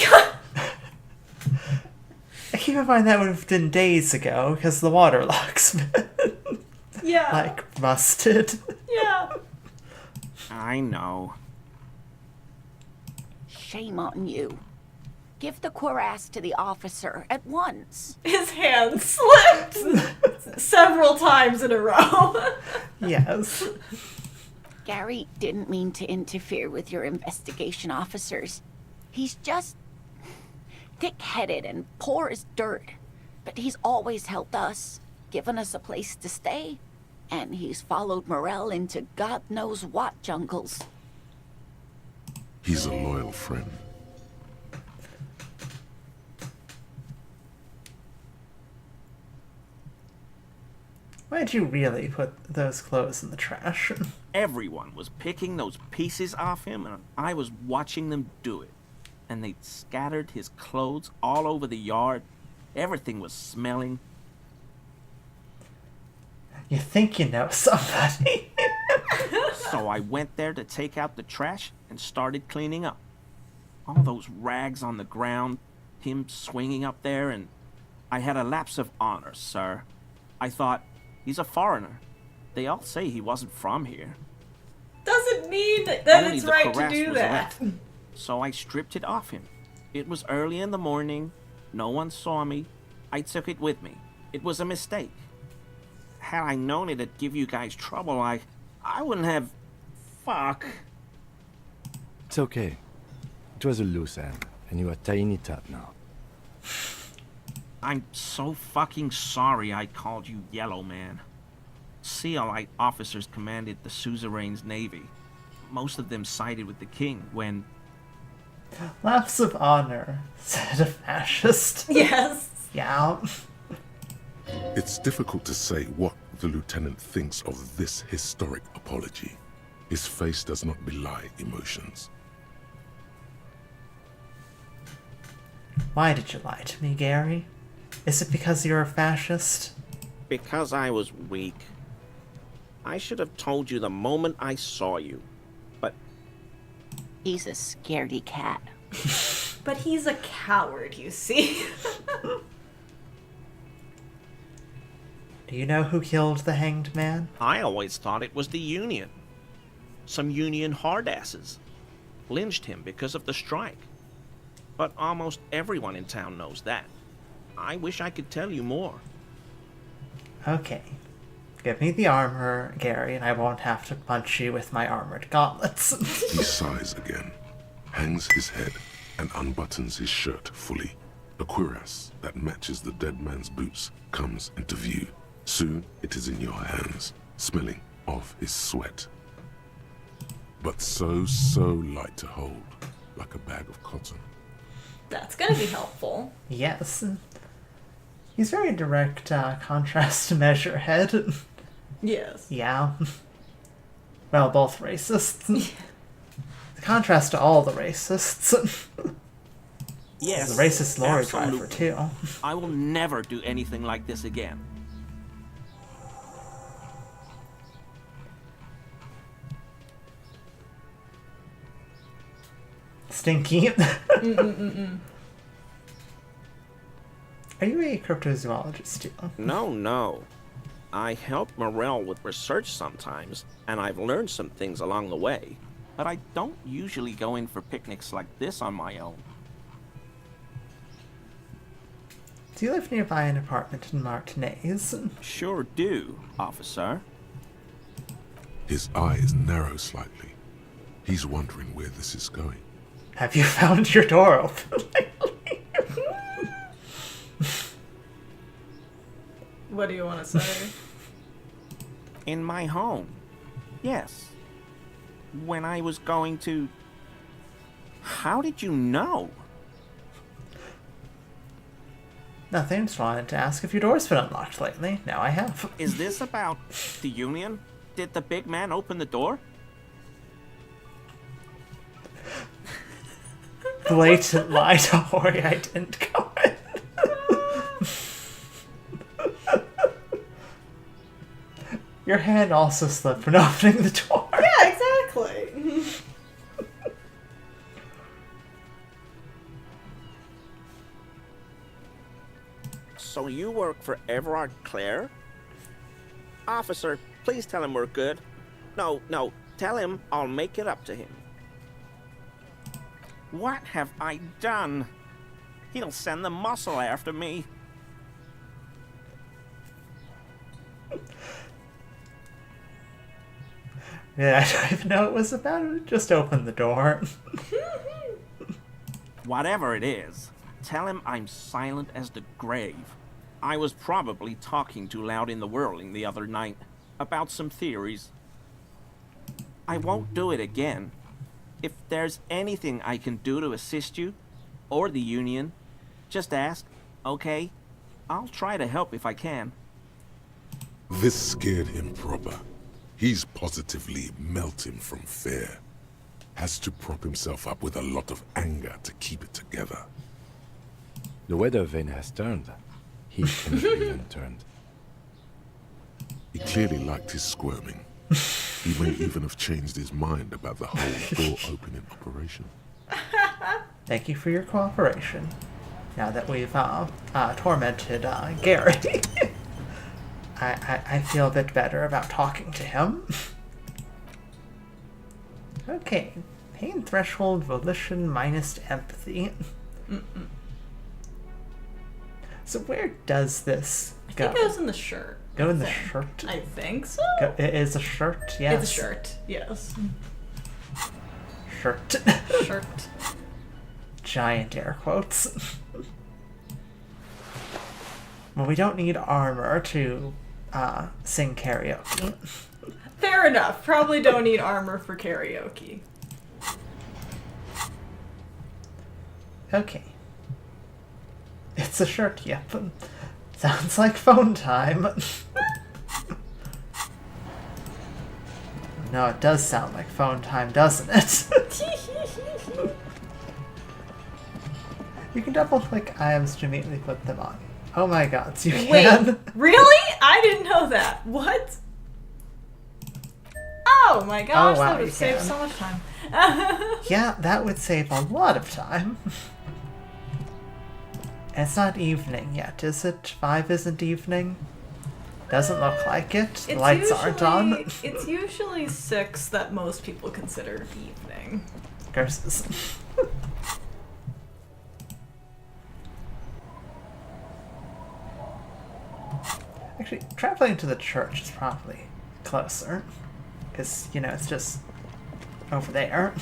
Keep in mind that would have been days ago because the water lock's Yeah. like rusted. Yeah. I know. Shame on you. Give the cuirass to the officer at once. His hand slipped several times in a row. Yes. Gary didn't mean to interfere with your investigation officers. He's just thick-headed and poor as dirt. But he's always helped us, given us a place to stay. And he's followed Morel into God knows what jungles. He's a loyal friend. Why'd you really put those clothes in the trash? Everyone was picking those pieces off him, and I was watching them do it. And they scattered his clothes all over the yard. Everything was smelling. You think you know somebody. So I went there to take out the trash and started cleaning up. All those rags on the ground, him swinging up there, and I had a lapse of honor, sir. I thought, he's a foreigner. They all say he wasn't from here. Doesn't mean that Only it's the right to cuirass do was that. left. So I stripped it off him. It was early in the morning. No one saw me. I took it with me. It was a mistake. Had I known it'd give you guys trouble, I wouldn't have... Fuck. It's okay. It was a loose end, and you are tying it up now. I'm so fucking sorry I called you Yellow Man. CLI officers commanded the suzerain's navy. Most of them sided with the king when... Lapse of honor, said a fascist. Yes. Yeah. It's difficult to say what the lieutenant thinks of this historic apology. His face does not belie emotions. Why did you lie to me, Gary? Is it because you're a fascist? Because I was weak. I should have told you the moment I saw you. But He's a scaredy cat. But he's a coward, you see. Do you know who killed the hanged man? I always thought it was the Union. Some Union hardasses lynched him because of the strike. But almost everyone in town knows that. I wish I could tell you more. Okay. Give me the armor, Gary, and I won't have to punch you with my armored gauntlets. He sighs again, hangs his head, and unbuttons his shirt fully. A cuirass that matches the dead man's boots comes into view. Soon it is in your hands, smelling of his sweat. But so light to hold, like a bag of cotton. That's gonna be helpful. Yes. He's very direct contrast to Measurehead. Yes. Yeah. Well, both racists. The contrast to all the racists. Yes, the racist lorry absolutely. driver, too. I will never do anything like this again. Stinky. Are you a cryptozoologist too? No. I help Morel with research sometimes, and I've learned some things along the way. But I don't usually go in for picnics like this on my own. Do you live nearby an apartment in Martinez? Sure do, officer. His eyes narrow slightly. He's wondering where this is going. Have you found your door open lately? What do you want to say? In my home. Yes. When I was going to... How did you know? Nothing, just wanted to ask if your door's been unlocked lately. Now I have. Is this about the Union? Did the big man open the door? Blatant lie, don't worry, I didn't go in. Your hand also slipped when opening the door. Yeah, exactly. So you work for Everard Clare? Officer, please tell him we're good. No, tell him I'll make it up to him. What have I done? He'll send the muscle after me. Yeah, I don't even know what it was about. Just open the door. Whatever it is, tell him I'm silent as the grave. I was probably talking too loud in the whirling the other night about some theories. I won't do it again. If there's anything I can do to assist you, or the Union, just ask, okay? I'll try to help if I can. This scared him proper. He's positively melting from fear. Has to prop himself up with a lot of anger to keep it together. The weather vane has turned. He cannot be unturned. He clearly liked his squirming. He may even have changed his mind about the whole door opening operation. Thank you for your cooperation. Now that we've tormented Gary, I feel a bit better about talking to him. Okay, pain threshold, volition minus empathy. So where does this go? I think it goes in the shirt. Go in the shirt? I think so. It is a shirt, yes. It's a shirt, yes. Shirt. Shirt. Giant air quotes. Well, we don't need armor to sing karaoke. Fair enough. Probably don't need armor for karaoke. Okay. It's a shirt, yep. Sounds like phone time. No, it does sound like phone time, doesn't it? You can double click items to immediately put them on. Oh my god, so you can. Wait, really? I didn't know that. What? Oh my gosh, wow, that would you have saved can. so much time. Yeah, that would save a lot of time. And it's not evening yet, is it? 5 isn't evening? Doesn't look like it. The lights aren't on. It's usually 6 that most people consider evening. Curses. Actually, traveling to the church is probably closer. Because, you know, it's just over there.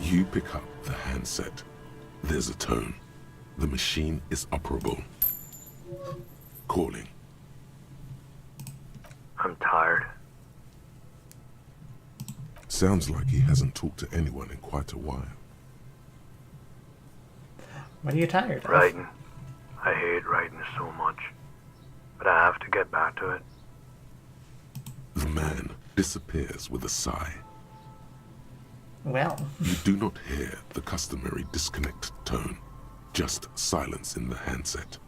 You pick up the handset. There's a tone. The machine is operable. Calling. I'm tired. Sounds like he hasn't talked to anyone in quite a while. What are you tired of? Writing. I hate writing so much. But I have to get back to it. The man disappears with a sigh. Well. You do not hear the customary disconnect tone, just silence in the handset.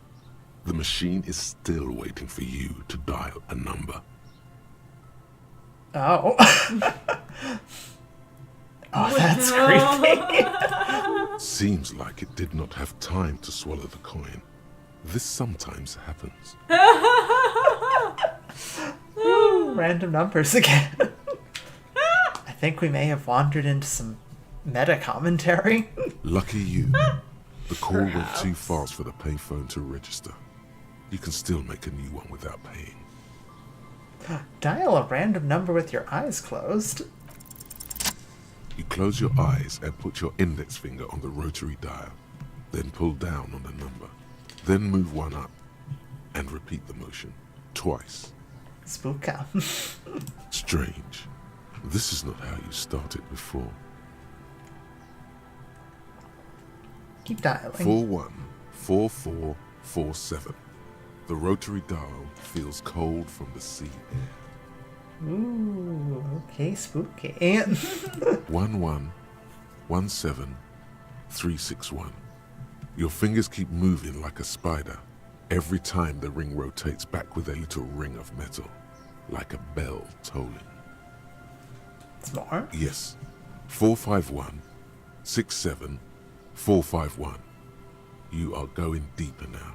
The machine is still waiting for you to dial a number. Oh. Oh, that's creepy. Seems like it did not have time to swallow the coin. This sometimes happens. Ooh, random numbers again. I think we may have wandered into some meta commentary. Lucky you. The call went too fast for the payphone to register. You can still make a new one without paying. Dial a random number with your eyes closed. You close your eyes and put your index finger on the rotary dial. Then pull down on the number. Then move one up. And repeat the motion. Twice. Spooka. Strange. This is not how you started before. Keep dialing. 414447. The rotary dial feels cold from the sea air. Ooh, okay, spooky. 1117361. Your fingers keep moving like a spider. Every time the ring rotates back with a little ring of metal, like a bell tolling. It's more? Yes. 451-67451. You are going deeper now,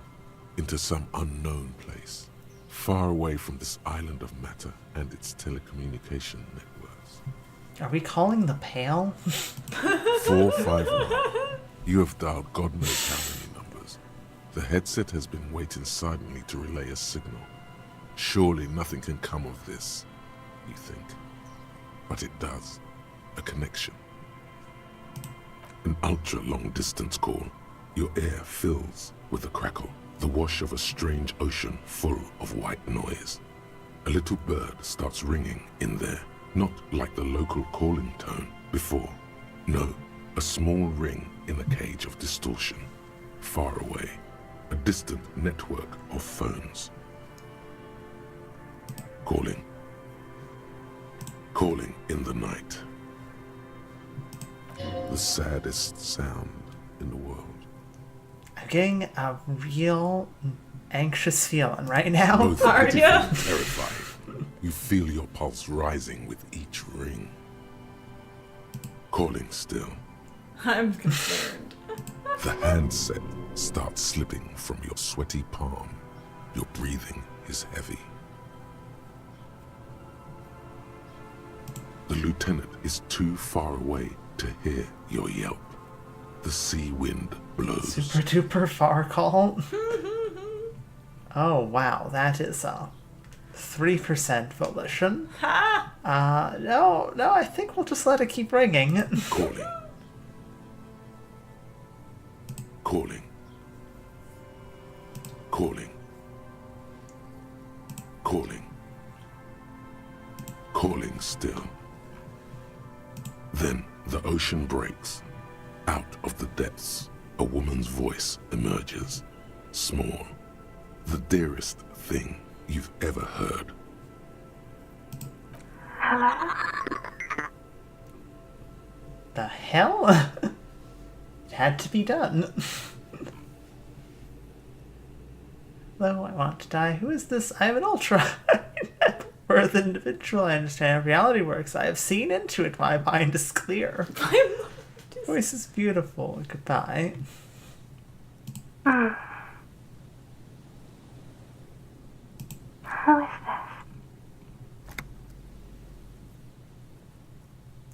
into some unknown place, far away from this island of matter and its telecommunication networks. Are we calling the Pale? 451. You have dialed God knows how many numbers. The headset has been waiting silently to relay a signal. Surely nothing can come of this, you think. But it does. A connection. An ultra-long distance call. Your air fills with a crackle, the wash of a strange ocean full of white noise. A little bird starts ringing in there, not like the local calling tone before. No, a small ring in a cage of distortion, far away. A distant network of phones. Calling. Calling in the night. The saddest sound in the world. I'm getting a real anxious feeling right now. Both are terrifying. You feel your pulse rising with each ring. Calling still. I'm concerned. The handset starts slipping from your sweaty palm. Your breathing is heavy. The lieutenant is too far away to hear your yelp. The sea wind blows. Super duper far call. Oh wow, that is 3% volition. No, I think we'll just let it keep ringing. Calling. Calling. Calling. Calling. Calling still. Then the ocean breaks. Out of the depths, a woman's voice emerges. Small. The dearest thing you've ever heard. The hell? It had to be done. though. I want to die. Who is this? I am an ultra worth individual. I understand how reality works. I have seen into it. My mind is clear. Voice is beautiful. Goodbye. Who is this?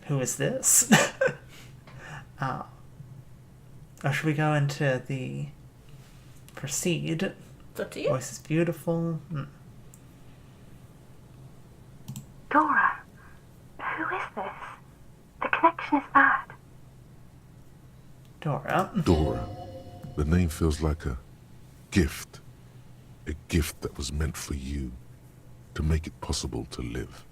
Who is this? Oh. Or should we go into the proceed? It's up to you. Voice is beautiful. Dora, who is this? The connection is bad. Dora. Dora. The name feels like a gift. A gift that was meant for you, to make it possible to live.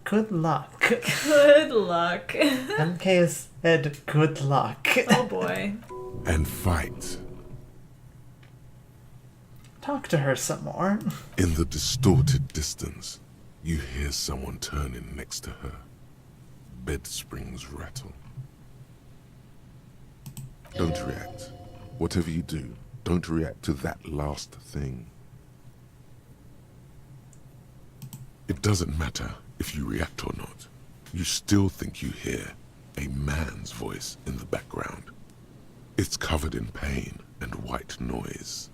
Good luck. Good luck. MK said good luck. Oh boy. And fight. Talk to her some more. In the distorted distance, you hear someone turning next to her. Bed springs rattle. Don't react. Whatever you do, don't react to that last thing. It doesn't matter if you react or not. You still think you hear a man's voice in the background. It's covered in pain and white noise.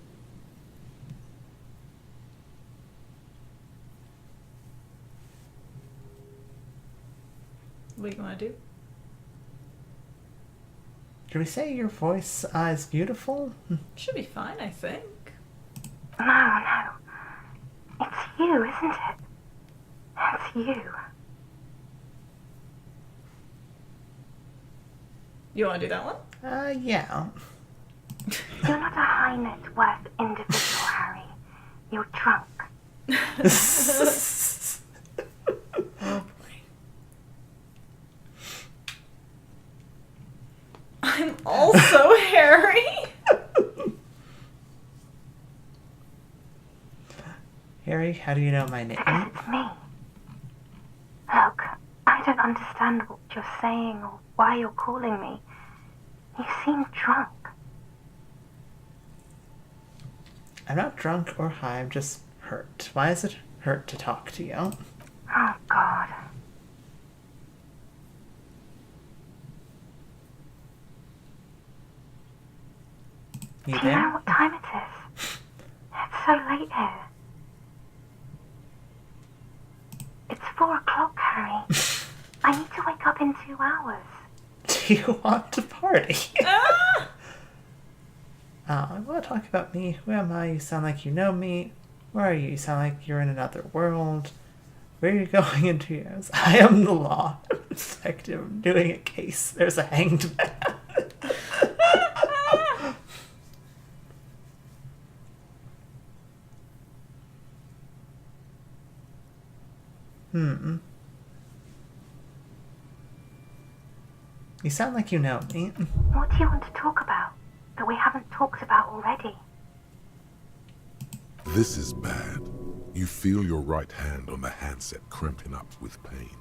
What do you want to do? Did we say your voice is beautiful? Should be fine, I think. No. It's you, isn't it? It's you. You want to do that one? Yeah. You're not a high net worth individual, Harry. You're drunk. Oh boy. I'm also Harry. Harry, how do you know my name? Because it's me. Look, I don't understand what you're saying or why you're calling me. You seem drunk. I'm not drunk or high, I'm just hurt. Why is it hurt to talk to you? Oh, God. You Do you know there? what time it is? It's so late here. It's 4 o'clock, Harry. I need to wake up in 2 hours. Do you want to party? Ah! I want to talk about me. Who am I? You sound like you know me. Where are you? You sound like you're in another world. Where are you going in 2 years? I am the law. Detective. I'm doing a case. There's a hanged man. You sound like you know me. What do you want to talk about that we haven't talked about already? This is bad. You feel your right hand on the handset cramping up with pain.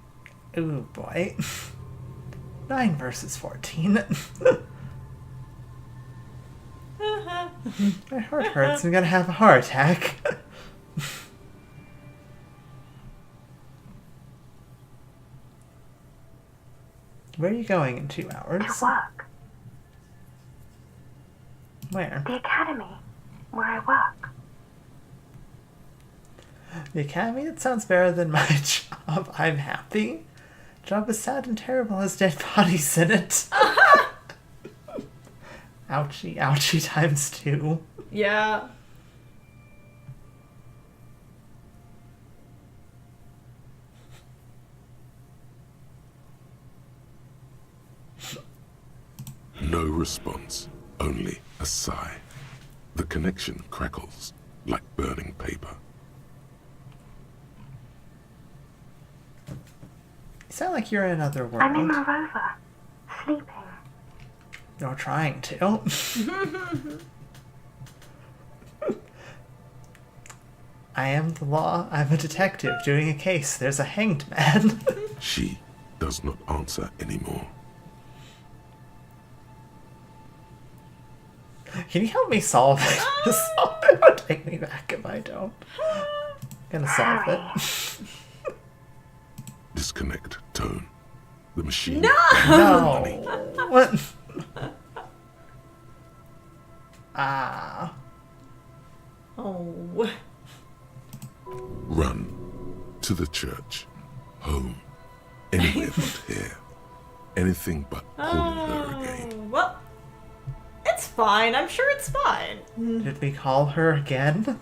Ooh, boy. 9 versus 14. My heart hurts. I'm gonna have a heart attack. Where are you going in 2 hours? To work. Where? The academy, where I work. The academy? That sounds better than my job. I'm happy. Job is sad and terrible. Has dead bodies in it. Ouchie, ouchie times 2. Yeah. No response, only a sigh. The connection crackles like burning paper. You sound like you're in another world. I'm in my rover, sleeping. You're trying to. I am the law. I'm a detective doing a case. There's a hanged man. She does not answer anymore. Can you help me solve this? Don't take me back if I don't. Gonna solve it. Disconnect tone. The machine. No! What? Ah. Oh. Run. To the church. Home. Anywhere but here. Anything but calling her again. Well, it's fine. I'm sure it's fine. Did we call her again?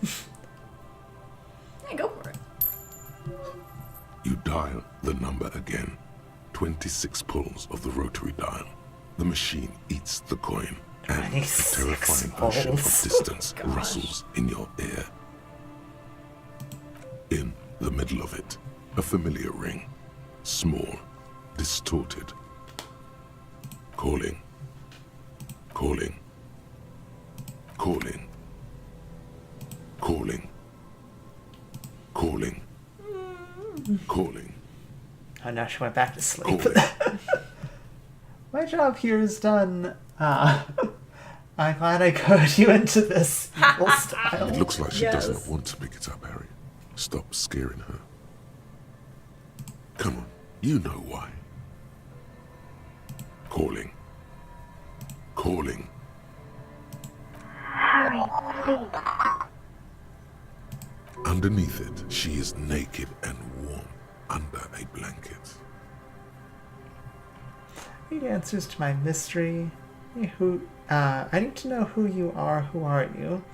Yeah, go for it. You dial the number again. 26 pulls of the rotary dial. The machine eats the coin, and a 26 terrifying ocean of pulls. distance Oh, gosh. rustles in your ear. In the middle of it, a familiar ring. Small, distorted. Calling. Calling. Calling. Calling. Calling. Calling. Oh no, she went back to sleep. Calling. My job here is done. I'm glad I goaded you into this evil style. It looks like she does Yes. not want to pick it up, Harry. Stop scaring her. Come on, you know why. Calling. Calling. Harry, please. Underneath it, she is naked and warm under a blanket. I need answers to my mystery. I need to know who you are. Who are you?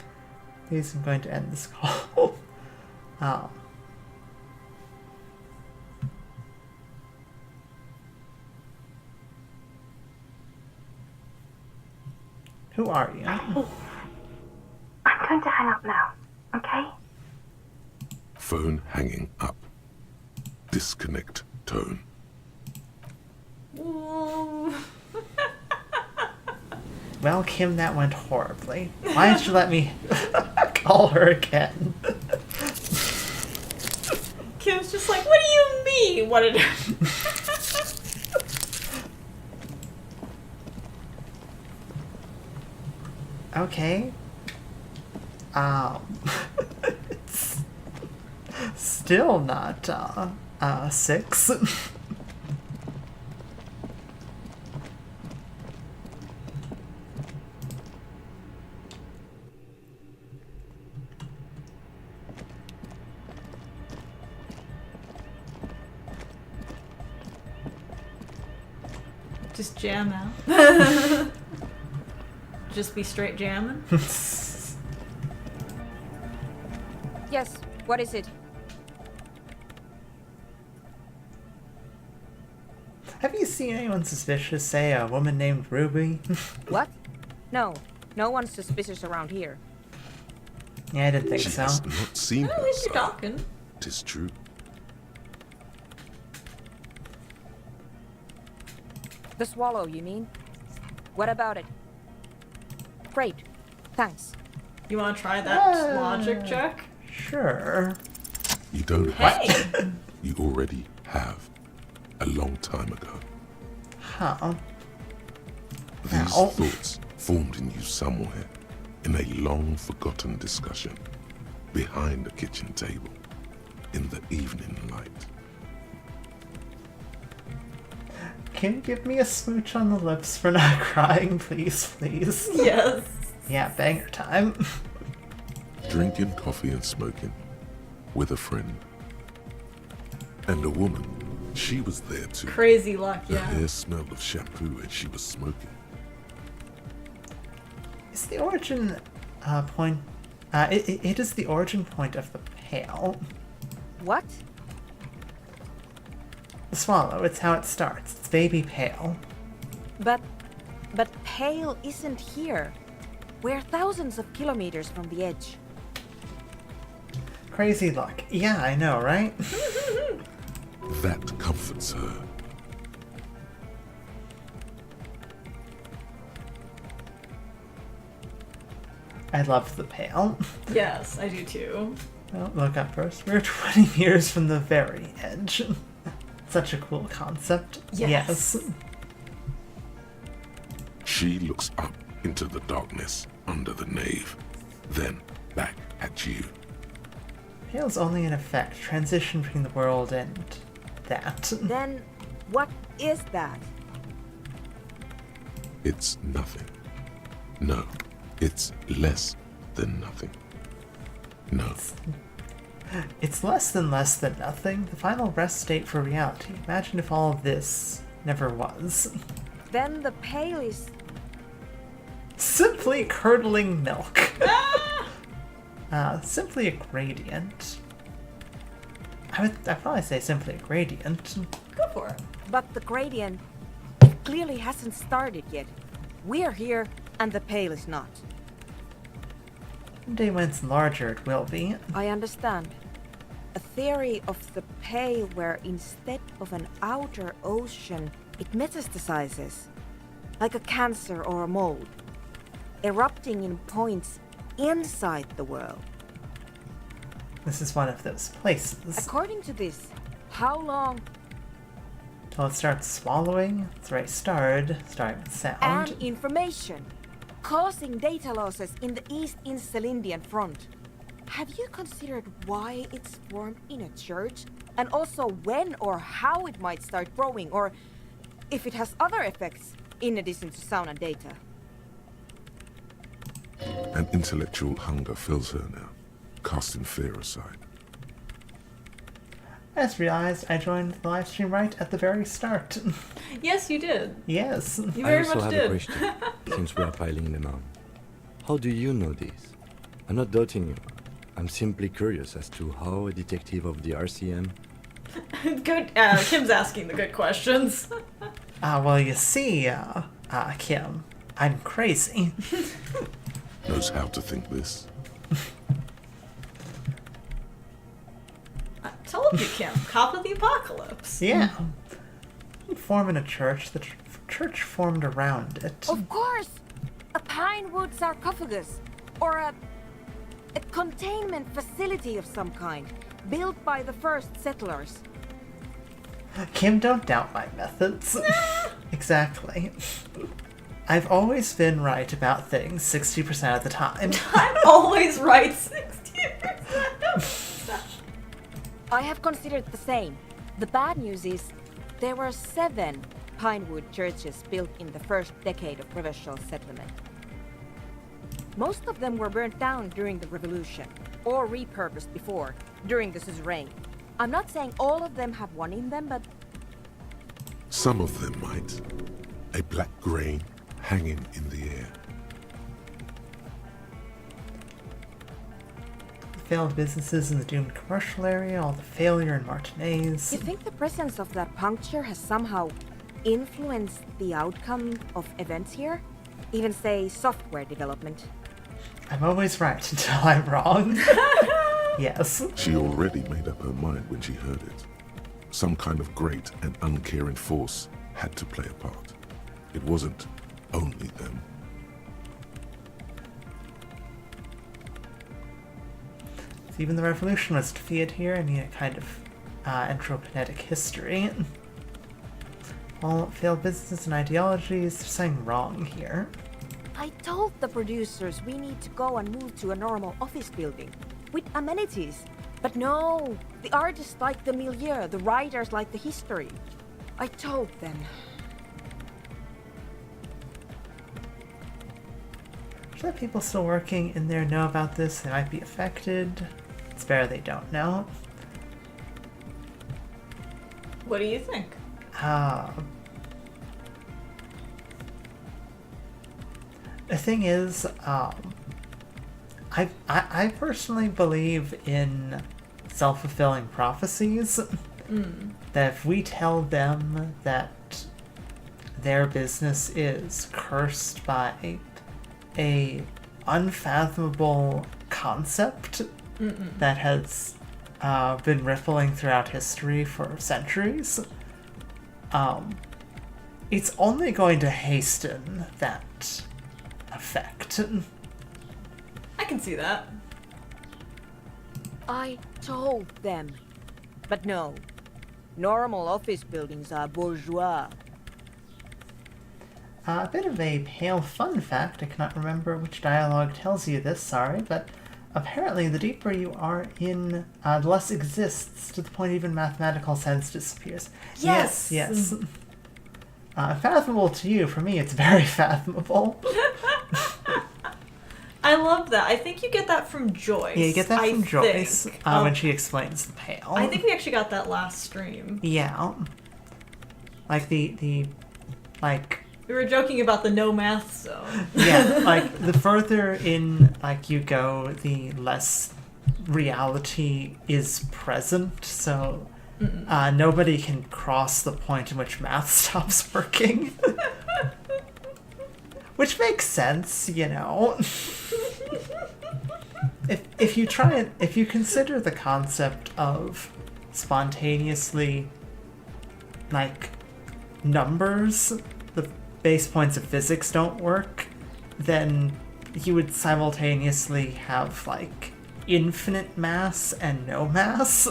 Please, I'm going to end this call. Who are you? I'm going to hang up now, okay? Phone hanging up. Disconnect tone. Ooh. Well, Kim, that went horribly. Why did you let me call her again? Kim's just like, what do you mean? What did Okay. It's still not, 6. just jam out? Just be straight jamming? Yes, what is it? Have you seen anyone suspicious, say a woman named Ruby? What? No, no one's suspicious around here. Yeah, I didn't think She so. has not seen At her least you're side. talking. Tis true. The swallow, you mean? What about it? Great, thanks. You want to try that logic check? Sure. You don't have Hey! to. You already have. A long time ago. Huh. These Ow. thoughts formed in you somewhere, in a long forgotten discussion, behind a kitchen table, in the evening light. Can you give me a smooch on the lips for not crying, please, please? Yes. Yeah, banger time. Drinking coffee and smoking, with a friend. And a woman, she was there too. Crazy luck, Her yeah. hair smelled of shampoo and she was smoking. Is the origin point... it is the origin point of the pail. What? The swallow, it's how it starts. It's baby pale. But Pale isn't here. We're thousands of kilometers from the edge. Crazy luck. Yeah, I know, right? That comforts her. I love the pail. Yes, I do too. Well, look up first. We're 20 years from the very edge. Such a cool concept. Yes. She looks up into the darkness under the nave. Then, back at you. Pale's only an effect, transition between the world and that. Then, what is that? It's nothing. No, it's less than nothing. No. It's less than nothing. The final rest state for reality. Imagine if all of this never was. Then the Pale is... Simply curdling milk. Simply a gradient. I'd probably say simply a gradient. Go for it. But the gradient, it clearly hasn't started yet. We're here, and the Pale is not. One day when it's larger, it will be. I understand. A theory of the Pale where instead of an outer ocean, it metastasizes. Like a cancer or a mold. Erupting in points inside the world. This is one of those places. According to this, how long... Till it starts swallowing, it's already starting with sound. And information. Causing data losses in the East Insulindian front. Have you considered why it's formed in a church? And also when or how it might start growing, or if it has other effects in addition to sound and data? An intellectual hunger fills her now, casting fear aside. I just realized I joined the live stream right at the very start. Yes, you did. Yes. You very I also much have did. a question, since we are piling them on. How do you know this? I'm not doubting you. I'm simply curious as to how a detective of the RCM... Good. Kim's asking the good questions. Well, you see, Kim, I'm crazy. Knows how to think this. I told you, Kim. Cop of the apocalypse. Yeah. Forming a church, the church formed around it. Of course! A pine wood sarcophagus, or a containment facility of some kind, built by the first settlers. Kim, don't doubt my methods. Exactly. I've always been right about things 60% of the time. I'm always right 60%. I have considered the same. The bad news is, there were 7 pinewood churches built in the first decade of provincial settlement. Most of them were burnt down during the revolution, or repurposed before, during the suzerain. I'm not saying all of them have one in them, but... Some of them might. A black grain hanging in the air. The failed businesses in the doomed commercial area, all the failure in Martinez. You think the presence of that puncture has somehow influenced the outcome of events here? Even, say, software development? I'm always right until I'm wrong. Yes. She already made up her mind when she heard it. Some kind of great and uncaring force had to play a part. It wasn't only them. Even the revolution was defeated here. I need a kind of anthropogenetic history. All failed businesses and ideologies. There's something wrong here. I told the producers we need to go and move to a normal office building with amenities. But no, the artists like the milieu, the writers like the history. I told them. Should the people still working in there know about this? They might be affected. It's better they don't know. What do you think? The thing is, I personally believe in self-fulfilling prophecies. That if we tell them that their business is cursed by a unfathomable concept that has been rippling throughout history for centuries, it's only going to hasten that effect. I can see that. I told them. But no. Normal office buildings are bourgeois. A bit of a pale fun fact, I cannot remember which dialogue tells you this, sorry, but apparently the deeper you are in, the less exists, to the point even mathematical sense disappears. Yes! Yes. Fathomable to you, for me it's very fathomable. I love that. I think you get that from Joyce. Yeah, you get that from Joyce think. when she explains the Pale. I think we actually got that last stream. Yeah. Like the like... We were joking about the no math zone. Yeah, like the further in like you go, the less reality is present, so nobody can cross the point in which math stops working. Which makes sense, you know. If you consider the concept of spontaneously like numbers, the base points of physics don't work, then you would simultaneously have like infinite mass and no mass.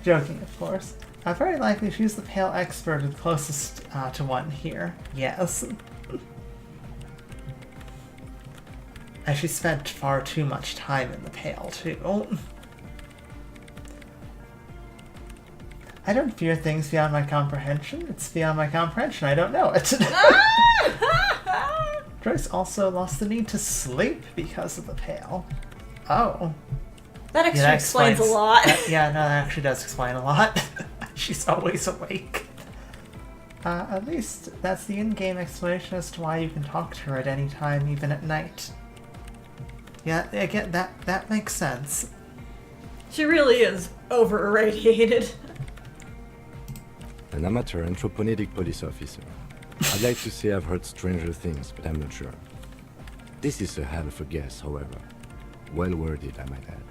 Joking, of course. Very likely she's the Pale expert and closest to one here. Yes. As she spent far too much time in the Pale, too. I don't fear things beyond my comprehension. It's beyond my comprehension. I don't know it. Joyce also lost the need to sleep because of the Pale. Oh. That actually explains a lot. Yeah, no, that actually does explain a lot. She's always awake. At least that's the in-game explanation as to why you can talk to her at any time, even at night. Yeah, again, that makes sense. She really is over-irradiated. An amateur anthropomedic police officer. I'd like to say I've heard stranger things, but I'm not sure. This is a hell of a guess, however. Well worded, I might add.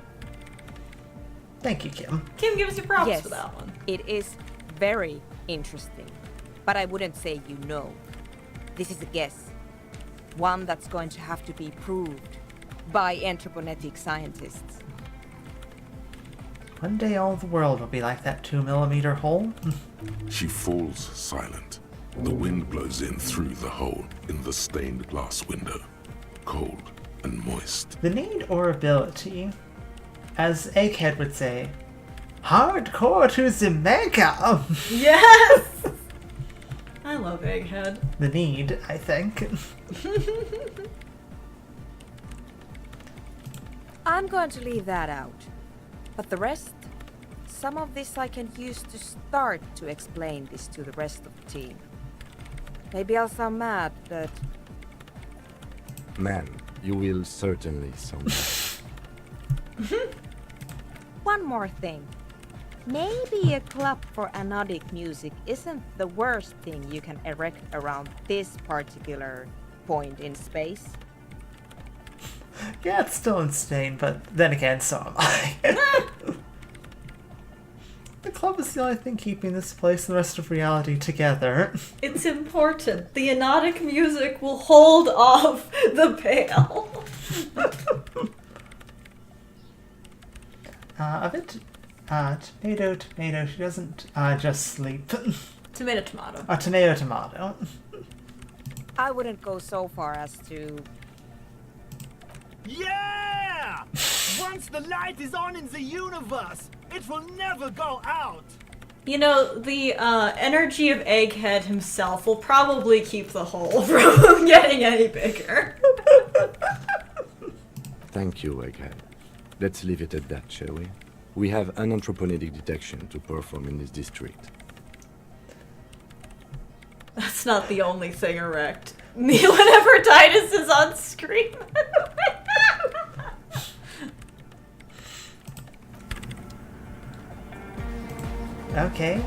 Thank you, Kim. Kim, give us your props Yes, for that one. it is very interesting, but I wouldn't say you know. This is a guess. One that's going to have to be proved by anthroponetic scientists. One day all the world will be like that 2mm hole. She falls silent. The wind blows in through the hole in the stained glass window, cold and moist. The need or ability, as Egghead would say, hardcore to the mega. Yes! I love Egghead. The need, I think. I'm going to leave that out. But the rest, some of this I can use to start to explain this to the rest of the team. Maybe I'll sound mad, but... Man, you will certainly sound bad. One more thing. Maybe a club for anodic music isn't the worst thing you can erect around this particular point in space. Yeah, it's still insane, but then again, so am I. The club is the only thing keeping this place and the rest of reality together. It's important. The anodic music will hold off the Pale. A bit, tomato, she doesn't just sleep. Tomato. Tomato. I wouldn't go so far as to... Yeah! Once the light is on in the universe, it will never go out! You know, the energy of Egghead himself will probably keep the hole from getting any bigger. Thank you, Egghead. Let's leave it at that, shall we? We have anthroponetic detection to perform in this district. That's not the only thing erect. Whenever Titus is on screen. Okay,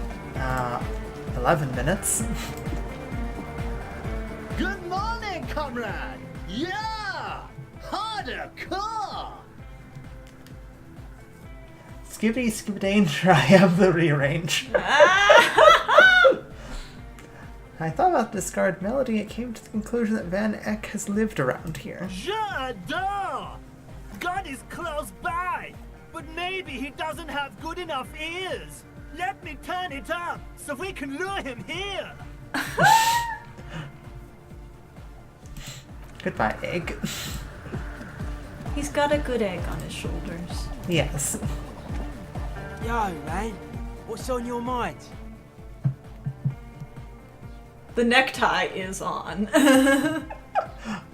11 minutes. Good morning, comrade! Yeah! Harder car! Skibbity danger, I have the rearrange. I thought about the discard melody, it came to the conclusion that Van Eck has lived around here. J'adore! God is close by, but maybe he doesn't have good enough ears. Let me turn it up so we can lure him here. Goodbye, egg. He's got a good egg on his shoulders. Yes. Yo, man. What's on your mind? The necktie is on.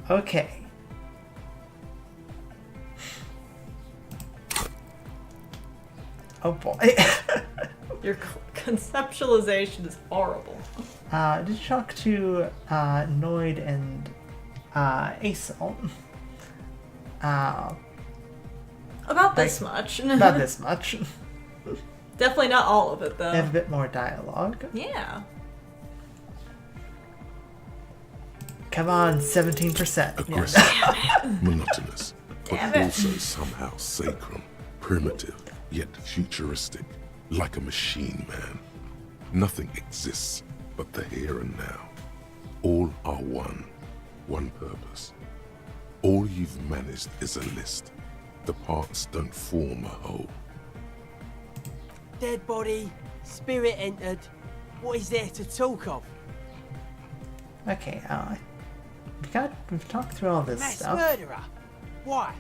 Okay. Oh boy. Your conceptualization is horrible. Did you talk to Noid and Acel? About this much. About this much. Definitely not all of it, though. They have a bit more dialogue. Yeah. Come on, 17%. Aggressive, monotonous, but also somehow sacred, primitive, yet futuristic, like a machine, man. Nothing exists but the here and now. All are one purpose. All you've managed is a list. The parts don't form a whole. Dead body, spirit entered. What is there to talk of? Okay, we've talked through all this Mass stuff. murderer. Why?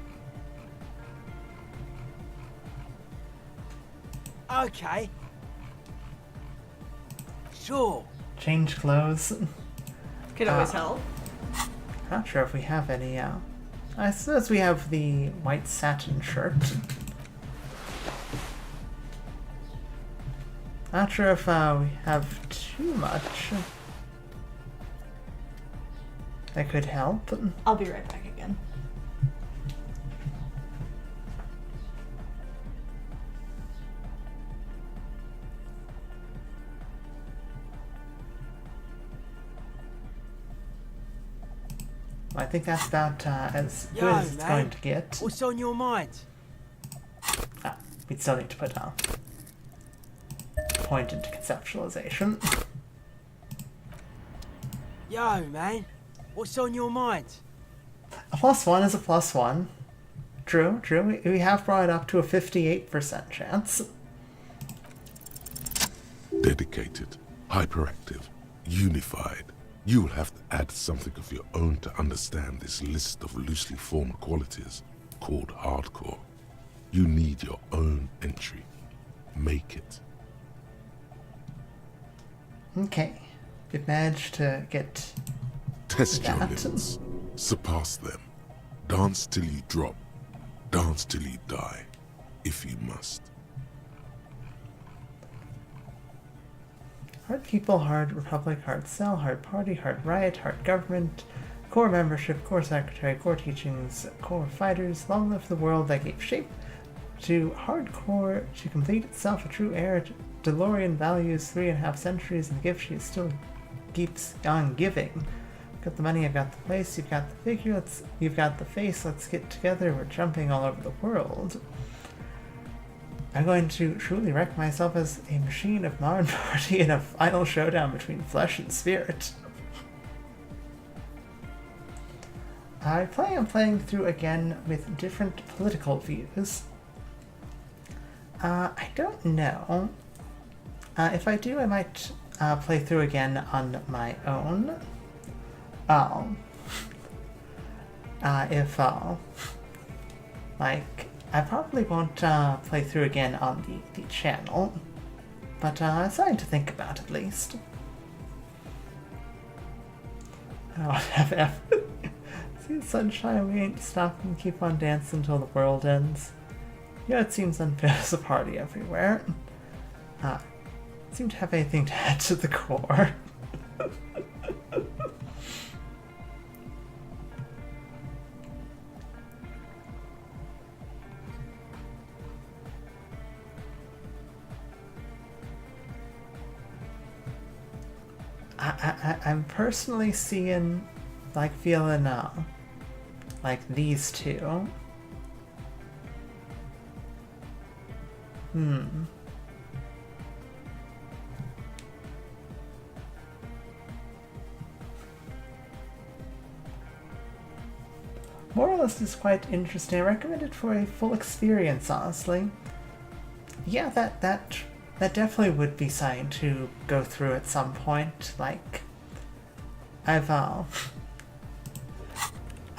Okay. Sure. Change clothes. Could always help. Not sure if we have any, I suppose we have the white satin shirt. Not sure if we have too much that could help. I'll be right back again. I think that's about as good as it's going to get. What's on your mind? We still need to put a point into conceptualization. Yo, man. What's on your mind? A +1 is a +1. True. We have brought it up to a 58% chance. Dedicated, hyperactive, unified. You will have to add something of your own to understand this list of loosely formed qualities called hardcore. You need your own entry. Make it. Okay. We've managed to get Test your that. limits. Surpass them. Dance till you drop. Dance till you die. If you must. Hard people, hard republic, hard cell, hard party, hard riot, hard government, core membership, core secretary, core teachings, core fighters. Long live the world that gave shape to hardcore to complete itself a true heir to DeLorean values 3.5 centuries and the gift she still keeps on giving. I've got the money, I've got the place, you've got the figure, you've got the face, let's get together, we're jumping all over the world. I'm going to truly wreck myself as a machine of modern party in a final showdown between flesh and spirit. I plan on playing through again with different political views. I don't know. If I do, I might play through again on my own. I probably won't play through again on the channel, but something to think about at least. I don't have effort. See the sunshine, we ain't stop and keep on dancing until the world ends. Yeah, it seems unfair as a party everywhere. Seem to have anything to add to the core. I'm personally seeing, feeling, these two. Moralist is quite interesting. I recommend it for a full experience, honestly. Yeah, that definitely would be something to go through at some point.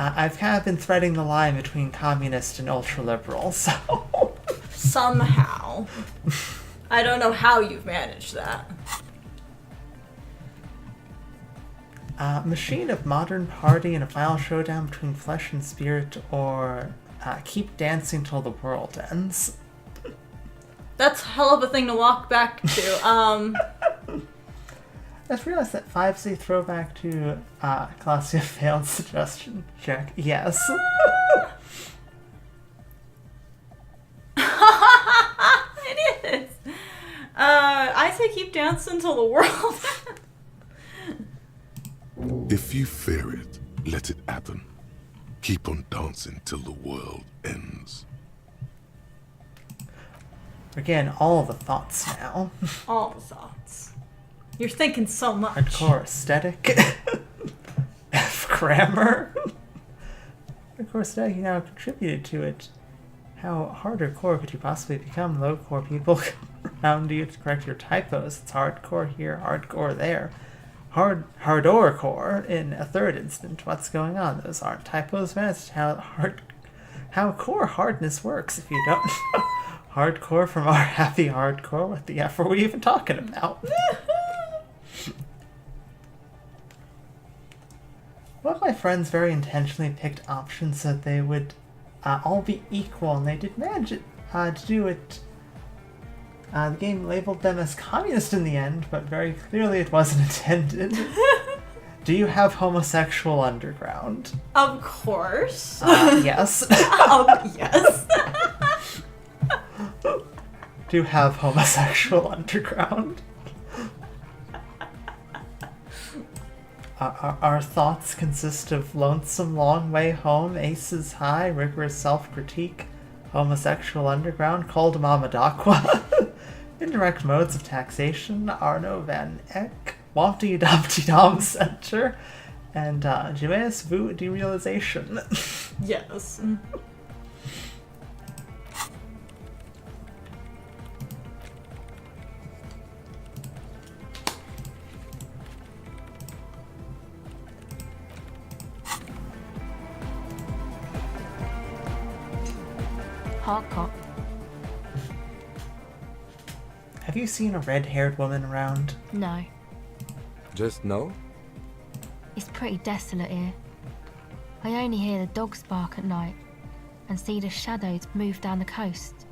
I've kind of been threading the line between communist and ultra-liberal, so... Somehow. I don't know how you've managed that. Machine of modern party in a final showdown between flesh and spirit, or keep dancing till the world ends. That's a hell of a thing to walk back to. I just realized that 5's a throwback to Claudia failed suggestion check. Yes. It is. I say keep dancing till the world. If you fear it, let it happen. Keep on dancing till the world ends. Again, all the thoughts now. All the thoughts. You're thinking so much. Hardcore aesthetic. F grammar. Hardcore aesthetic now contributed to it. How hardcore could you possibly become? Low-core people around you to correct your typos. It's hardcore here, hardcore there. Hardcore core in a third instant. What's going on? Those aren't typos, man. It's how core hardness works. If you don't know hardcore from our happy hardcore, what the F are we even talking about? One of my friends very intentionally picked options so that they would all be equal, and they did manage to do it. The game labeled them as communist in the end, but very clearly it wasn't intended. Do you have homosexual underground? Of course. Yes. Yes. Do you have homosexual underground? Our thoughts consist of lonesome long way home, aces high, rigorous self-critique, homosexual underground, cold mamadakwa, indirect modes of taxation, Arno van Eck, Wompty Dumpty Dom Center, and Jimenez Vu Derealization. Yes. Hardcore. Have you seen a red-haired woman around? No. Just no? It's pretty desolate here. I only hear the dogs bark at night and see the shadows move down the coast.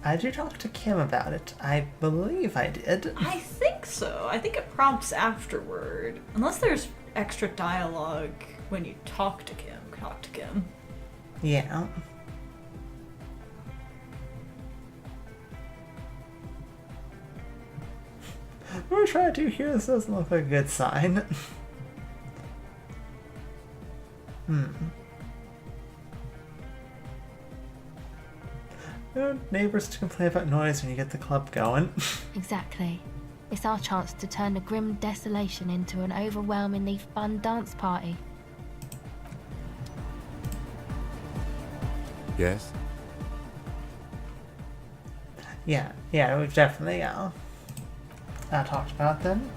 I did talk to Kim about it. I believe I did. I think so. I think it prompts afterward. Unless there's extra dialogue when you talk to Kim. Yeah. What we're trying to do here, this doesn't look like a good sign. No neighbors to complain about noise when you get the club going. Exactly. It's our chance to turn the grim desolation into an overwhelmingly fun dance party. Yes? Yeah, we've definitely talked about them.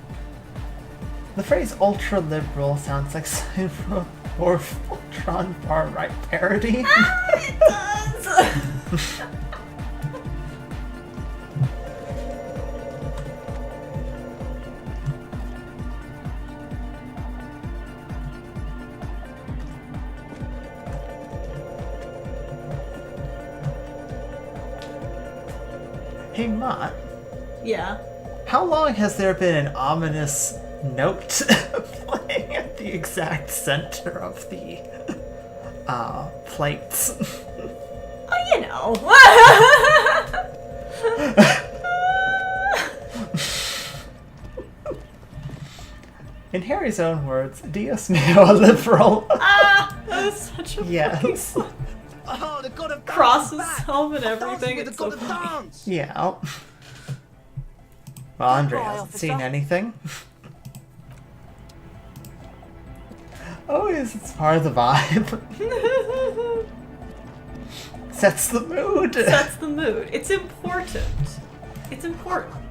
The phrase ultra-liberal sounds like something from a Voltron far-right parody. It does! Hey, Mott. Yeah? How long has there been an ominous note playing at the exact center of the plates? Oh, you know. In Harry's own words, Dios mío, a liberal. That was such a yes. Oh, they've got a crosses home and everything. It's so funny. dance. Yeah. Well, Andre hasn't seen anything. Always, it's part of the vibe. Sets the mood. Sets the mood. It's important. It's important.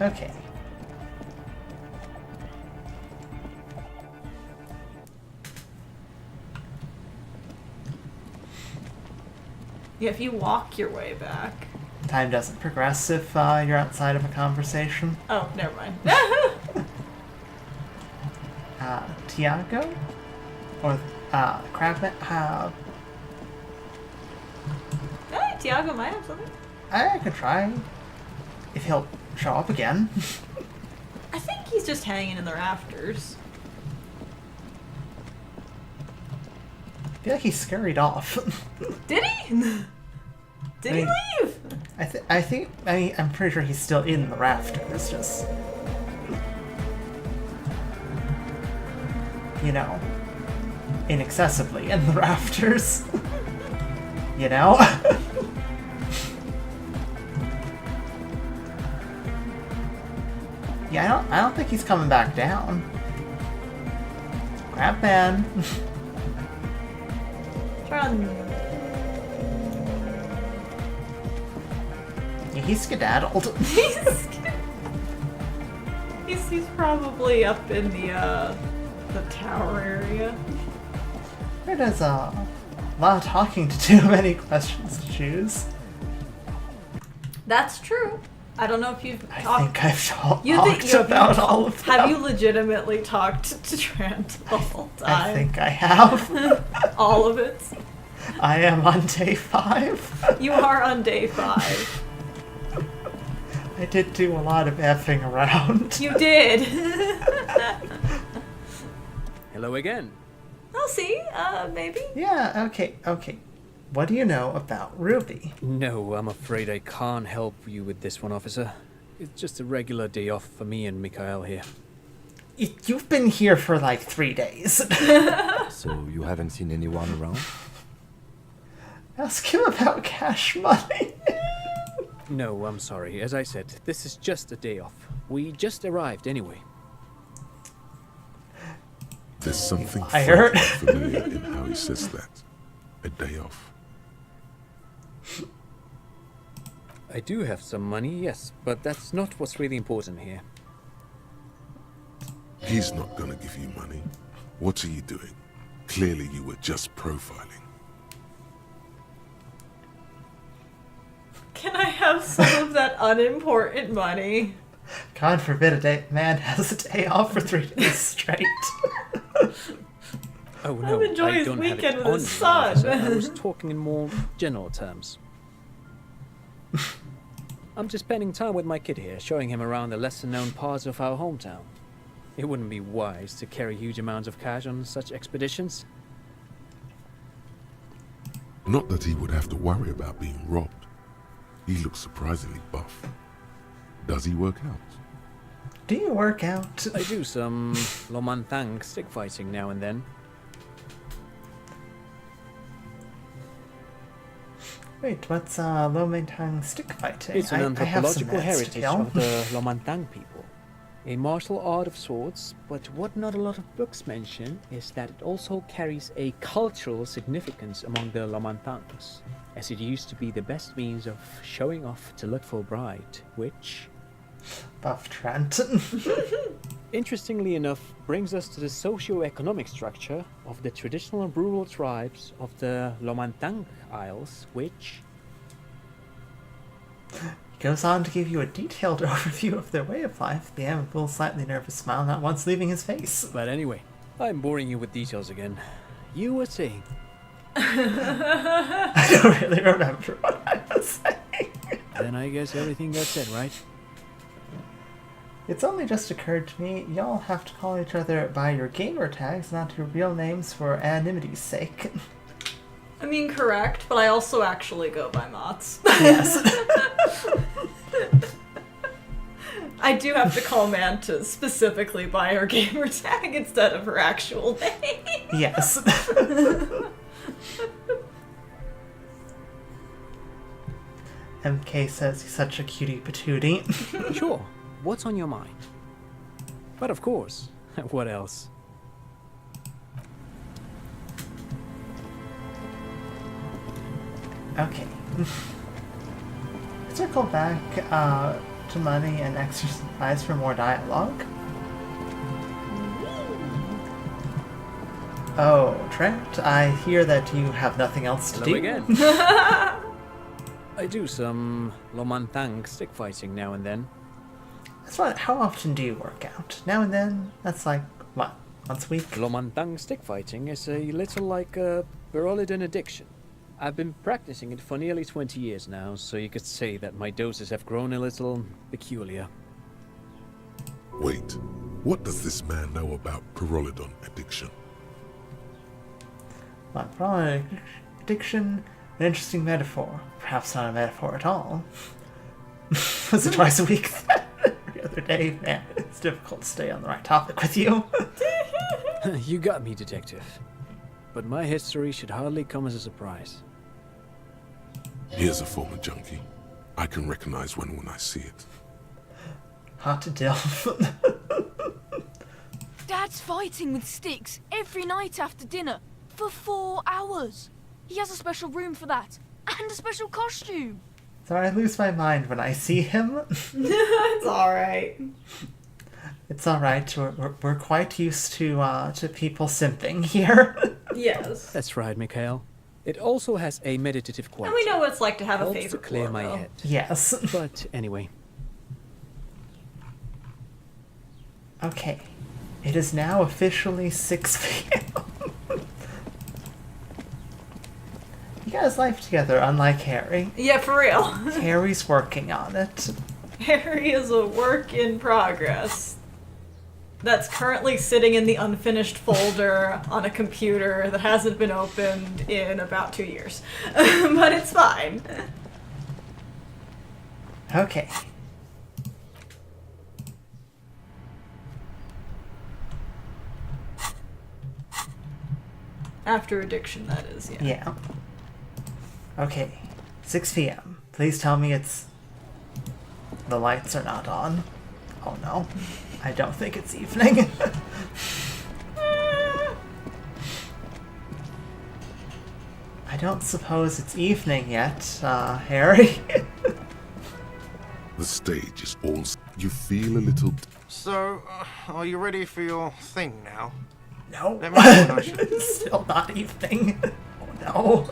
Okay. Yeah, if you walk your way back. Time doesn't progress if you're outside of a conversation. Oh, never mind. Tiago? Or, Crabman? Hey, Tiago might have something. I could try. If he'll show up again. I think he's just hanging in the rafters. I feel like he scurried off. Did he? Did he leave? I'm pretty sure he's still in the rafters, just... You know, inaccessibly in the rafters. You know? Yeah, I don't think he's coming back down. Crabman. Run. Yeah, he's skedaddled. He's probably up in the tower area. There is a lot of talking to do, many questions to choose. That's true. I don't know if you've talked. I think I've talked about all of them. Have you legitimately talked to Trent the whole time? I think I have. All of it? I am on day 5. You are on day 5. I did do a lot of effing around. You did. Hello again. I'll see. Maybe. Yeah, okay. What do you know about Ruby? No, I'm afraid I can't help you with this one, officer. It's just a regular day off for me and Mikhail here. You've been here for like 3 days. So you haven't seen anyone around? Ask him about cash money. No, I'm sorry. As I said, this is just a day off. We just arrived anyway. There's something Fired. familiar in how he says that. A day off. I do have some money, yes, but that's not what's really important here. He's not gonna give you money. What are you doing? Clearly you were just profiling. Can I have some of that unimportant money? God forbid man has a day off for 3 days straight. Oh no, enjoy I his don't have weekend it with on his me, son. officer. I was talking in more general terms. I'm just spending time with my kid here, showing him around the lesser-known parts of our hometown. It wouldn't be wise to carry huge amounts of cash on such expeditions. Not that he would have to worry about being robbed. He looks surprisingly buff. Does he work out? Do you work out? I do some Lomantang stick fighting now and then. Wait, what's Lomantang stick fighting? It's an anthropological heritage tell. of the Lomantang people. A martial art of sorts, but what not a lot of books mention is that it also carries a cultural significance among the Lomantangs, as it used to be the best means of showing off to look for a bride, which... Buff Trent. Interestingly enough, brings us to the socio-economic structure of the traditional and rural tribes of the Lomantang Isles, which... He goes on to give you a detailed overview of their way of life, the end with a slightly nervous smile not once leaving his face. But anyway, I'm boring you with details again. You were saying... I don't really remember what I was saying. Then I guess everything got said, right? It's only just occurred to me, y'all have to call each other by your gamer tags, not your real names for anonymity's sake. I mean, correct, but I also actually go by Motts. Yes. I do have to call Mantis specifically by her gamer tag instead of her actual name. Yes. MK says he's such a cutie patootie. Sure. What's on your mind? But of course, what else? Okay. Circle back to money and exercise for more dialogue. Oh, Trent, I hear that you have nothing else to Hello do. again. I do some Lomantang stick fighting now and then. That's right. How often do you work out? Now and then? That's like, what, once a week? Lomantang stick fighting is a little like a Berolidin addiction. I've been practicing it for nearly 20 years now, so you could say that my doses have grown a little peculiar. Wait, what does this man know about Pyrrolidon addiction? Well, probably addiction, an interesting metaphor. Perhaps not a metaphor at all. Was it twice a week? Every other day? Man, it's difficult to stay on the right topic with you. You got me, detective. But my history should hardly come as a surprise. Here's a former junkie. I can recognize one when I see it. Hard to delve. Dad's fighting with sticks every night after dinner for 4 hours. He has a special room for that and a special costume. Sorry, I lose my mind when I see him. It's alright. It's alright. We're quite used to people simping here. Yes. That's right, Mikhail. It also has a meditative quality. And we know what it's like to have a Helps favorite to clear my floor, head. Yes. But anyway. Okay. It is now officially 6 p.m. You guys' life together, unlike Harry. Yeah, for real. Harry's working on it. Harry is a work in progress. That's currently sitting in the unfinished folder on a computer that hasn't been opened in about 2 years. But it's fine. Okay. After addiction, that is, yeah. Yeah. Okay. 6 p.m. Please tell me it's... The lights are not on. Oh no. I don't think it's evening. I don't suppose it's evening yet, Harry. The stage is all... You feel a little... So, are you ready for your thing now? No. Let me know when I should... It's still not evening. Oh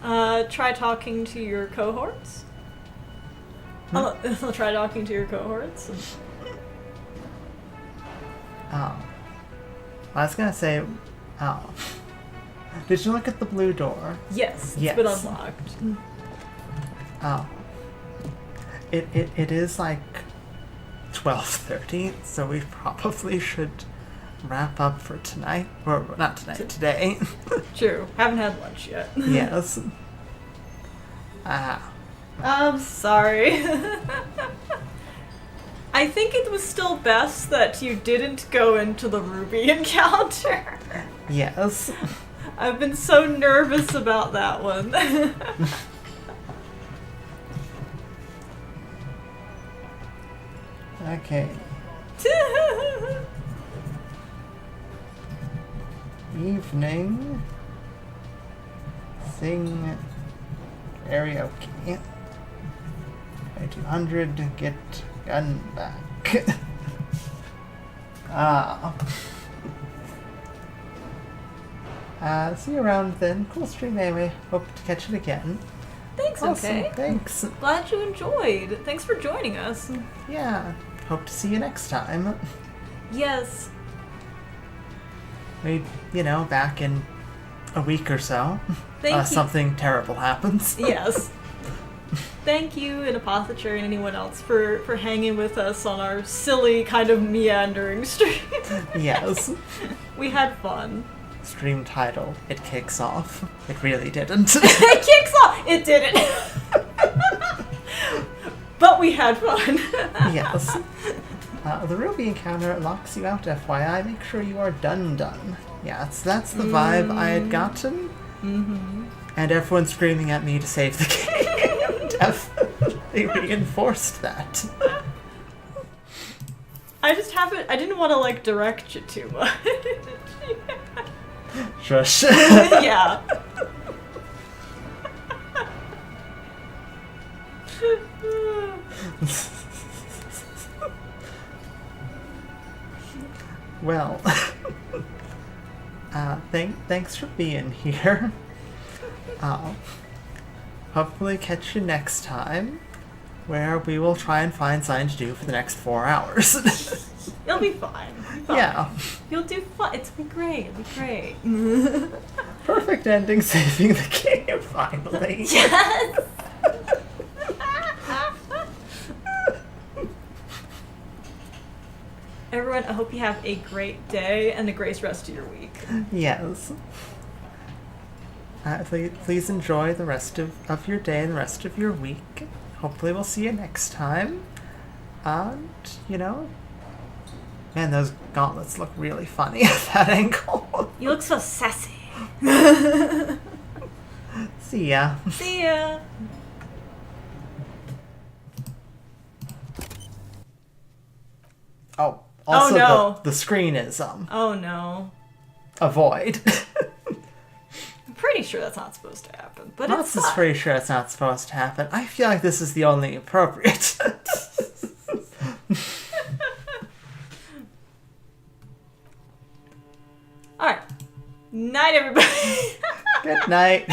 no. Try talking to your cohorts. I'll try talking to your cohorts. Oh. I was gonna say... Oh. Did you look at the blue door? Yes, it's Yes. been unlocked. Oh. It is like 12:30, so we probably should wrap up for tonight. Or not tonight, today. True. Haven't had lunch yet. Yes. I'm sorry. I think it was still best that you didn't go into the Ruby encounter. Yes. I've been so nervous about that one. Okay. Evening. Sing karaoke. 200, get gun back. See you around then. Cool stream anyway. Hope to catch it again. Thanks, Awesome, okay. thanks. Glad you enjoyed. Thanks for joining us. Yeah. Hope to see you next time. Yes. Maybe, back in a week or so. Thank you. Something terrible happens. Yes. Thank you and Apothecary and anyone else for hanging with us on our silly kind of meandering stream. Yes. We had fun. Stream title, it kicks off. It really didn't. It kicks off! It didn't. But we had fun. Yes. The Ruby encounter locks you out, FYI. Make sure you are done. Yeah, that's the vibe I had gotten. Mm-hmm. And everyone screaming at me to save the game definitely reinforced that. I didn't want to, direct you too much. Shush. Yeah. Well, thanks for being here. Hopefully catch you next time, where we will try and find something to do for the next 4 hours. You'll be fine. Yeah. You'll do fun. It'll be great. It'll be great. Perfect ending, saving the game, finally. Yes! Everyone, I hope you have a great day and a great rest of your week. Yes. Please enjoy the rest of your day and the rest of your week. Hopefully we'll see you next time. And, you know, man, those gauntlets look really funny at that angle. You look so sassy. See ya. See ya. Oh, also oh no. the screen is Oh no. avoid. I'm pretty sure that's not supposed to happen, but Motts it's is pretty sure it's not supposed to happen. I feel like this is the only appropriate. Alright. Night, everybody. Good night.